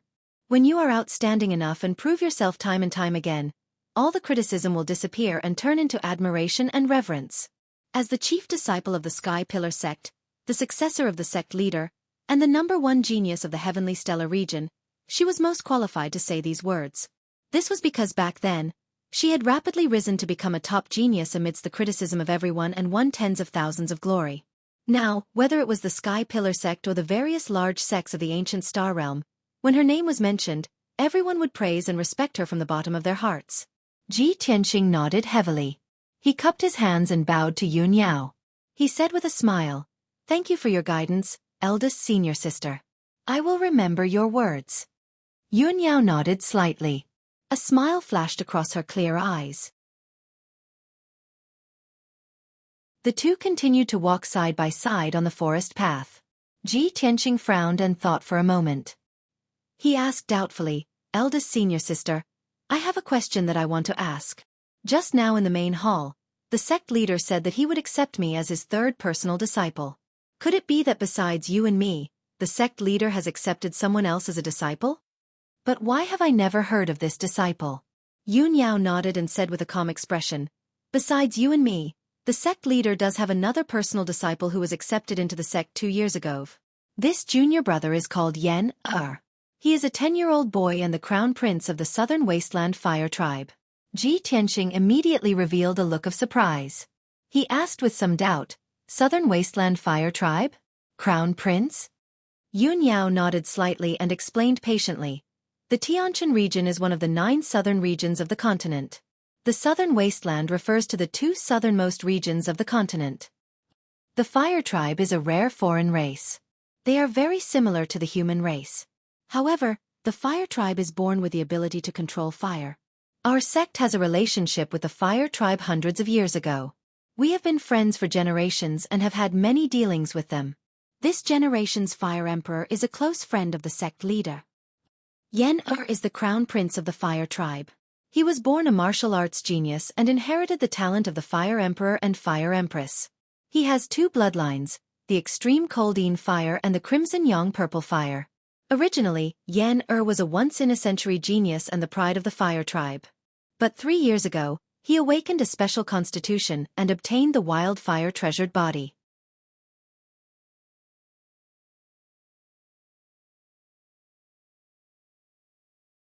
When you are outstanding enough and prove yourself time and time again, all the criticism will disappear and turn into admiration and reverence." As the chief disciple of the Sky Pillar sect, the successor of the sect leader, and the #1 genius of the heavenly stellar region, she was most qualified to say these words. This was because back then, she had rapidly risen to become a top genius amidst the criticism of everyone and won tens of thousands of glory. Now, whether it was the Sky Pillar sect or the various large sects of the ancient star realm, when her name was mentioned, everyone would praise and respect her from the bottom of their hearts. Ji Tianqing nodded heavily. He cupped his hands and bowed to Yun Yao. He said with a smile, "Thank you for your guidance, eldest senior sister. I will remember your words." Yun Yao nodded slightly. A smile flashed across her clear eyes. The two continued to walk side by side on the forest path. Ji Tianqing frowned and thought for a moment. He asked doubtfully, "Eldest senior sister, I have a question that I want to ask. Just now in the main hall, the sect leader said that he would accept me as his third personal disciple. Could it be that besides you and me, the sect leader has accepted someone else as a disciple? But why have I never heard of this disciple?" Yun Yao nodded and said with a calm expression, "Besides you and me, the sect leader does have another personal disciple who was accepted into the sect 2 years ago. This junior brother is called Yen Er. He is a 10-year-old boy and the crown prince of the Southern Wasteland Fire Tribe." Ji Tianqing immediately revealed a look of surprise. He asked with some doubt, "Southern Wasteland Fire Tribe? Crown Prince?" Yun Yao nodded slightly and explained patiently, "The Tianqin region is one of the 9 southern regions of the continent. The Southern Wasteland refers to the 2 southernmost regions of the continent. The Fire Tribe is a rare foreign race. They are very similar to the human race. However, the Fire Tribe is born with the ability to control fire. Our sect has a relationship with the Fire Tribe hundreds of years ago. We have been friends for generations and have had many dealings with them. This generation's Fire Emperor is a close friend of the sect leader. Yen Er is the crown prince of the Fire Tribe. He was born a martial arts genius and inherited the talent of the Fire Emperor and Fire Empress. He has 2 bloodlines, the Extreme Coldine Fire and the Crimson Yang Purple Fire. Originally, Yen Er was a once-in-a-century genius and the pride of the Fire Tribe. But 3 years ago, he awakened a special constitution and obtained the wildfire treasured body.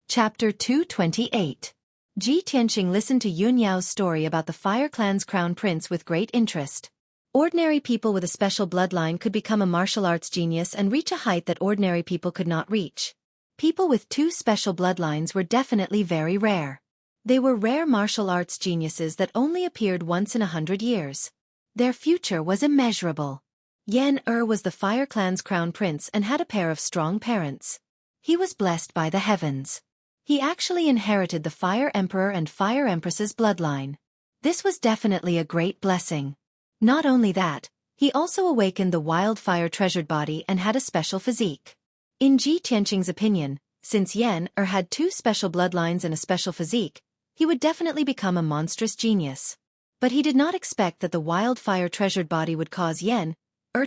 Chapter 228. Ji Tianqing listened to Yun Yao's story about the Fire Clan's crown prince with great interest. Ordinary people with a special bloodline could become a martial arts genius and reach a height that ordinary people could not reach. People with 2 special bloodlines were definitely very rare. They were rare martial arts geniuses that only appeared once in 100 years. Their future was immeasurable. Yen was the Fire Clan's crown prince and had a pair of strong parents. He was blessed by the heavens. He actually inherited the Fire Emperor and Fire Empress's bloodline. This was definitely a great blessing. Not only that, he also awakened the wildfire treasured body and had a special physique. In Ji Tianqing's opinion, since Yen had two special bloodlines and a special physique, he would definitely become a monstrous genius. But he did not expect that the wildfire treasured body would cause Yen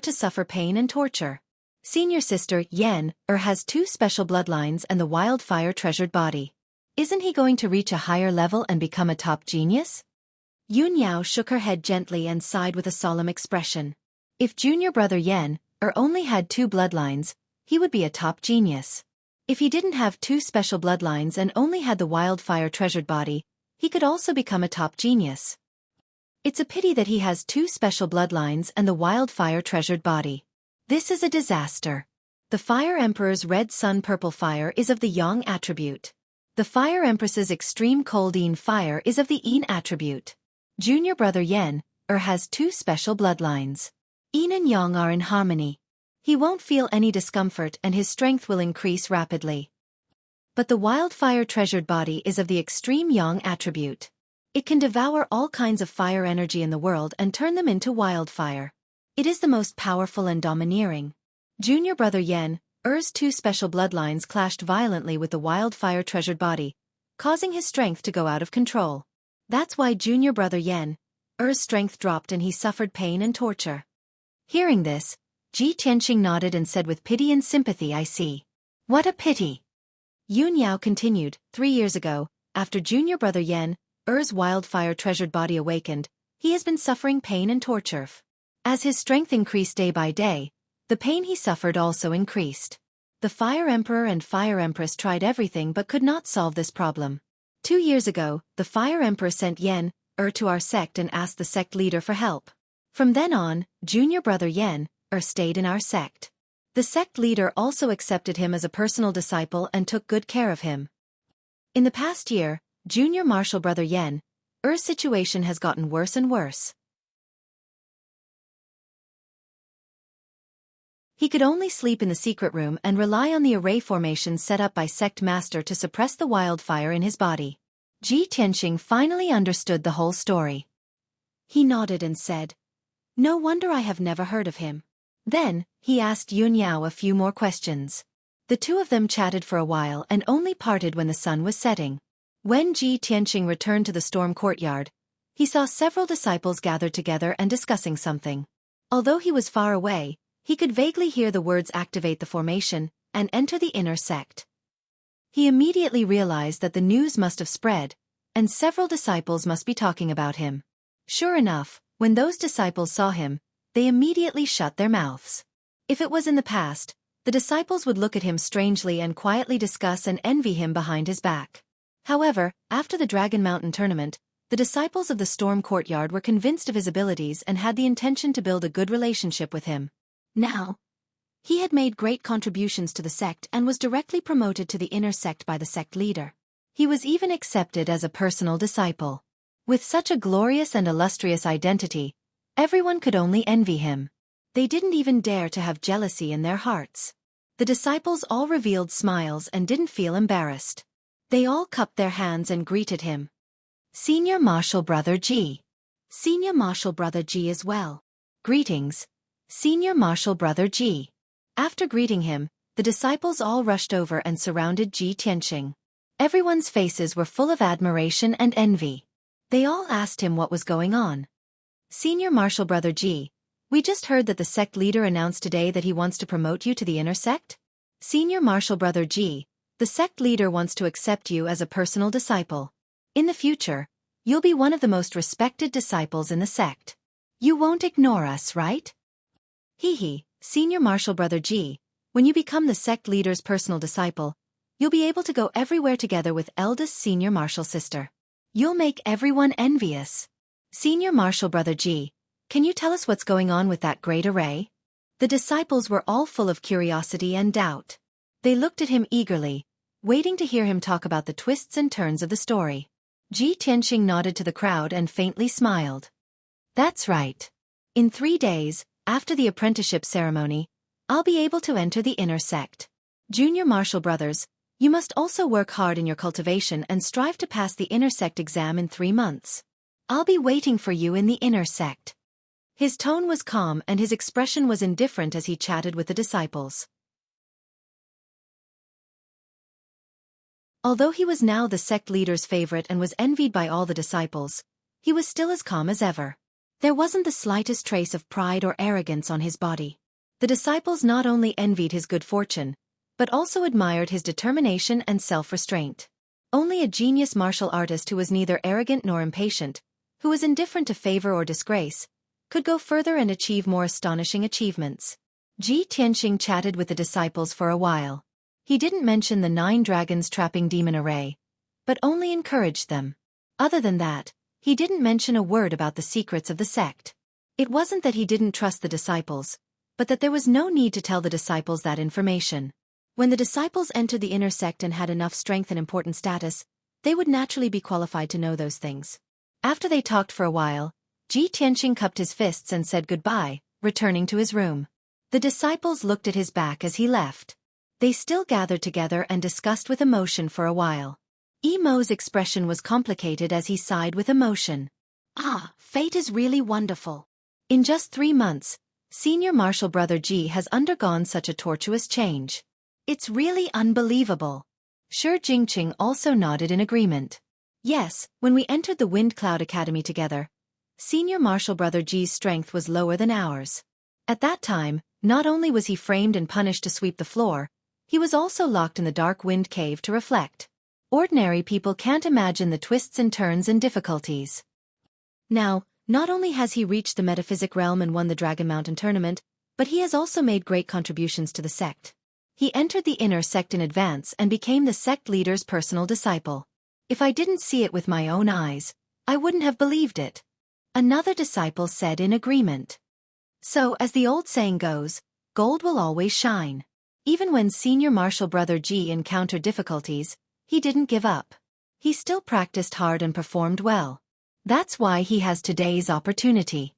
to suffer pain and torture. Senior sister Yen has two special bloodlines and the wildfire treasured body. Isn't he going to reach a higher level and become a top genius? Yun Yao shook her head gently and sighed with a solemn expression. If junior brother Yen only had two bloodlines, he would be a top genius. If he didn't have two special bloodlines and only had the wildfire treasured body, he could also become a top genius. It's a pity that he has two special bloodlines and the wildfire treasured body. This is a disaster. The Fire Emperor's red sun purple fire is of the yang attribute. The Fire Empress's extreme cold yin fire is of the yin attribute. Junior brother Yen has two special bloodlines. Yin and yang are in harmony. He won't feel any discomfort and his strength will increase rapidly. But the wildfire treasured body is of the extreme yang attribute. It can devour all kinds of fire energy in the world and turn them into wildfire. It is the most powerful and domineering. Junior brother Yen's two special bloodlines clashed violently with the wildfire treasured body, causing his strength to go out of control. That's why junior brother Yen's strength dropped and he suffered pain and torture. Hearing this, Ji Tianqing nodded and said with pity and sympathy, I see. What a pity. Yun Yao continued, 3 years ago, after junior brother Yen's wildfire treasured body awakened, he has been suffering pain and torture. As his strength increased day by day, the pain he suffered also increased. The Fire Emperor and Fire Empress tried everything but could not solve this problem. 2 years ago, the Fire Emperor sent Yen to our sect and asked the sect leader for help. From then on, junior brother Yen stayed in our sect. The sect leader also accepted him as a personal disciple and took good care of him. In the past year, junior martial brother Yen's situation has gotten worse and worse. He could only sleep in the secret room and rely on the array formations set up by sect master to suppress the wildfire in his body. Ji Tianqing finally understood the whole story. He nodded and said, No wonder I have never heard of him. Then, he asked Yun Yao a few more questions. The two of them chatted for a while and only parted when the sun was setting. When Ji Tianqing returned to the storm courtyard, he saw several disciples gathered together and discussing something. Although he was far away, he could vaguely hear the words activate the formation and enter the inner sect. He immediately realized that the news must have spread, and several disciples must be talking about him. Sure enough, when those disciples saw him, they immediately shut their mouths. If it was in the past, the disciples would look at him strangely and quietly discuss and envy him behind his back. However, after the Dragon Mountain tournament, the disciples of the Storm Courtyard were convinced of his abilities and had the intention to build a good relationship with him. Now, he had made great contributions to the sect and was directly promoted to the inner sect by the sect leader. He was even accepted as a personal disciple. With such a glorious and illustrious identity, everyone could only envy him. They didn't even dare to have jealousy in their hearts. The disciples all revealed smiles and didn't feel embarrassed. They all cupped their hands and greeted him. Senior Martial Brother Ji. Senior Martial Brother Ji as well. Greetings, Senior Martial Brother Ji. After greeting him, the disciples all rushed over and surrounded Ji Tianqing. Everyone's faces were full of admiration and envy. They all asked him what was going on. Senior Martial Brother Ji, we just heard that the sect leader announced today that he wants to promote you to the inner sect. Senior Martial Brother Ji, the sect leader wants to accept you as a personal disciple. In the future, you'll be one of the most respected disciples in the sect. You won't ignore us, right? Hee, Senior Martial Brother Ji, when you become the sect leader's personal disciple, you'll be able to go everywhere together with eldest Senior Martial Sister. You'll make everyone envious. Senior Martial Brother Ji, can you tell us what's going on with that great array? The disciples were all full of curiosity and doubt. They looked at him eagerly, waiting to hear him talk about the twists and turns of the story. Ji Tianqing nodded to the crowd and faintly smiled. That's right. In 3 days, After the apprenticeship ceremony, I'll be able to enter the inner sect. Junior martial brothers, you must also work hard in your cultivation and strive to pass the inner sect exam in 3 months. I'll be waiting for you in the inner sect. His tone was calm and his expression was indifferent as he chatted with the disciples. Although he was now the sect leader's favorite and was envied by all the disciples, he was still as calm as ever. There wasn't the slightest trace of pride or arrogance on his body. The disciples not only envied his good fortune, but also admired his determination and self-restraint. Only a genius martial artist who was neither arrogant nor impatient, who was indifferent to favor or disgrace, could go further and achieve more astonishing achievements. Ji Tianxing chatted with the disciples for a while. He didn't mention the 9 dragons trapping demon array, but only encouraged them. Other than that, he didn't mention a word about the secrets of the sect. It wasn't that he didn't trust the disciples, but that there was no need to tell the disciples that information. When the disciples entered the inner sect and had enough strength and important status, they would naturally be qualified to know those things. After they talked for a while, Ji Tianxing cupped his fists and said goodbye, returning to his room. The disciples looked at his back as he left. They still gathered together and discussed with emotion for a while. Emo's expression was complicated as he sighed with emotion. Ah, fate is really wonderful. In just 3 months, senior martial brother Ji has undergone such a tortuous change. It's really unbelievable. Shi Jingqing also nodded in agreement. Yes, when we entered the Wind Cloud Academy together, senior martial brother Ji's strength was lower than ours. At that time, not only was he framed and punished to sweep the floor, he was also locked in the dark wind cave to reflect. Ordinary people can't imagine the twists and turns and difficulties. Now, not only has he reached the metaphysic realm and won the Dragon Mountain tournament, but he has also made great contributions to the sect. He entered the inner sect in advance and became the sect leader's personal disciple. If I didn't see it with my own eyes, I wouldn't have believed it. Another disciple said in agreement. So, as the old saying goes, gold will always shine. Even when senior martial brother Ji encountered difficulties, he didn't give up. He still practiced hard and performed well. That's why he has today's opportunity.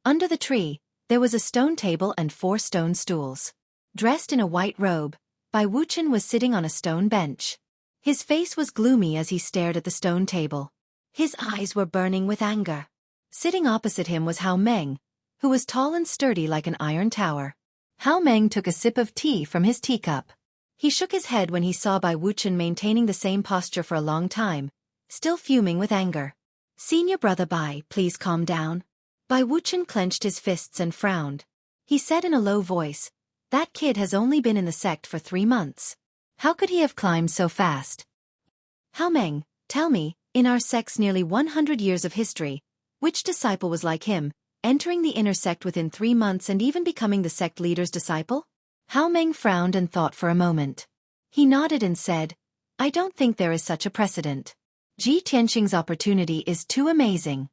Under the tree, there was a stone table and 4 stone stools. Dressed in a white robe, Bai Wuchen was sitting on a stone bench. His face was gloomy as he stared at the stone table. His eyes were burning with anger. Sitting opposite him was Hao Meng, who was tall and sturdy like an iron tower. Hao Meng took a sip of tea from his teacup. He shook his head when he saw Bai Wuchen maintaining the same posture for a long time, still fuming with anger. Senior brother Bai, please calm down. Bai Wuchen clenched his fists and frowned. He said in a low voice, that kid has only been in the sect for 3 months. How could he have climbed so fast? Hao Meng, tell me, in our sect's nearly 100 years of history, which disciple was like him, entering the inner sect within 3 months and even becoming the sect leader's disciple? Hao Meng frowned and thought for a moment. He nodded and said, I don't think there is such a precedent. Ji Tianxing's opportunity is too amazing.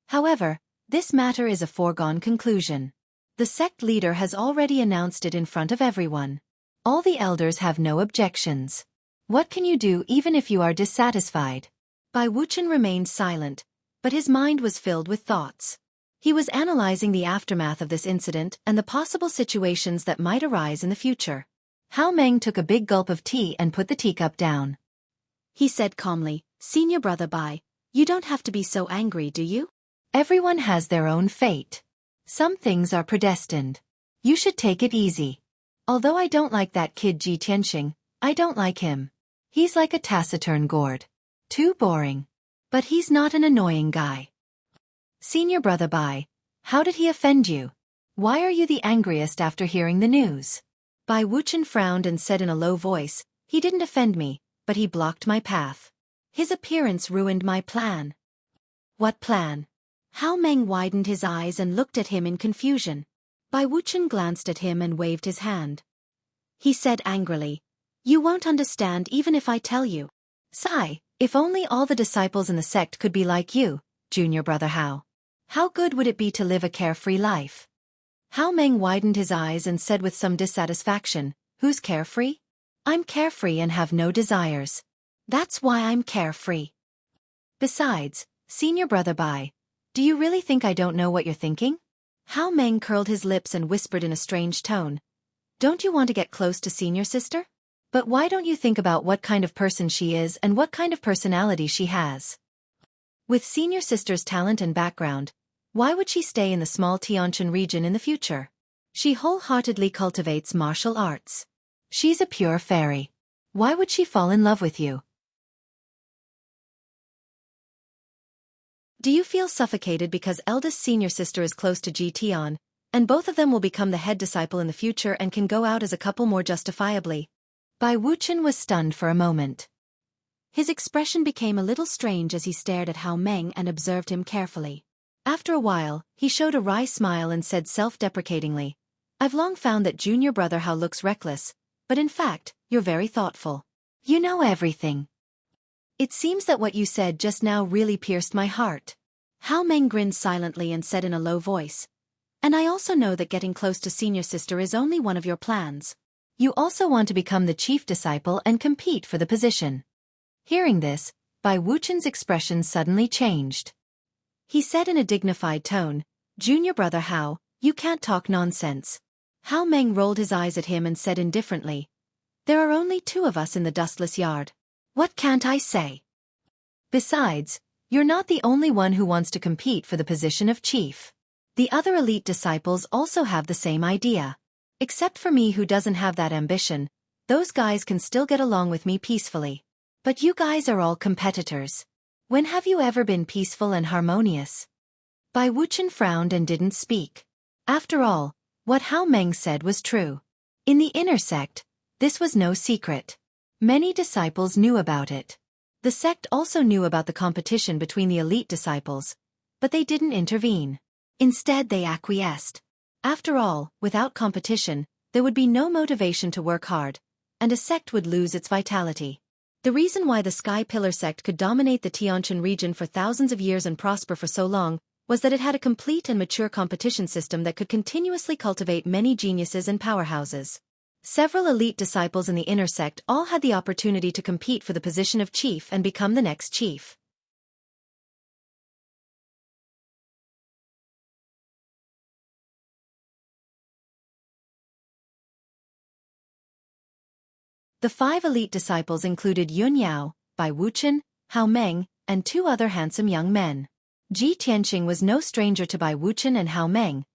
However, this matter is a foregone conclusion. The sect leader has already announced it in front of everyone. All the elders have no objections. What can you do even if you are dissatisfied? Bai Wuchen remained silent, but his mind was filled with thoughts. He was analyzing the aftermath of this incident and the possible situations that might arise in the future. Hao Meng took a big gulp of tea and put the teacup down. He said calmly, Senior brother Bai, you don't have to be so angry, do you? Everyone has their own fate. Some things are predestined. You should take it easy. Although I don't like that kid Ji Tianxing, I don't like him. He's like a taciturn gourd. Too boring. But he's not an annoying guy. Senior brother Bai, how did he offend you? Why are you the angriest after hearing the news? Bai Wuchen frowned and said in a low voice, he didn't offend me, but he blocked my path. His appearance ruined my plan. What plan? Hao Meng widened his eyes and looked at him in confusion. Bai Wuchen glanced at him and waved his hand. He said angrily, you won't understand even if I tell you. Sigh, if only all the disciples in the sect could be like you, junior brother Hao. How good would it be to live a carefree life? Hao Meng widened his eyes and said with some dissatisfaction, who's carefree? I'm carefree and have no desires. That's why I'm carefree. Besides, senior brother Bai, do you really think I don't know what you're thinking? Hao Meng curled his lips and whispered in a strange tone. Don't you want to get close to senior sister? But why don't you think about what kind of person she is and what kind of personality she has? With senior sister's talent and background, why would she stay in the small Tianshan region in the future? She wholeheartedly cultivates martial arts. She's a pure fairy. Why would she fall in love with you? Do you feel suffocated because eldest senior sister is close to Ji Tian, and both of them will become the head disciple in the future and can go out as a couple more justifiably? Bai Wuchen was stunned for a moment. His expression became a little strange as he stared at Hao Meng and observed him carefully. After a while, he showed a wry smile and said self-deprecatingly, I've long found that junior brother Hao looks reckless, but in fact, you're very thoughtful. You know everything. It seems that what you said just now really pierced my heart. Hao Meng grinned silently and said in a low voice, and I also know that getting close to senior sister is only one of your plans. You also want to become the chief disciple and compete for the position. Hearing this, Bai Wuchen's expression suddenly changed. He said in a dignified tone, Junior brother Hao, you can't talk nonsense. Hao Meng rolled his eyes at him and said indifferently, there are only 2 of us in the dustless yard. What can't I say? Besides, you're not the only one who wants to compete for the position of chief. The other elite disciples also have the same idea. Except for me who doesn't have that ambition, those guys can still get along with me peacefully. But you guys are all competitors. When have you ever been peaceful and harmonious? Bai Wuchen frowned and didn't speak. After all, what Hao Meng said was true. In the inner sect, this was no secret. Many disciples knew about it. The sect also knew about the competition between the elite disciples, but they didn't intervene. Instead they acquiesced. After all, without competition, there would be no motivation to work hard, and a sect would lose its vitality. The reason why the Sky Pillar sect could dominate the Tianshan region for thousands of years and prosper for so long was that it had a complete and mature competition system that could continuously cultivate many geniuses and powerhouses. Several elite disciples in the inner sect all had the opportunity to compete for the position of chief and become the next chief. The 5 elite disciples included Yun Yao, Bai Wuchen, Hao Meng, and 2 other handsome young men. Ji Tianxing was no stranger to Bai Wuchen and Hao Meng,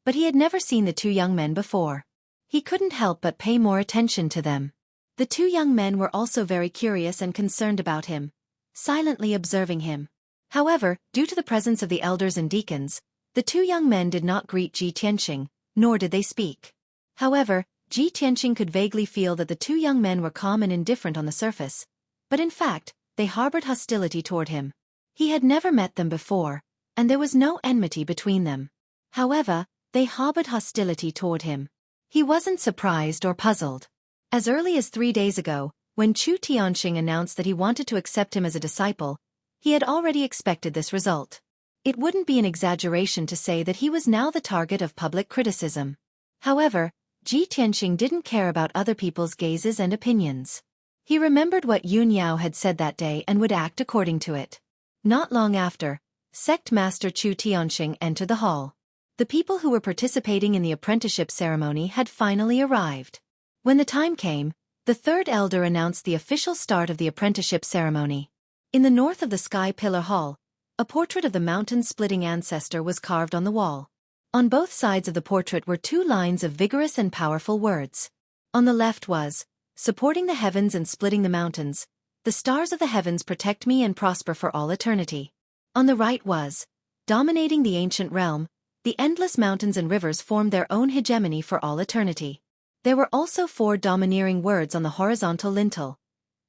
but he had never seen the 2 young men before. He couldn't help but pay more attention to them. The 2 young men were also very curious and concerned about him, silently observing him. However, due to the presence of the elders and deacons, the 2 young men did not greet Ji Tianxing, nor did they speak. However, Ji Tianxing could vaguely feel that the 2 young men were calm and indifferent on the surface, but in fact, they harbored hostility toward him. He had never met them before, and there was no enmity between them. However, they harbored hostility toward him. He wasn't surprised or puzzled. As early as 3 days ago, when Chu Tianxing announced that he wanted to accept him as a disciple, he had already expected this result. It wouldn't be an exaggeration to say that he was now the target of public criticism. However, Ji Tianxing didn't care about other people's gazes and opinions. He remembered what Yun Yao had said that day and would act according to it. Not long after, Sect Master Chu Tianxing entered the hall. The people who were participating in the apprenticeship ceremony had finally arrived. When the time came, the 3rd elder announced the official start of the apprenticeship ceremony. In the north of the Sky Pillar Hall, a portrait of the mountain-splitting ancestor was carved on the wall. On both sides of the portrait were 2 lines of vigorous and powerful words. On the left was, supporting the heavens and splitting the mountains, the stars of the heavens protect me and prosper for all eternity. On the right was, dominating the ancient realm, the endless mountains and rivers formed their own hegemony for all eternity. There were also 4 domineering words on the horizontal lintel.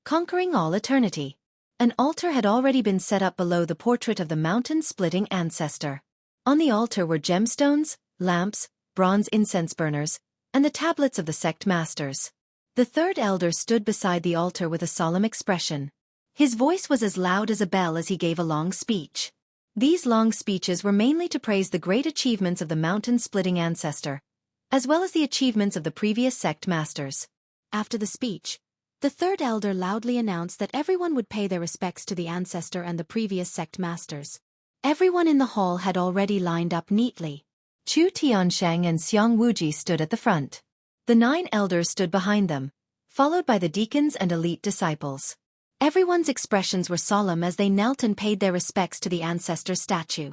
Conquering all eternity. An altar had already been set up below the portrait of the mountain-splitting ancestor. On the altar were gemstones, lamps, bronze incense burners, and the tablets of the sect masters. The 3rd elder stood beside the altar with a solemn expression. His voice was as loud as a bell as he gave a long speech. These long speeches were mainly to praise the great achievements of the mountain-splitting ancestor, as well as the achievements of the previous sect masters. After the speech, The third elder loudly announced that everyone would pay their respects to the ancestor and the previous sect masters. Everyone in the hall had already lined up neatly. Chu Tiansheng and Xiang Wuji stood at the front. The 9 elders stood behind them, followed by the deacons and elite disciples. Everyone's expressions were solemn as they knelt and paid their respects to the ancestor statue.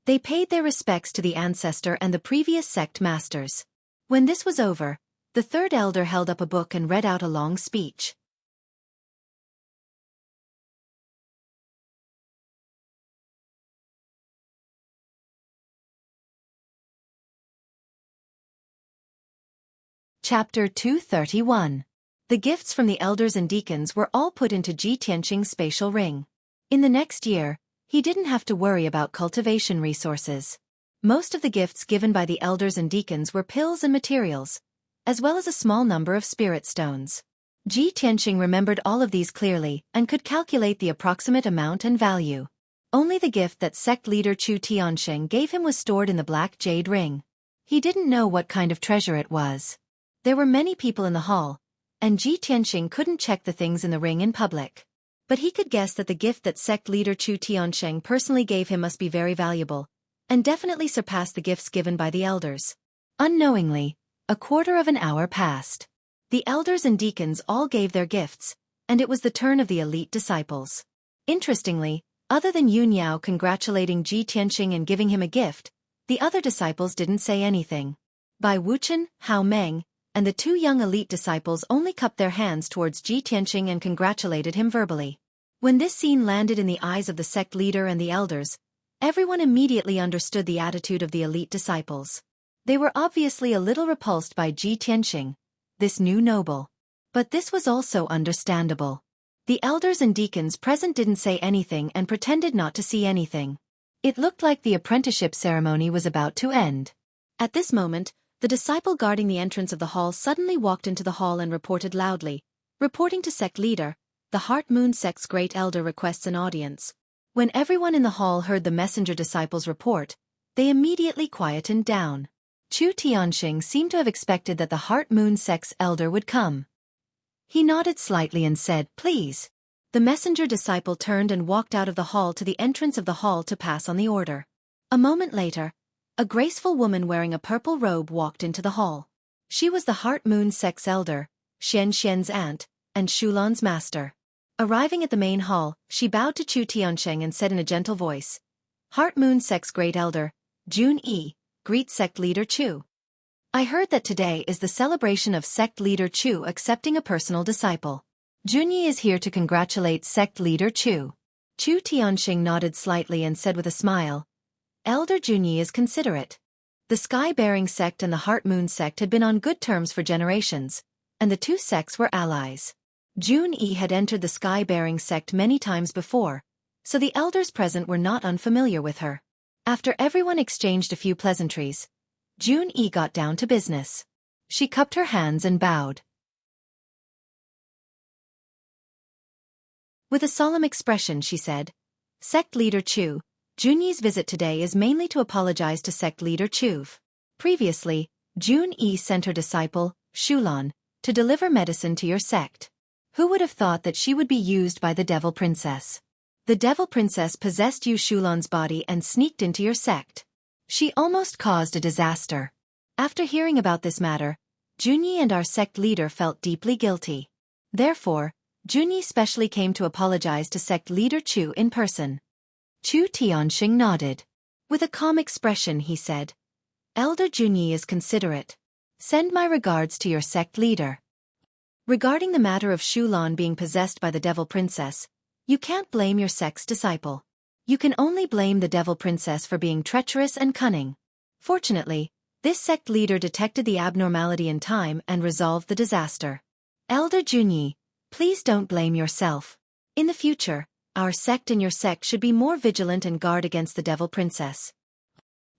They paid their respects to the ancestor and the previous sect masters. When this was over, the third elder held up a book and read out a long speech. Chapter 231. The gifts from the elders and deacons were all put into Ji Tianqing's spatial ring. In the next year, he didn't have to worry about cultivation resources. Most of the gifts given by the elders and deacons were pills and materials, as well as a small number of spirit stones. Ji Tianqing remembered all of these clearly and could calculate the approximate amount and value. Only the gift that sect leader Chu Tiansheng gave him was stored in the black jade ring. He didn't know what kind of treasure it was. There were many people in the hall, and Ji Tianqing couldn't check the things in the ring in public. But he could guess that the gift that sect leader Chu Tiansheng personally gave him must be very valuable, and definitely surpass the gifts given by the elders. Unknowingly, a quarter of an hour passed. The elders and deacons all gave their gifts, and it was the turn of the elite disciples. Interestingly, other than Yun Yao congratulating Ji Tianqing and giving him a gift, the other disciples didn't say anything. Bai Wuchen, Hao Meng, and the 2 young elite disciples only cupped their hands towards Ji Tianqing and congratulated him verbally. When this scene landed in the eyes of the sect leader and the elders, everyone immediately understood the attitude of the elite disciples. They were obviously a little repulsed by Ji Tianqing, this new noble. But this was also understandable. The elders and deacons present didn't say anything and pretended not to see anything. It looked like the apprenticeship ceremony was about to end. At this moment, the disciple guarding the entrance of the hall suddenly walked into the hall and reported loudly, reporting to sect leader, the Heart Moon sect's great elder requests an audience. When everyone in the hall heard the messenger disciple's report, they immediately quietened down. Chu Tianxing seemed to have expected that the Heart Moon sect's elder would come. He nodded slightly and said, "Please." The messenger disciple turned and walked out of the hall to the entrance of the hall to pass on the order. A moment later, a graceful woman wearing a purple robe walked into the hall. She was the Heart Moon sect's elder, Xian Xian's aunt, and Shulan's master. Arriving at the main hall, she bowed to Chu Tiansheng and said in a gentle voice, "Heart Moon sect's great elder, Jun Yi, greet sect leader Chu. I heard that today is the celebration of sect leader Chu accepting a personal disciple. Jun Yi is here to congratulate sect leader Chu." Chu Tiansheng nodded slightly and said with a smile, "Elder Jun Yi is considerate." The Sky-bearing sect and the Heart Moon sect had been on good terms for generations, and the 2 sects were allies. Jun Yi had entered the Sky-bearing sect many times before, so the elders present were not unfamiliar with her. After everyone exchanged a few pleasantries, Jun Yi got down to business. She cupped her hands and bowed. With a solemn expression she said, "Sect leader Chu, Jun Yi's visit today is mainly to apologize to sect leader Chu. Previously, Jun Yi sent her disciple, Shulan, to deliver medicine to your sect. Who would have thought that she would be used by the Devil Princess? The Devil Princess possessed you Shulan's body and sneaked into your sect. She almost caused a disaster." After hearing about this matter, Junyi and our sect leader felt deeply guilty. Therefore, Junyi specially came to apologize to sect leader Chu in person. Chu Tianxing nodded. With a calm expression he said, "Elder Junyi is considerate. Send my regards to your sect leader. Regarding the matter of Shulan being possessed by the Devil Princess, you can't blame your sect's disciple. You can only blame the Devil Princess for being treacherous and cunning. Fortunately, this sect leader detected the abnormality in time and resolved the disaster. Elder Junyi, please don't blame yourself. In the future, our sect and your sect should be more vigilant and guard against the Devil Princess."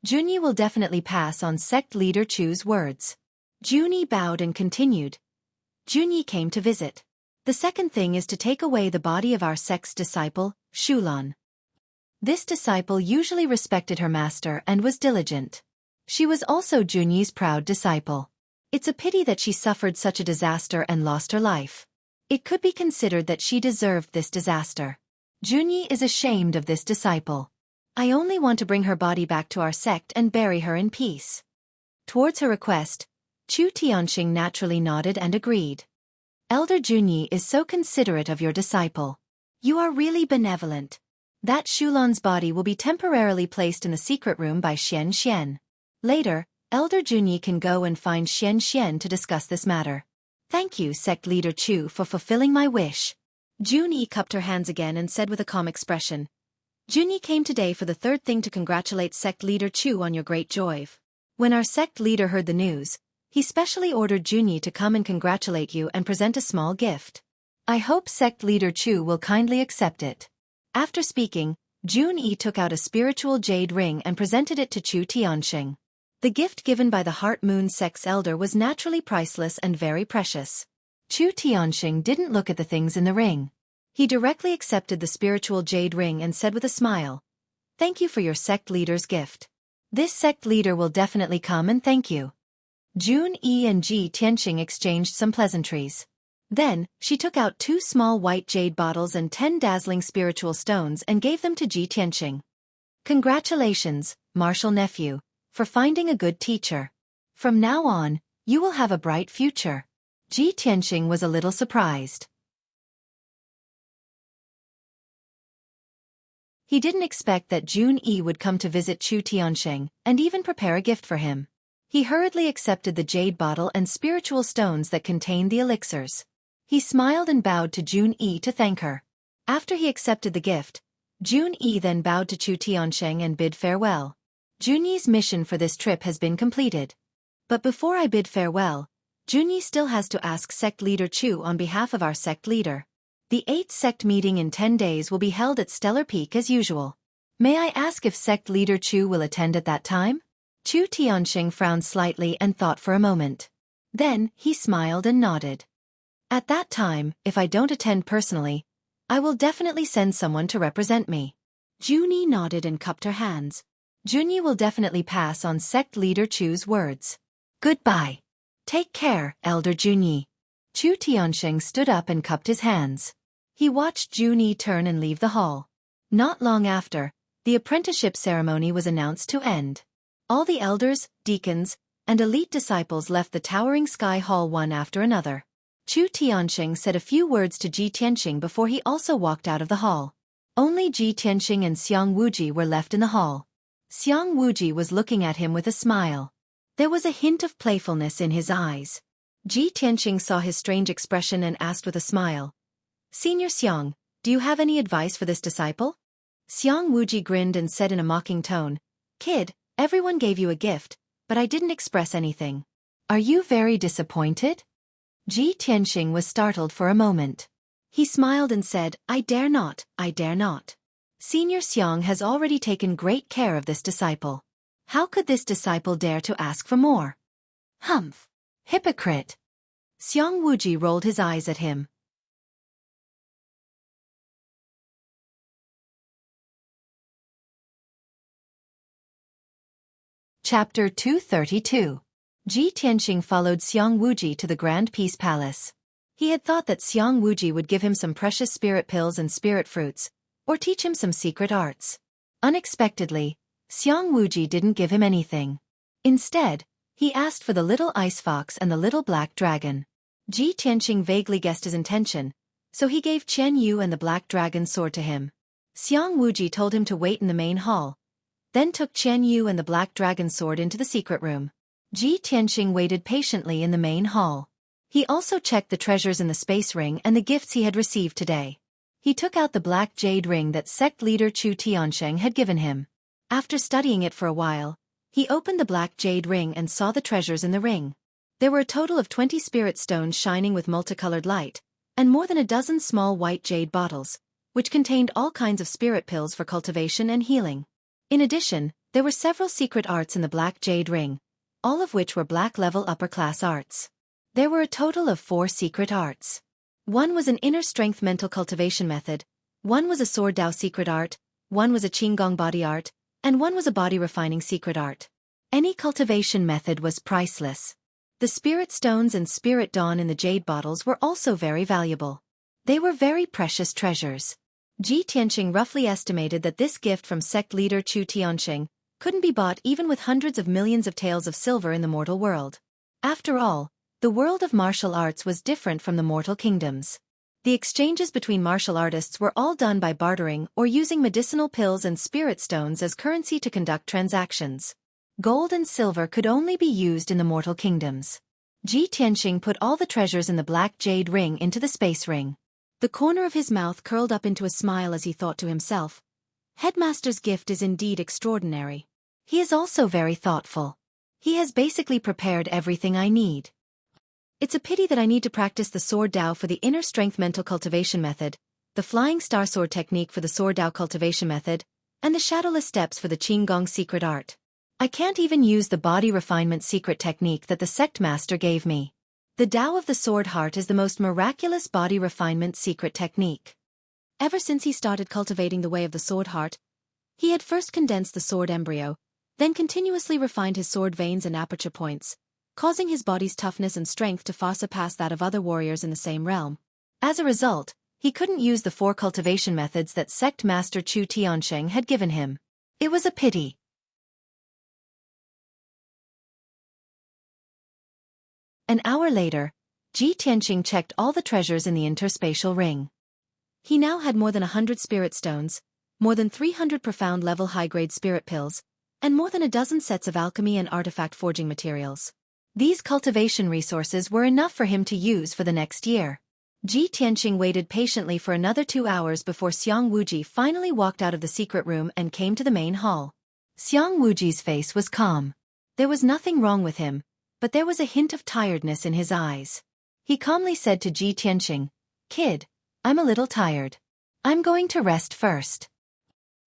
Junyi will definitely pass on sect leader Chu's words. Junyi bowed and continued, "Junyi came to visit. The second thing is to take away the body of our sect's disciple, Shulan. This disciple usually respected her master and was diligent. She was also Junyi's proud disciple. It's a pity that she suffered such a disaster and lost her life. It could be considered that she deserved this disaster. Xueqi is ashamed of this disciple. I only want to bring her body back to our sect and bury her in peace. Towards her request, Chu Tianxing naturally nodded and agreed. Elder Xueqi is so considerate of your disciple. You are really benevolent. That Shulan's body will be temporarily placed in the secret room by Xian Xian. Later, Elder Xueqi can go and find Xian Xian to discuss this matter. Thank you, Sect Leader Chu, for fulfilling my wish. Xueqi cupped her hands again and said with a calm expression, Xueqi came today for the third thing to congratulate Sect Leader Chu on your great joy. When our sect leader heard the news, he specially ordered Xueqi to come and congratulate you and present a small gift. I hope Sect Leader Chu will kindly accept it. After speaking, Xueqi took out a spiritual jade ring and presented it to Chu Tianxing. The gift given by the Heart Moon sect's elder was naturally priceless and very precious. Chu Tianxing didn't look at the things in the ring. He directly accepted the spiritual jade ring and said with a smile, Thank you for your sect leader's gift. This sect leader will definitely come and thank you. Xueqi and Ji Tianxing exchanged some pleasantries. Then, she took out 2 small white jade bottles and 10 dazzling spiritual stones and gave them to Ji Tianxing. Congratulations, martial nephew, for finding a good teacher. From now on, you will have a bright future. Ji Tianxing was a little surprised. He didn't expect that Xueqi would come to visit Chu Tianxing and even prepare a gift for him. He hurriedly accepted the jade bottle and spiritual stones that contained the elixirs. He smiled and bowed to Xueqi to thank her. After he accepted the gift, Xueqi then bowed to Chu Tianxing and bid farewell. Xueqi's mission for this trip has been completed. But before I bid farewell, Xueqi still has to ask Sect Leader Chu on behalf of our sect leader. The 8th sect meeting in 10 days will be held at Stellar Peak as usual. May I ask if Sect Leader Chu will attend at that time? Chu Tianxing frowned slightly and thought for a moment. Then, he smiled and nodded. At that time, if I don't attend personally, I will definitely send someone to represent me. Xueqi nodded and cupped her hands. Xueqi will definitely pass on Sect Leader Chu's words. Goodbye. Take care, Elder Xueqi. Chu Tianxing stood up and cupped his hands. He watched Xueqi turn and leave the hall. Not long after, the apprenticeship ceremony was announced to end. All the elders, deacons, and elite disciples left the towering sky hall one after another. Chu Tianxing said a few words to Ji Tianxing before he also walked out of the hall. Only Ji Tianxing and Xiang Wuji were left in the hall. Xiang Wuji was looking at him with a smile. There was a hint of playfulness in his eyes. Ji Tianxing saw his strange expression and asked with a smile, Senior Xiang, do you have any advice for this disciple? Xiang Wuji grinned and said in a mocking tone, Kid, everyone gave you a gift, but I didn't express anything. Are you very disappointed? Ji Tianxing was startled for a moment. He smiled and said, I dare not, I dare not. Senior Xiang has already taken great care of this disciple. How could this disciple dare to ask for more? Humph! Hypocrite! Xiang Wuji rolled his eyes at him. Chapter 232. Ji Tianxing followed Xiang Wuji to the Grand Peace Palace. He had thought that Xiang Wuji would give him some precious spirit pills and spirit fruits, or teach him some secret arts. Unexpectedly, Xiang Wuji didn't give him anything. Instead, he asked for the little ice fox and the little black dragon. Ji Tianxing vaguely guessed his intention, so he gave Qian Yu and the black dragon sword to him. Xiang Wuji told him to wait in the main hall, then took Qian Yu and the black dragon sword into the secret room. Ji Tianxing waited patiently in the main hall. He also checked the treasures in the space ring and the gifts he had received today. He took out the black jade ring that sect leader Chu Tianxing had given him. After studying it for a while, he opened the black jade ring and saw the treasures in the ring. There were a total of 20 spirit stones shining with multicolored light, and more than a dozen small white jade bottles, which contained all kinds of spirit pills for cultivation and healing. In addition, there were several secret arts in the black jade ring, all of which were black-level upper-class arts. There were a total of 4 secret arts. One was an inner strength mental cultivation method, one was a sword Dao secret art, one was a Qinggong body art, and one was a body refining secret art. Any cultivation method was priceless. The spirit stones and spirit dawn in the jade bottles were also very valuable. They were very precious treasures. Ji Tianqing roughly estimated that this gift from sect leader Chu Tianqing couldn't be bought even with hundreds of millions of taels of silver in the mortal world. After all, the world of martial arts was different from the mortal kingdoms. The exchanges between martial artists were all done by bartering or using medicinal pills and spirit stones as currency to conduct transactions. Gold and silver could only be used in the mortal kingdoms. Ji Tianqing put all the treasures in the black jade ring into the space ring. The corner of his mouth curled up into a smile as he thought to himself, "Headmaster's gift is indeed extraordinary. He is also very thoughtful. He has basically prepared everything I need. It's a pity that I need to practice the Sword Dao for the Inner Strength Mental Cultivation Method, the Flying Star Sword Technique for the Sword Dao Cultivation Method, and the Shadowless Steps for the Qinggong Secret Art. I can't even use the Body Refinement Secret Technique that the Sect Master gave me. The Tao of the Sword Heart is the most miraculous body refinement secret technique." Ever since he started cultivating the way of the Sword Heart, he had first condensed the sword embryo, then continuously refined his sword veins and aperture points, causing his body's toughness and strength to far surpass that of other warriors in the same realm. As a result, he couldn't use the 4 cultivation methods that Sect Master Chu Tianqing had given him. It was a pity. An hour later, Ji Tianqing checked all the treasures in the interspatial ring. He now had more than 100 spirit stones, more than 300 profound level high-grade spirit pills, and more than a dozen sets of alchemy and artifact forging materials. These cultivation resources were enough for him to use for the next year. Ji Tianqing waited patiently for another 2 hours before Xiang Wuji finally walked out of the secret room and came to the main hall. Xiang Wuji's face was calm. There was nothing wrong with him, but there was a hint of tiredness in his eyes. He calmly said to Ji Tianqing, "Kid, I'm a little tired. I'm going to rest first.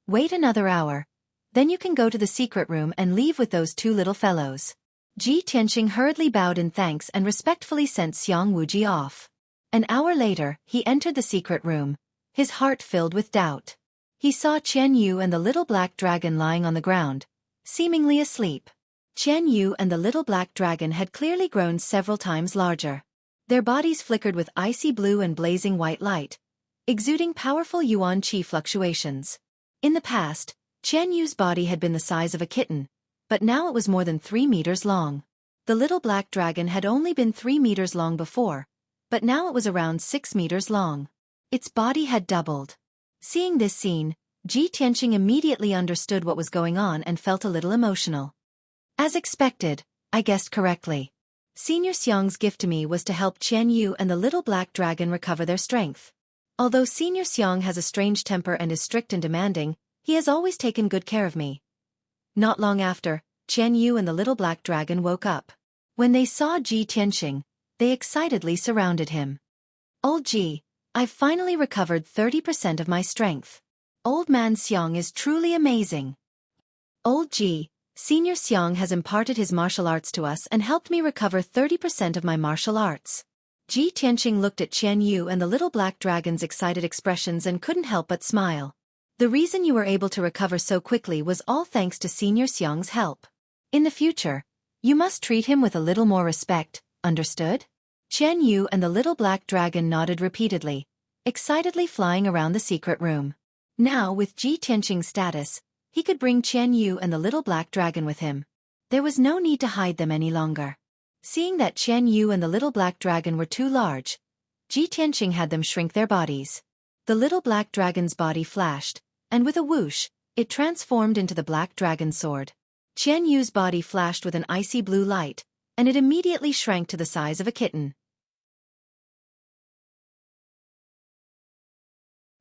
Wait another hour, then you can go to the secret room and leave with those 2 little fellows." Ji Tianqing hurriedly bowed in thanks and respectfully sent Xiang Wuji off. An hour later, he entered the secret room, his heart filled with doubt. He saw Qian Yu and the little black dragon lying on the ground, seemingly asleep. Qian Yu and the little black dragon had clearly grown several times larger. Their bodies flickered with icy blue and blazing white light, exuding powerful yuan qi fluctuations. In the past, Qian Yu's body had been the size of a kitten, but now it was more than 3 meters long. The little black dragon had only been 3 meters long before, but now it was around 6 meters long. Its body had doubled. Seeing this scene, Ji Tianqing immediately understood what was going on and felt a little emotional. As expected, I guessed correctly. Senior Xiang's gift to me was to help Qian Yu and the little black dragon recover their strength. Although Senior Xiang has a strange temper and is strict and demanding, he has always taken good care of me. Not long after, Qian Yu and the little black dragon woke up. When they saw Ji Tianqing, they excitedly surrounded him. "Old Ji, I've finally recovered 30% of my strength. Old man Xiang is truly amazing. Old Ji, Senior Xiang has imparted his martial arts to us and helped me recover 30% of my martial arts." Ji Tianqing looked at Qian Yu and the little black dragon's excited expressions and couldn't help but smile. "The reason you were able to recover so quickly was all thanks to Senior Xiang's help. In the future, you must treat him with a little more respect, understood?" Qian Yu and the little black dragon nodded repeatedly, excitedly flying around the secret room. Now, with Ji Tianqing's status, he could bring Qian Yu and the little black dragon with him. There was no need to hide them any longer. Seeing that Qian Yu and the little black dragon were too large, Ji Tianqing had them shrink their bodies. The little black dragon's body flashed, and with a whoosh, it transformed into the black dragon sword. Qian Yu's body flashed with an icy blue light, and it immediately shrank to the size of a kitten.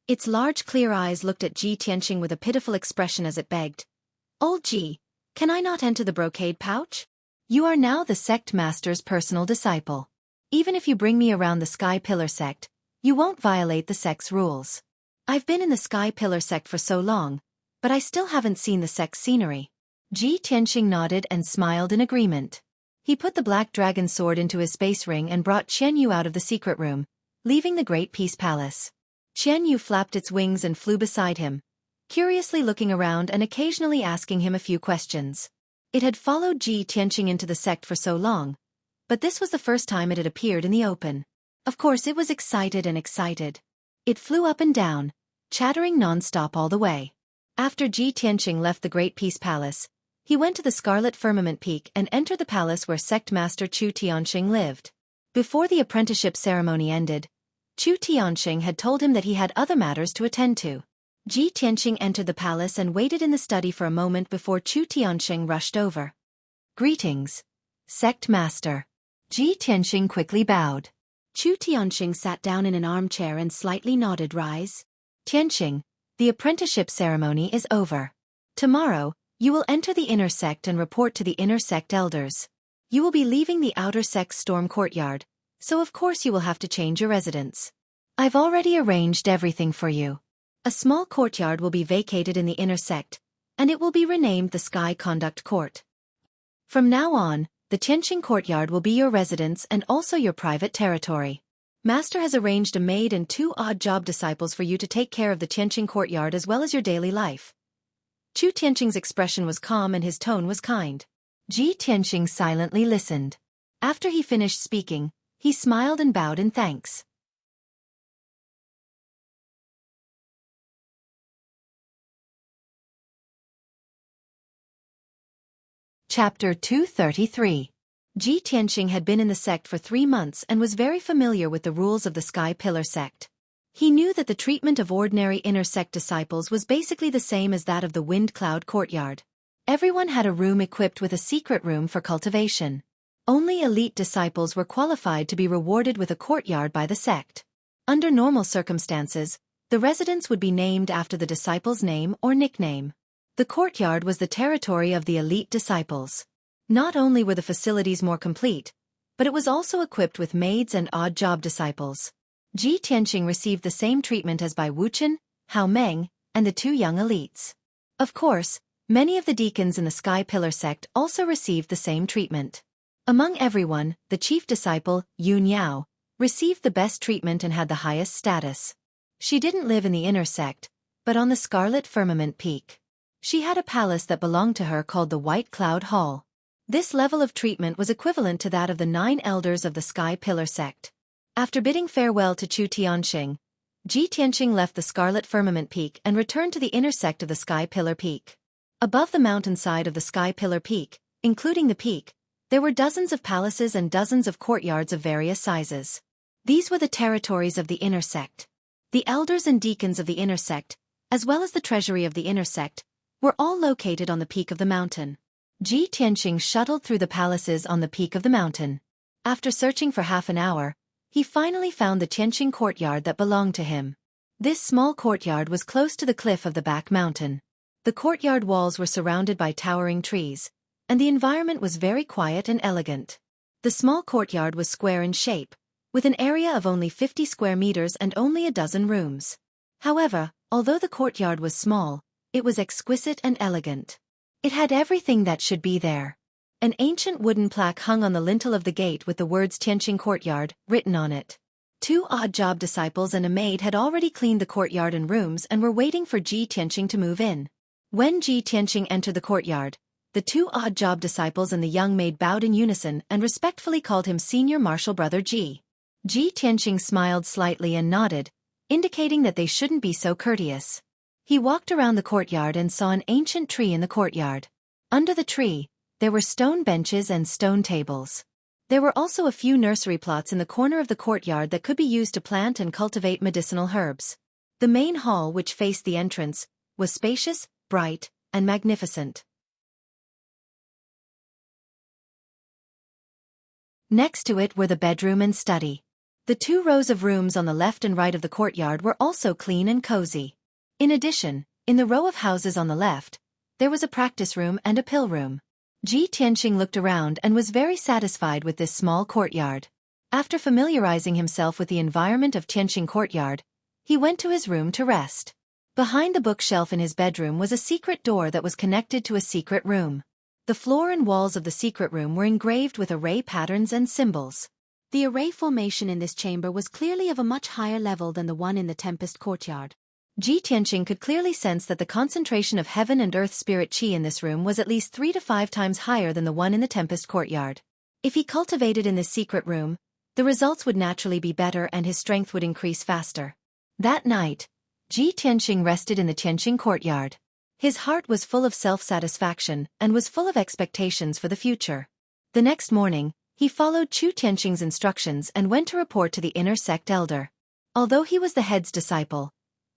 Its large clear eyes looked at Ji Tianqing with a pitiful expression as it begged, "Old Ji, can I not enter the brocade pouch? You are now the sect master's personal disciple. Even if you bring me around the Sky Pillar sect, you won't violate the sect's rules. I've been in the Sky Pillar sect for so long, but I still haven't seen the sect's scenery." Ji Tianqing nodded and smiled in agreement. He put the black dragon sword into his space ring and brought Qian Yu out of the secret room, leaving the Great Peace Palace. Qian Yu flapped its wings and flew beside him, curiously looking around and occasionally asking him a few questions. It had followed Ji Tianqing into the sect for so long, but this was the first time it had appeared in the open. Of course it was excited. It flew up and down, chattering non-stop all the way. After Ji Tianqing left the Great Peace Palace, he went to the Scarlet Firmament Peak and entered the palace where Sect Master Chu Tianqing lived. Before the apprenticeship ceremony ended, Chu Tianqing had told him that he had other matters to attend to. Ji Tianqing entered the palace and waited in the study for a moment before Chu Tianqing rushed over. "Greetings, Sect Master." Ji Tianqing quickly bowed. Chu Tianqing sat down in an armchair and slightly nodded. "Rise. Tianqing, the apprenticeship ceremony is over. Tomorrow, you will enter the inner sect and report to the inner sect elders. You will be leaving the outer sect's storm courtyard, so of course you will have to change your residence. I've already arranged everything for you. A small courtyard will be vacated in the inner sect, and it will be renamed the Sky Conduct Court. From now on, the Tianqing courtyard will be your residence and also your private territory. Master has arranged a maid and 2 odd job disciples for you to take care of the Tianqing courtyard as well as your daily life." Chu Tianqing's expression was calm and his tone was kind. Ji Tianqing silently listened. After he finished speaking, he smiled and bowed in thanks. Chapter 233. Ji Tianqing had been in the sect for 3 months and was very familiar with the rules of the Sky Pillar sect. He knew that the treatment of ordinary inner sect disciples was basically the same as that of the Wind Cloud courtyard. Everyone had a room equipped with a secret room for cultivation. Only elite disciples were qualified to be rewarded with a courtyard by the sect. Under normal circumstances, the residence would be named after the disciple's name or nickname. The courtyard was the territory of the elite disciples. Not only were the facilities more complete, but it was also equipped with maids and odd job disciples. Ji Tianqing received the same treatment as by Wuchen, Hao Meng, and the 2 young elites. Of course, many of the deacons in the Sky Pillar sect also received the same treatment. Among everyone, the chief disciple, Yun Yao, received the best treatment and had the highest status. She didn't live in the inner sect, but on the Scarlet Firmament Peak. She had a palace that belonged to her called the White Cloud Hall. This level of treatment was equivalent to that of the 9 elders of the Sky Pillar sect. After bidding farewell to Chu Tianqing, Ji Tianqing left the Scarlet Firmament Peak and returned to the inner sect of the Sky Pillar Peak. Above the mountainside of the Sky Pillar Peak, including the peak, there were dozens of palaces and dozens of courtyards of various sizes. These were the territories of the inner sect. The elders and deacons of the inner sect, as well as the treasury of the inner sect, were all located on the peak of the mountain. Ji Tianqing shuttled through the palaces on the peak of the mountain. After searching for half an hour, he finally found the Tianqing courtyard that belonged to him. This small courtyard was close to the cliff of the back mountain. The courtyard walls were surrounded by towering trees, and the environment was very quiet and elegant. The small courtyard was square in shape, with an area of only 50 square meters and only a dozen rooms. However, although the courtyard was small, it was exquisite and elegant. It had everything that should be there. An ancient wooden plaque hung on the lintel of the gate with the words Tianqing Courtyard written on it. 2 odd job disciples and a maid had already cleaned the courtyard and rooms and were waiting for Ji Tianqing to move in. When Ji Tianqing entered the courtyard, the 2 odd job disciples and the young maid bowed in unison and respectfully called him Senior Marshal Brother Ji. Ji Tianqing smiled slightly and nodded, indicating that they shouldn't be so courteous. He walked around the courtyard and saw an ancient tree in the courtyard. Under the tree, there were stone benches and stone tables. There were also a few nursery plots in the corner of the courtyard that could be used to plant and cultivate medicinal herbs. The main hall, which faced the entrance, was spacious, bright, and magnificent. Next to it were the bedroom and study. The 2 rows of rooms on the left and right of the courtyard were also clean and cozy. In addition, in the row of houses on the left, there was a practice room and a pill room. Ji Tianqing looked around and was very satisfied with this small courtyard. After familiarizing himself with the environment of Tianqing Courtyard, he went to his room to rest. Behind the bookshelf in his bedroom was a secret door that was connected to a secret room. The floor and walls of the secret room were engraved with array patterns and symbols. The array formation in this chamber was clearly of a much higher level than the one in the Tempest Courtyard. Ji Tianqing could clearly sense that the concentration of heaven and earth spirit qi in this room was at least 3 to 5 times higher than the one in the Tempest Courtyard. If he cultivated in this secret room, the results would naturally be better and his strength would increase faster. That night, Ji Tianxing rested in the Tianqing courtyard. His heart was full of self-satisfaction and was full of expectations for the future. The next morning, he followed Chu Tianxing's instructions and went to report to the inner sect elder. Although he was the head's disciple,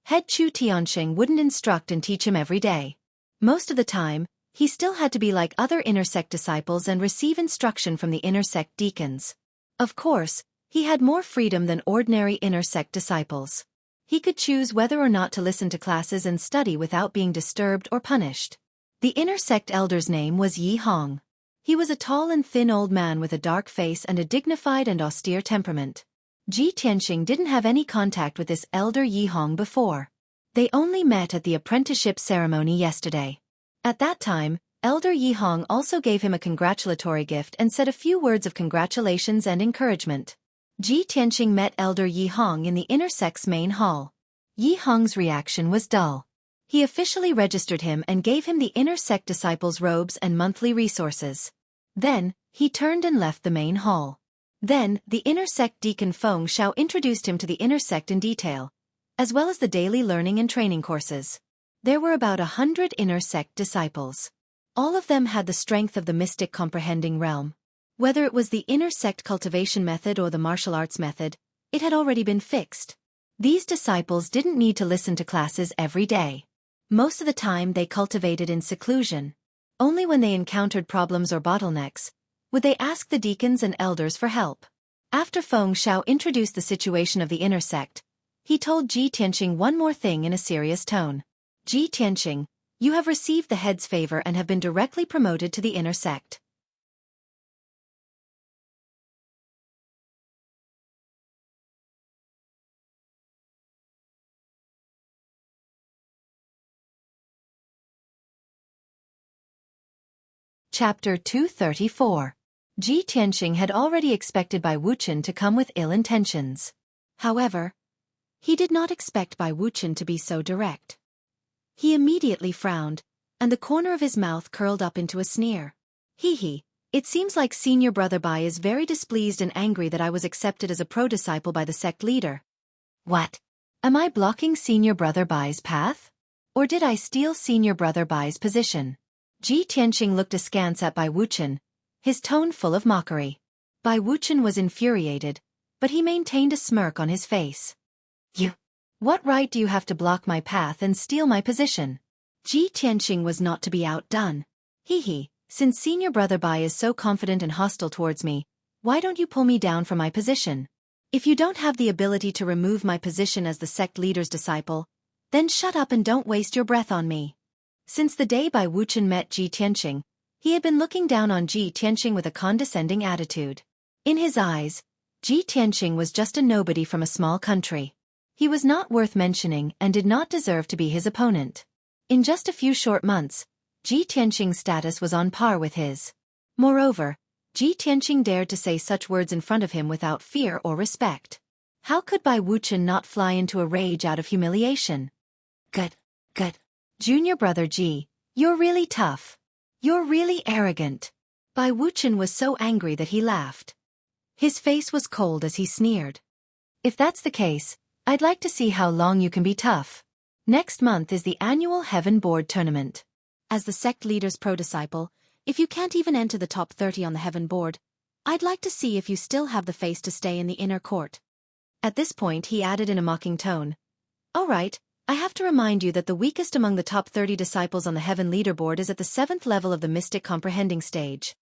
head Chu Tianxing wouldn't instruct and teach him every day. Most of the time, he still had to be like other inner sect disciples and receive instruction from the inner sect deacons. Of course, he had more freedom than ordinary inner sect disciples. He could choose whether or not to listen to classes and study without being disturbed or punished. The inner sect elder's name was Yi Hong. He was a tall and thin old man with a dark face and a dignified and austere temperament. Ji Tianxing didn't have any contact with this elder Yi Hong before. They only met at the apprenticeship ceremony yesterday. At that time, elder Yi Hong also gave him a congratulatory gift and said a few words of congratulations and encouragement. Ji Tianxing met elder Yi Hong in the inner sect's main hall. Yi Hong's reaction was dull. He officially registered him and gave him the inner sect disciples' robes and monthly resources. Then, he turned and left the main hall. Then, the inner sect deacon Feng Shao introduced him to the inner sect in detail, as well as the daily learning and training courses. There were about 100 inner sect disciples. All of them had the strength of the mystic comprehending realm. Whether it was the inner sect cultivation method or the martial arts method, it had already been fixed. These disciples didn't need to listen to classes every day. Most of the time they cultivated in seclusion. Only when they encountered problems or bottlenecks would they ask the deacons and elders for help. After Feng Shao introduced the situation of the inner sect, he told Ji Tianxing one more thing in a serious tone. Ji Tianxing, you have received the head's favor and have been directly promoted to the inner sect. Chapter 234. Ji Tianxing had already expected Bai Wuchen to come with ill intentions. However, he did not expect Bai Wuchen to be so direct. He immediately frowned, and the corner of his mouth curled up into a sneer. Hee, it seems like senior brother Bai is very displeased and angry that I was accepted as a pro-disciple by the sect leader. What? Am I blocking senior brother Bai's path? Or did I steal senior brother Bai's position? Ji Tianxing looked askance at Bai Wuchen, his tone full of mockery. Bai Wuchen was infuriated, but he maintained a smirk on his face. You? What right do you have to block my path and steal my position? Ji Tianxing was not to be outdone. Hee, since senior brother Bai is so confident and hostile towards me, why don't you pull me down from my position? If you don't have the ability to remove my position as the sect leader's disciple, then shut up and don't waste your breath on me. Since the day Bai Wuchen met Ji Tianxing, he had been looking down on Ji Tianxing with a condescending attitude. In his eyes, Ji Tianxing was just a nobody from a small country. He was not worth mentioning and did not deserve to be his opponent. In just a few short months, Ji Tianxing's status was on par with his. Moreover, Ji Tianxing dared to say such words in front of him without fear or respect. How could Bai Wuchen not fly into a rage out of humiliation? Good. Junior brother Ji, you're really tough. You're really arrogant. Bai Wuchen was so angry that he laughed. His face was cold as he sneered. If that's the case, I'd like to see how long you can be tough. Next month is the annual Heaven Board tournament. As the sect leader's pro-disciple, if you can't even enter the top 30 on the Heaven Board, I'd like to see if you still have the face to stay in the inner court. At this point he added in a mocking tone. All right, I have to remind you that the weakest among the top 30 disciples on the Heaven Leaderboard is at the 7th level of the Mystic Comprehending stage.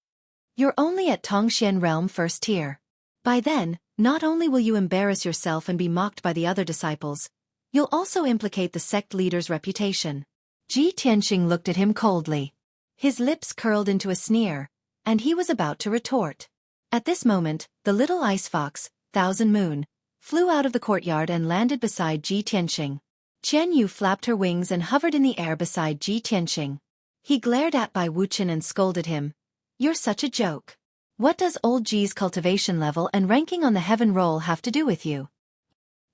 You're only at Tongxian Realm first tier. By then, not only will you embarrass yourself and be mocked by the other disciples, you'll also implicate the sect leader's reputation. Ji Tianxing looked at him coldly. His lips curled into a sneer, and he was about to retort. At this moment, the little ice fox, Thousand Moon, flew out of the courtyard and landed beside Ji Tianxing. Qian Yu flapped her wings and hovered in the air beside Ji Tianxing. He glared at Bai Wuchen and scolded him. You're such a joke. What does old Ji's cultivation level and ranking on the heaven roll have to do with you?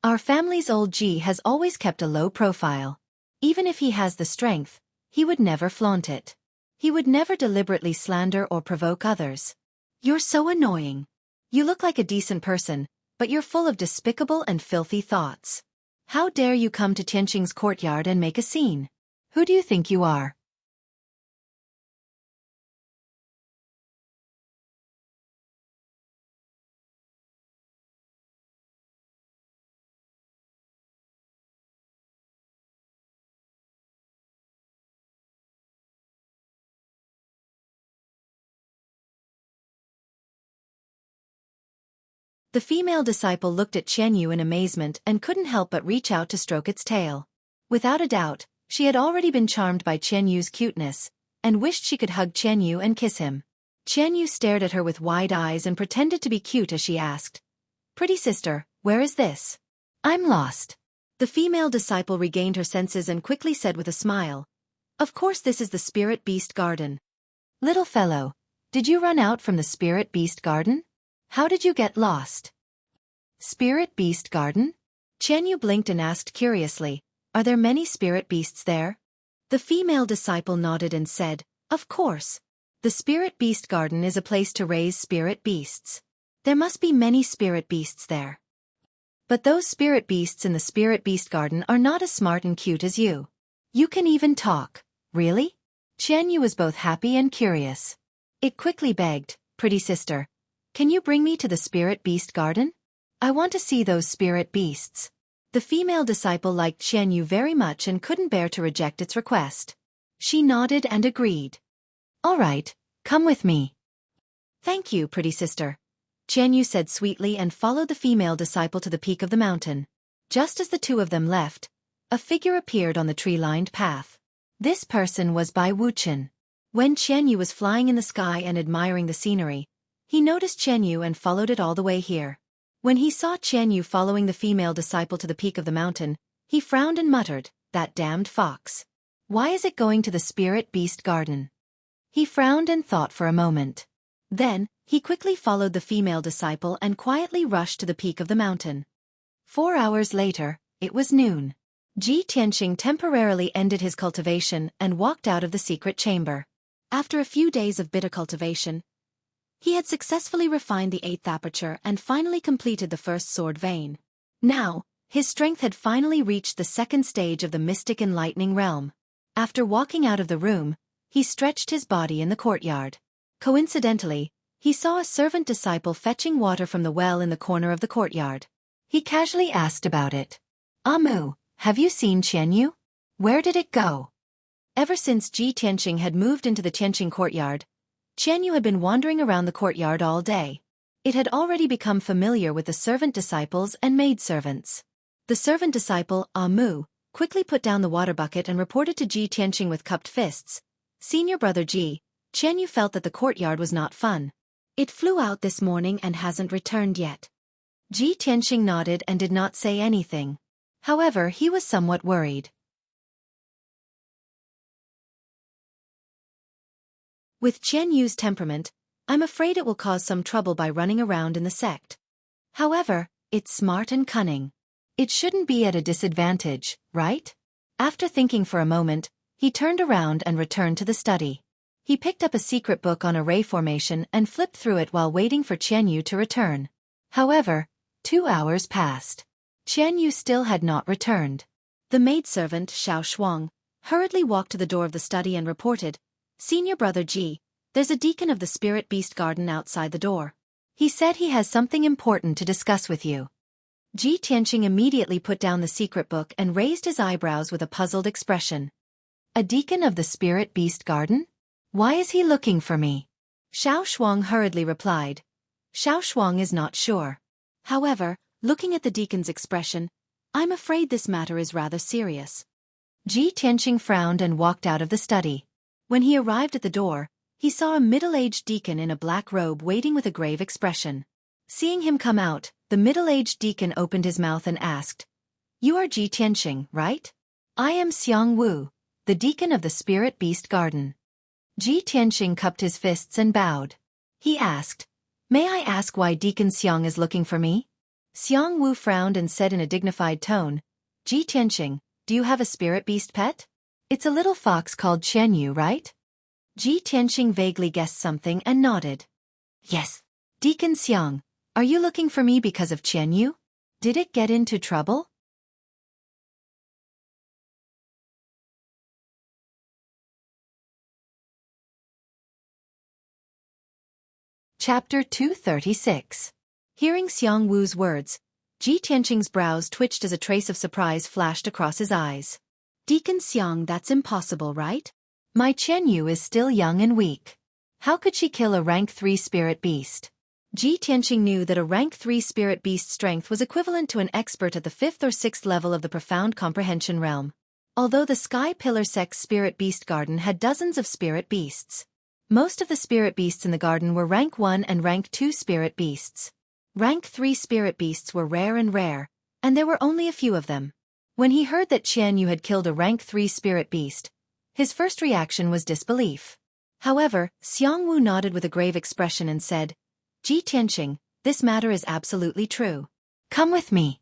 Our family's old Ji has always kept a low profile. Even if he has the strength, he would never flaunt it. He would never deliberately slander or provoke others. You're so annoying. You look like a decent person, but you're full of despicable and filthy thoughts. How dare you come to Tianqing's courtyard and make a scene? Who do you think you are? The female disciple looked at Qianyu in amazement and couldn't help but reach out to stroke its tail. Without a doubt, she had already been charmed by Qianyu's cuteness, and wished she could hug Qianyu and kiss him. Qianyu stared at her with wide eyes and pretended to be cute as she asked, "Pretty sister, where is this? I'm lost." The female disciple regained her senses and quickly said with a smile, "Of course this is the Spirit Beast Garden." "Little fellow, did you run out from the Spirit Beast Garden? How did you get lost?" "Spirit Beast Garden?" Qianyu blinked and asked curiously, "Are there many spirit beasts there?" The female disciple nodded and said, "Of course. The Spirit Beast Garden is a place to raise spirit beasts. There must be many spirit beasts there. But those spirit beasts in the Spirit Beast Garden are not as smart and cute as you. You can even talk, really?" Qianyu was both happy and curious. It quickly begged, "Pretty sister, can you bring me to the Spirit Beast Garden? I want to see those spirit beasts." The female disciple liked Qianyu very much and couldn't bear to reject its request. She nodded and agreed. "All right, come with me." "Thank you, pretty sister," Qianyu said sweetly and followed the female disciple to the peak of the mountain. Just as the two of them left, a figure appeared on the tree-lined path. This person was Bai Wuchen. When Qianyu was flying in the sky and admiring the scenery, he noticed Qianyu and followed it all the way here. When he saw Qianyu following the female disciple to the peak of the mountain, he frowned and muttered, "That damned fox. Why is it going to the Spirit Beast Garden?" He frowned and thought for a moment. Then, he quickly followed the female disciple and quietly rushed to the peak of the mountain. 4 hours later, it was noon. Ji Tianqing temporarily ended his cultivation and walked out of the secret chamber. After a few days of bitter cultivation, he had successfully refined the 8th aperture and finally completed the first sword vein. Now, his strength had finally reached the second stage of the mystic enlightening realm. After walking out of the room, he stretched his body in the courtyard. Coincidentally, he saw a servant disciple fetching water from the well in the corner of the courtyard. He casually asked about it. "Amu, have you seen Qianyu? Where did it go?" Ever since Ji Tianqing had moved into the Tianqing courtyard, Qianyu had been wandering around the courtyard all day. It had already become familiar with the servant disciples and maidservants. The servant disciple, Amu, quickly put down the water bucket and reported to Ji Tianqing with cupped fists, "Senior brother Ji, Qianyu felt that the courtyard was not fun. It flew out this morning and hasn't returned yet." Ji Tianqing nodded and did not say anything. However, he was somewhat worried. "With Qianyu's temperament, I'm afraid it will cause some trouble by running around in the sect. However, it's smart and cunning. It shouldn't be at a disadvantage, right?" After thinking for a moment, he turned around and returned to the study. He picked up a secret book on array formation and flipped through it while waiting for Qianyu to return. However, 2 hours passed. Qianyu still had not returned. The maidservant, Xiao Shuang, hurriedly walked to the door of the study and reported, "Senior brother Ji, there's a deacon of the Spirit Beast Garden outside the door. He said he has something important to discuss with you." Ji Tianqing immediately put down the secret book and raised his eyebrows with a puzzled expression. "A deacon of the Spirit Beast Garden? Why is he looking for me?" Xiao Shuang hurriedly replied. Xiao Shuang is not sure. However, looking at the deacon's expression, "I'm afraid this matter is rather serious." Ji Tianqing frowned and walked out of the study. When he arrived at the door, he saw a middle-aged deacon in a black robe waiting with a grave expression. Seeing him come out, the middle-aged deacon opened his mouth and asked, "You are Ji Tianqing, right? I am Xiang Wu, the deacon of the Spirit Beast Garden." Ji Tianqing cupped his fists and bowed. He asked, "May I ask why Deacon Xiang is looking for me?" Xiang Wu frowned and said in a dignified tone, "Ji Tianqing, do you have a spirit beast pet? It's a little fox called Qianyu, right?" Ji Tianqing vaguely guessed something and nodded. "Yes. Deacon Xiang, are you looking for me because of Qianyu? Did it get into trouble?" Chapter 236. Hearing Xiang Wu's words, Ji Tianqing's brows twitched as a trace of surprise flashed across his eyes. Deacon Xiang, that's impossible, right? My Qian Yu is still young and weak. How could she kill a rank 3 spirit beast? Ji Tianqing knew that a rank 3 spirit beast strength was equivalent to an expert at the 5th or 6th level of the profound comprehension realm. Although the Sky Pillar Sect's spirit beast garden had dozens of spirit beasts. Most of the spirit beasts in the garden were rank 1 and rank 2 spirit beasts. Rank 3 spirit beasts were rare, and there were only a few of them. When he heard that Qian Yu had killed a rank 3 spirit beast, his first reaction was disbelief. However, Xiang Wu nodded with a grave expression and said, Ji Tianqing, this matter is absolutely true. Come with me.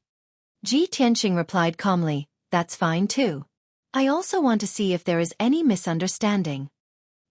Ji Tianqing replied calmly, that's fine too. I also want to see if there is any misunderstanding.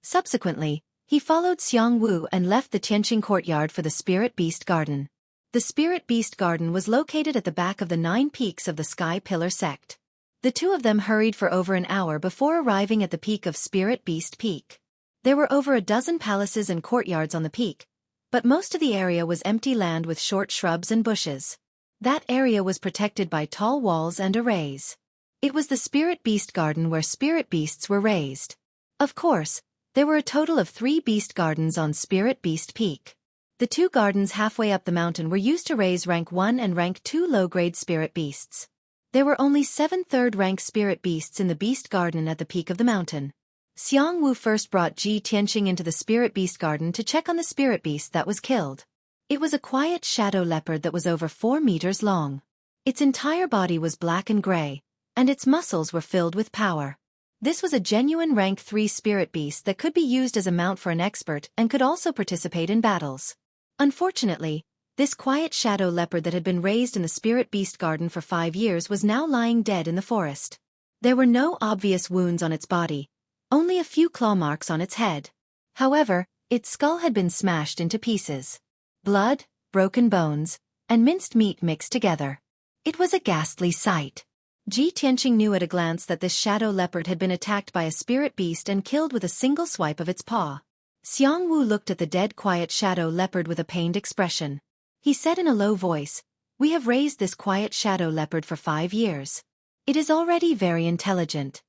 Subsequently, he followed Xiang Wu and left the Tianqing courtyard for the Spirit Beast Garden. The Spirit Beast Garden was located at the back of the 9 peaks of the Sky Pillar Sect. The two of them hurried for over an hour before arriving at the peak of Spirit Beast Peak. There were over a dozen palaces and courtyards on the peak, but most of the area was empty land with short shrubs and bushes. That area was protected by tall walls and arrays. It was the Spirit Beast Garden where spirit beasts were raised. Of course, there were a total of 3 beast gardens on Spirit Beast Peak. The 2 gardens halfway up the mountain were used to raise rank 1 and rank 2 low-grade spirit beasts. There were only 7 third-rank spirit beasts in the beast garden at the peak of the mountain. Xiang Wu first brought Ji Tianqing into the Spirit Beast Garden to check on the spirit beast that was killed. It was a quiet shadow leopard that was over 4 meters long. Its entire body was black and gray, and its muscles were filled with power. This was a genuine rank 3 spirit beast that could be used as a mount for an expert and could also participate in battles. Unfortunately, this quiet shadow leopard that had been raised in the Spirit Beast Garden for 5 years was now lying dead in the forest. There were no obvious wounds on its body, only a few claw marks on its head. However, its skull had been smashed into pieces. Blood, broken bones, and minced meat mixed together. It was a ghastly sight. Ji Tianqing knew at a glance that this shadow leopard had been attacked by a spirit beast and killed with a single swipe of its paw. Xiang Wu looked at the dead quiet shadow leopard with a pained expression. He said in a low voice, We have raised this quiet shadow leopard for 5 years. It is already very intelligent.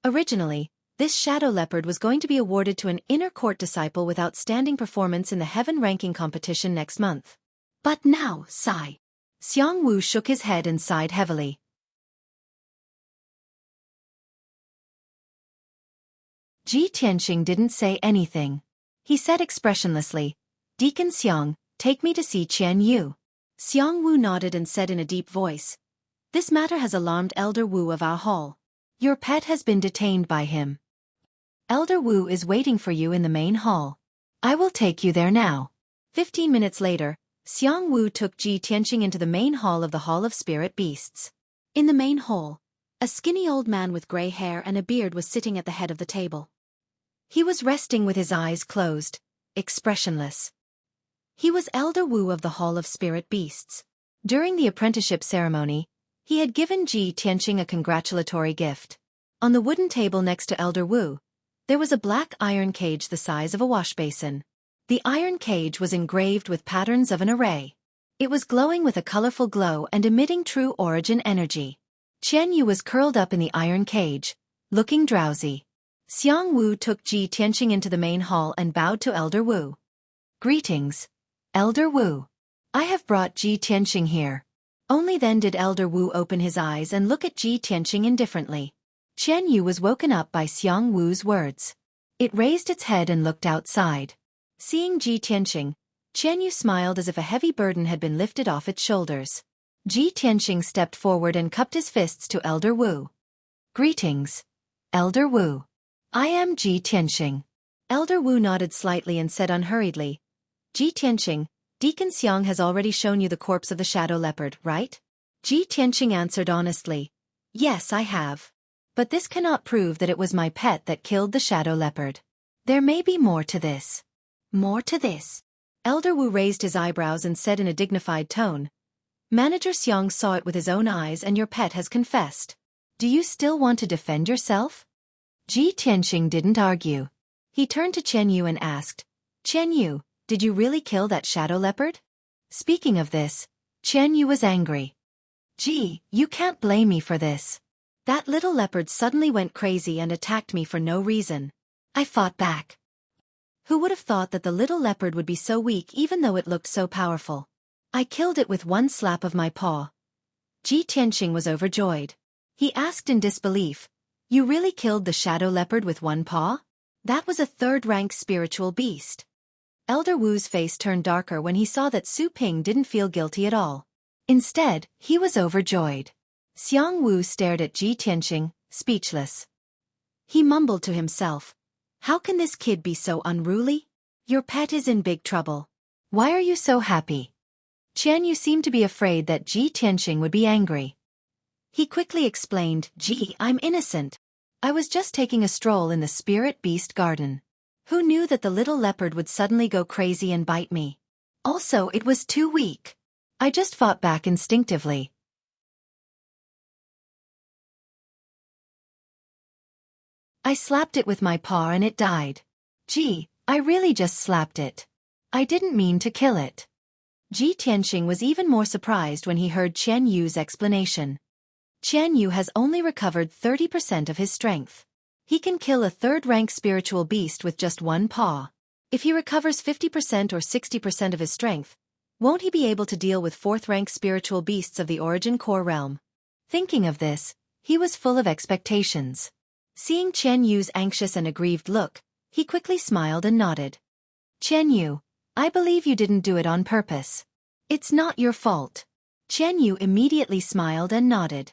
Originally, this shadow leopard was going to be awarded to an inner court disciple with outstanding performance in the heaven ranking competition next month. But now, sigh. Xiang Wu shook his head and sighed heavily. Ji Tianqing didn't say anything. He said expressionlessly, Deacon Xiang, take me to see Qian Yu. Xiang Wu nodded and said in a deep voice, This matter has alarmed Elder Wu of our hall. Your pet has been detained by him. Elder Wu is waiting for you in the main hall. I will take you there now. 15 minutes later, Xiang Wu took Ji Tianqing into the main hall of the Hall of Spirit Beasts. In the main hall, a skinny old man with gray hair and a beard was sitting at the head of the table. He was resting with his eyes closed, expressionless. He was Elder Wu of the Hall of Spirit Beasts. During the apprenticeship ceremony, he had given Ji Tianqing a congratulatory gift. On the wooden table next to Elder Wu, there was a black iron cage the size of a wash basin. The iron cage was engraved with patterns of an array. It was glowing with a colorful glow and emitting true origin energy. Qian Yu was curled up in the iron cage, looking drowsy. Xiang Wu took Ji Tianqing into the main hall and bowed to Elder Wu. Greetings, Elder Wu. I have brought Ji Tianqing here. Only then did Elder Wu open his eyes and look at Ji Tianqing indifferently. Qian Yu was woken up by Xiang Wu's words. It raised its head and looked outside. Seeing Ji Tianqing, Qian Yu smiled as if a heavy burden had been lifted off its shoulders. Ji Tianqing stepped forward and cupped his fists to Elder Wu. Greetings, Elder Wu. I am Ji Tianqing. Elder Wu nodded slightly and said unhurriedly, Ji Tianqing, Deacon Xiang has already shown you the corpse of the shadow leopard, right? Ji Tianqing answered honestly, Yes, I have. But this cannot prove that it was my pet that killed the shadow leopard. There may be more to this. More to this? Elder Wu raised his eyebrows and said in a dignified tone, Manager Xiang saw it with his own eyes and your pet has confessed. Do you still want to defend yourself? Ji Tianqing didn't argue. He turned to Qian Yu and asked, Qian Yu, did you really kill that shadow leopard? Speaking of this, Chen Yu was angry. Gee, you can't blame me for this. That little leopard suddenly went crazy and attacked me for no reason. I fought back. Who would have thought that the little leopard would be so weak even though it looked so powerful? I killed it with one slap of my paw. Ji Tianxing was overjoyed. He asked in disbelief, "You really killed the shadow leopard with one paw? That was a third-rank spiritual beast." Elder Wu's face turned darker when he saw that Su Ping didn't feel guilty at all. Instead, he was overjoyed. Xiang Wu stared at Ji Tianxing, speechless. He mumbled to himself, "How can this kid be so unruly? Your pet is in big trouble. Why are you so happy?" Chen Yu seemed to be afraid that Ji Tianxing would be angry. He quickly explained, "Ji, I'm innocent. I was just taking a stroll in the spirit beast garden. Who knew that the little leopard would suddenly go crazy and bite me? Also, it was too weak. I just fought back instinctively. I slapped it with my paw and it died. Gee, I really just slapped it. I didn't mean to kill it." Ji Tianxing was even more surprised when he heard Chen Yu's explanation. Chen Yu has only recovered 30% of his strength. He can kill a third-rank spiritual beast with just one paw. If he recovers 50% or 60% of his strength, won't he be able to deal with fourth-rank spiritual beasts of the Origin Core realm? Thinking of this, he was full of expectations. Seeing Chen Yu's anxious and aggrieved look, he quickly smiled and nodded. "Chen Yu, I believe you didn't do it on purpose. It's not your fault." Chen Yu immediately smiled and nodded.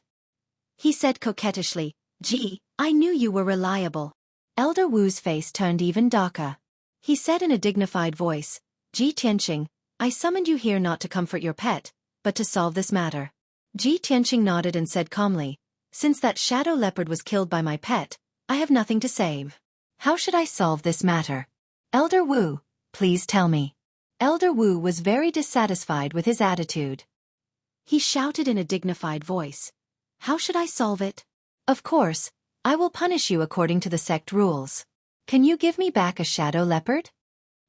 He said coquettishly, "Gee, I knew you were reliable." Elder Wu's face turned even darker. He said in a dignified voice, "Ji Tianxing, I summoned you here not to comfort your pet, but to solve this matter." Ji Tianxing nodded and said calmly, "Since that shadow leopard was killed by my pet, I have nothing to say. How should I solve this matter? Elder Wu, please tell me." Elder Wu was very dissatisfied with his attitude. He shouted in a dignified voice, "How should I solve it? Of course, I will punish you according to the sect rules. Can you give me back a shadow leopard?"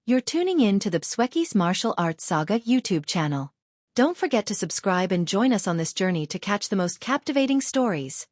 You're tuning in to the Xueqi's Martial Arts Saga YouTube channel. Don't forget to subscribe and join us on this journey to catch the most captivating stories.